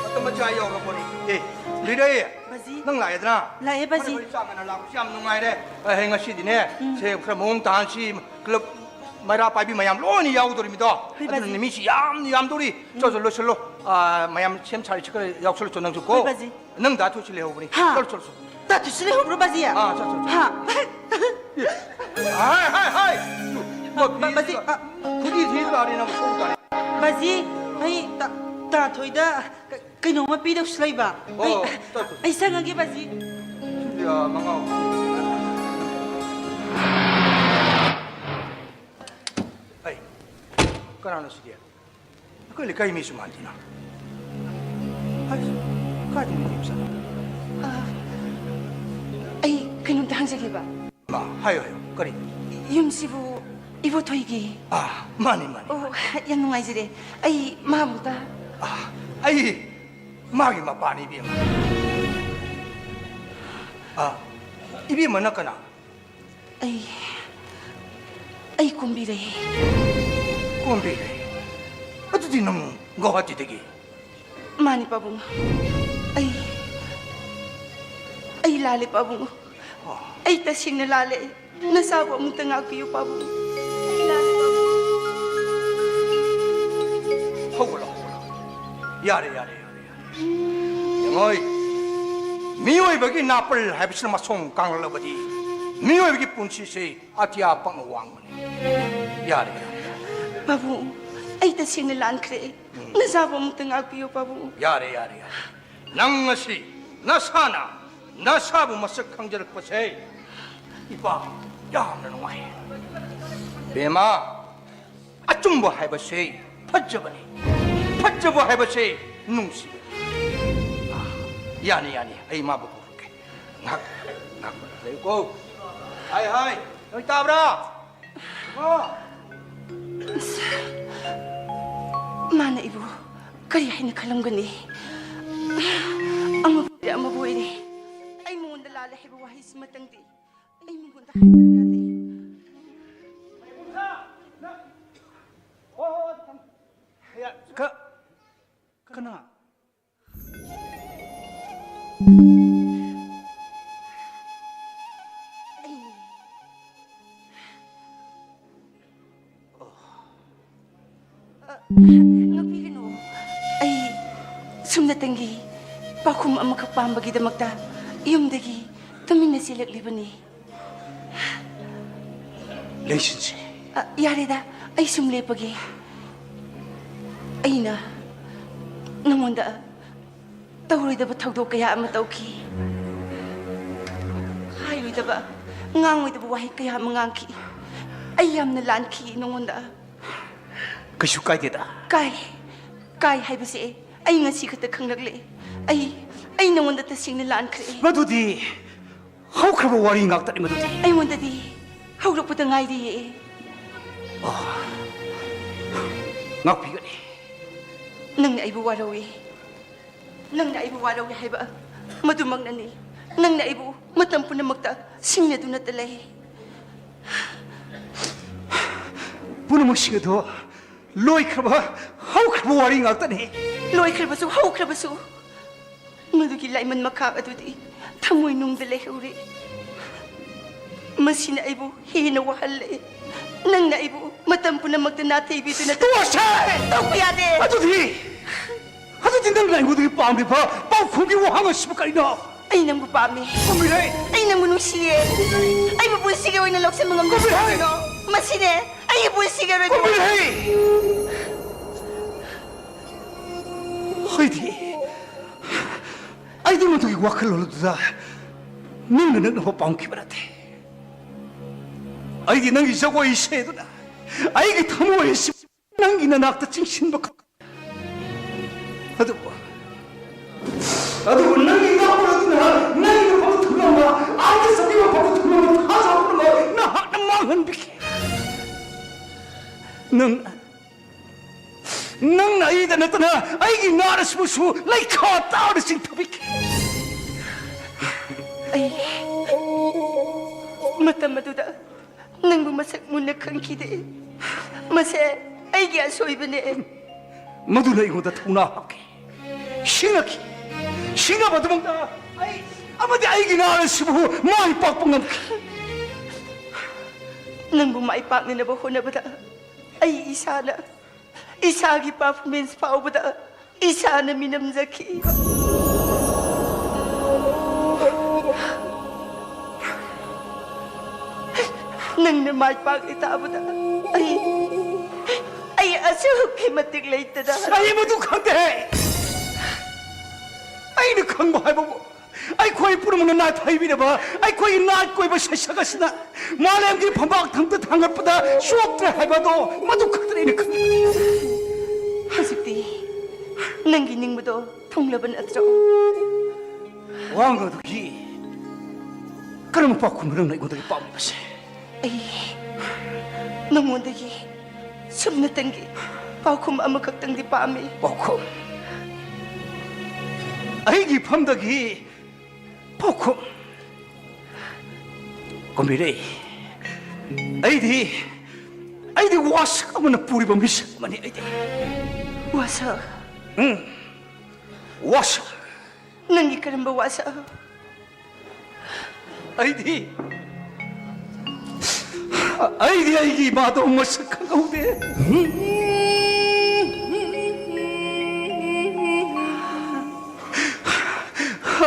D: 어떤 뭐 자요 그 보니 예 리더예
E: 바지
D: 능 라이드나
E: 라이 바지
D: 싸면 라고 쌈 농아이래 행아 시디네 제 그럼 몽 단시 클럽 마이라 빠비 마얌 로니 야우도리입니다 아주 님이시 얌도리 저절로 절로 아 마얌 챔 차리 치고 약속을 전능 주고
E: 바지
D: 능 다투실래 해보니
E: 하.
D: 쩔쩔
E: 나 두슬레 호브로 바지야
D: 아, 저.
E: 하
D: 하이 뭐
E: 바지
D: 그디 뒤도 아니나 뭐 소도 아니
E: 바지 아이 다 토이다 그놈아 삐덕 슬라이바 아이 상하게 바지
D: 야 망아 아이 까나는 시디야 그걸 가이 미수만 안 되나 아이 가지 미입사
B: Ay, kanong tahang ba?
D: 마 하요 거리
B: Yung sibu, ibo toigi.
D: 아 많이
B: Oh, yan nung ay sire. Ay, mabuta.
D: 아 아이 마기 마 빠니 비마 아 입이 뭐나 까나
B: Ay, kumbire.
D: 꼰비래 어떻게 놈 거같이 되기
B: Mani pa bunga. Ay, lali pa bunga. Ay, tasing na lali. Nasawa mong tangag kayo pa bunga. Ay, lali pa bunga.
D: 허구라 야래 영어이 미워이 버기 나쁠 해비실 마송 강을러버디 미워이 버기 뿐치세 아티아 빵 왕머니 야래
B: Babu, ay tasing na lan kre. Nasawa mong tangag kayo pa bunga.
D: 야래 낭것이 나사나 나사부 마석 강제를 것에 이봐 야는 와이 베마 아좀뭐 해보세 퍼져버 해보세 뭉시 야니 아이 마부 부르게 낙 내고 하이 여기 따브라
B: Mana ibu, kaya ay nakalam gani. Ang mabuhay ni. Ay mungunda lalahi buwahis matangdi. Ay mungunda hayati.
A: 그나
B: Ngapigano. Ay, sumnatanggi. Pakum ang makapambagi damagta. Iyumdagi, tumin na silagli ni.
A: 레이신지
B: Yarida, ay sumlepagi. Ay na. Namunda, tawri da ba tawdo kaya ang matawki? Hayoy da ba? Ngangoy da ba wahi kaya mangangki? Ayam na lanki namunda.
A: 그슈 까이데다
B: Kay haibasi ay nga si kata kang nagli. Ay namunda tasing na lan kri.
A: 마두디 하우크라고 와리 ngaktani 마두디
B: Ay munda di, hawrak pa tangay di eh.
A: ngak비가니
B: Nang naibu warawi. Nang naibu warawi haiba. Madumang na ni. Nang naibu, matampo na magta. Singna doon na talay.
A: 부누무시게도 로이크라바 하우크라고 와리 ngaktani
B: Loy krabaso, haw krabaso. Madugilay man makakadudi. Tamoy nung dalay uri. Masina aibu hina wahale. Nang na aibu matam punamagta natay bito na
A: 도와줘!
B: Tawpiyade!
A: 아주디 넌 나이고들이 빰비 봐 빰풍기 와하면 시부까리나
B: Ay nang bupami.
A: 꼼비레
B: Ay nang munungsiye. Ay mabulsige way nalok sa mga
A: Kubilay!
B: Masine. Ay ibulsige way
A: 꼼비레 하이디 아이디 모두기 와클로르다 너는 뭐 빰기 바라대 아이디 넌 이자고 이세도나 아이기 타모에 시 낭기나 낙다 찡신박하 아두고 낭기 나버렸나 낭기 바로 들어마 아이디서 니가 바로 들어마 다 잡으러 나 망한 비키 넌 나이다 나타나 아이기 나를 스무스 라이카 따오르 싱터비키
B: Ay. Mata-matuda. Nang bumasak mo na kang kide. Mase, ay giyasoy ba ne?
A: 모두는 이거다 통나하게 싱하기 싱하바도 먹다 아이 아무데 아이기 나를 스무 마이 빡빡남기
B: Nang bumaipak na nabaho na ba da? Ay isa na. Isagi performance pa ba da? Isa na minamzaki. Nang namaipak ita ba da? Ay asuk himatigla ita da.
A: 아이 모두 강대 아이는 강보해보고 아이 코이 뿌르면 나 타입이래봐 아이 코이 나 코이 뭐 샤샤가시나 말έμ기 범박 탕듯 한 것보다 수업들 해봐도 모두 그들이는 큰
B: Hasukti. Nang gining mo do, tunglaban at ro.
A: 왕거두기 그러면 바꾸면 나 이거들이 빰이마세
B: Ay, namundagi. Sumnatangi. Paukum amakagtang di pami.
A: 뽀콤 아이기 팜덕이 뽀콤 꼬미레이 아이디 와스까면 뿌리범 미스까만 아이디
B: Wasa.
A: 와스
B: Nang ikaram ba wasa?
A: 아이디 마도 멋sak한 가운데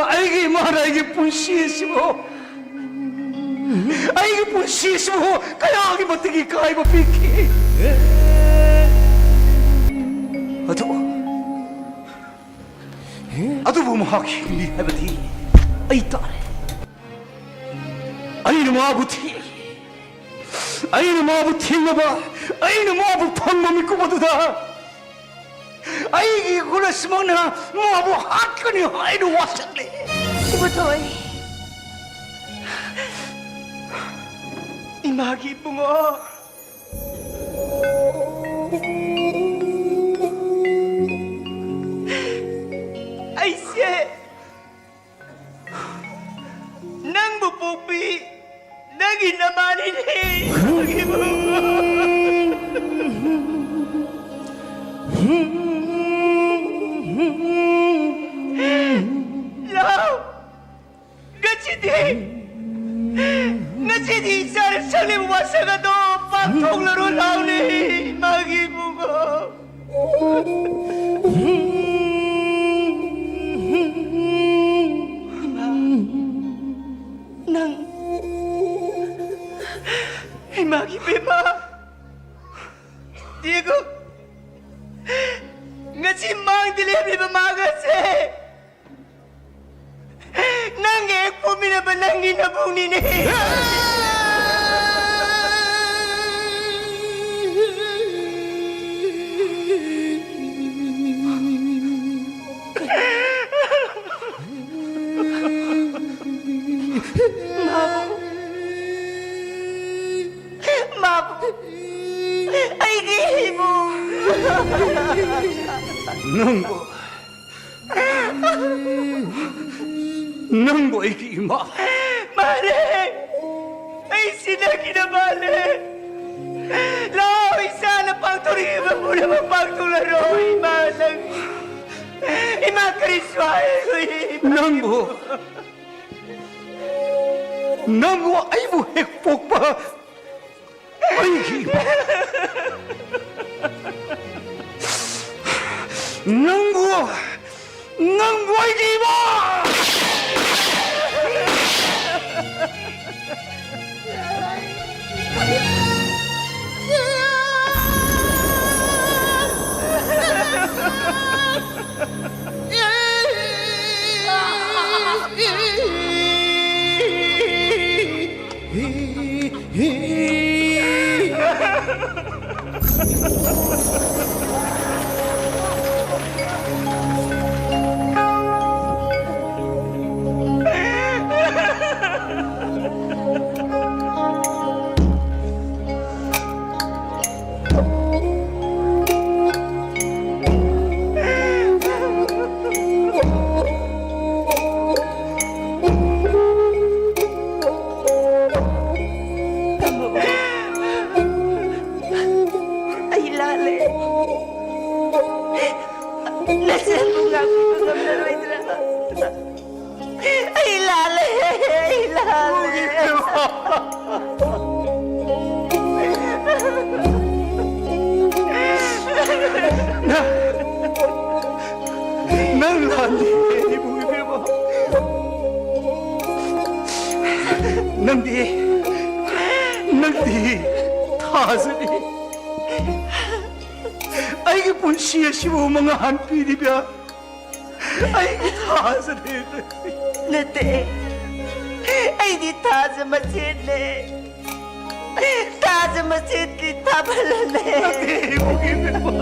A: 아이기 말아이기 분시했시고 아이기 분시했시고 까야기 못되기 까이고 비키 아도 보면 하기 해버디 아이 딸에 아이는 마부티 아이는 마부티 나봐 아이는 마부 팡만 믿고 보도다 아이기 그래서 먹나 마부 학근이 아이는 왔었네
B: Ibutoy. Imagi bungo. Ay siya. Nang bupupi. Nang inamanin eh. Imagi bungo. Lao. Ngachidi sar salim wasaga do pagtong laro lao ni magi bungo. Nang magi beba. Diego. Ngachi mang dilihat beba magase. Nangek po minabanangin na po nini. Mabu. Ay gihibo.
A: 능보 이기 마
B: Mare! Ay sinagi na mare! Lao, isa na pang turiba mo na mapagtularo, imanang... Imakariswahe ko,
A: 능보 ꯅꯪꯕꯨ ꯑꯩꯕꯨ ꯍꯦꯛ ꯄꯣꯛꯄ ꯑꯩꯒꯤ ꯏꯃꯥ ꯅꯪꯕꯨ ꯑꯩꯒꯤ ꯏꯃꯥ
B: Ay, lale. Nasaan mo nga ako kung naroy na? Ay, lale. Ay, lale.
A: 난 란디 이부이베마 낭디 타스니 아이게 본시에 15만 한 피리벼 아이게 타스니
B: Nate. Ay, di taas sa masid ne. Taas sa masid kita pala ne.
A: 이부이베마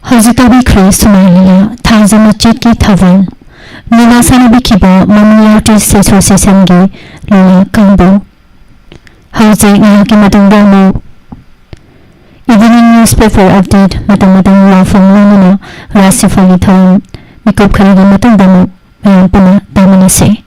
I: Hazitabi Chris Somalia Thaza Masjid ki Thawal Nina Sanabi Kiba Mamiyati Association gi Lula Kambu Hauze Ngaki Matangga mo Evening newspaper update Matang Lafang Lamana Rasi Fali Thawal Mikop Kharigi Matangga mo Mayan Puna Damanase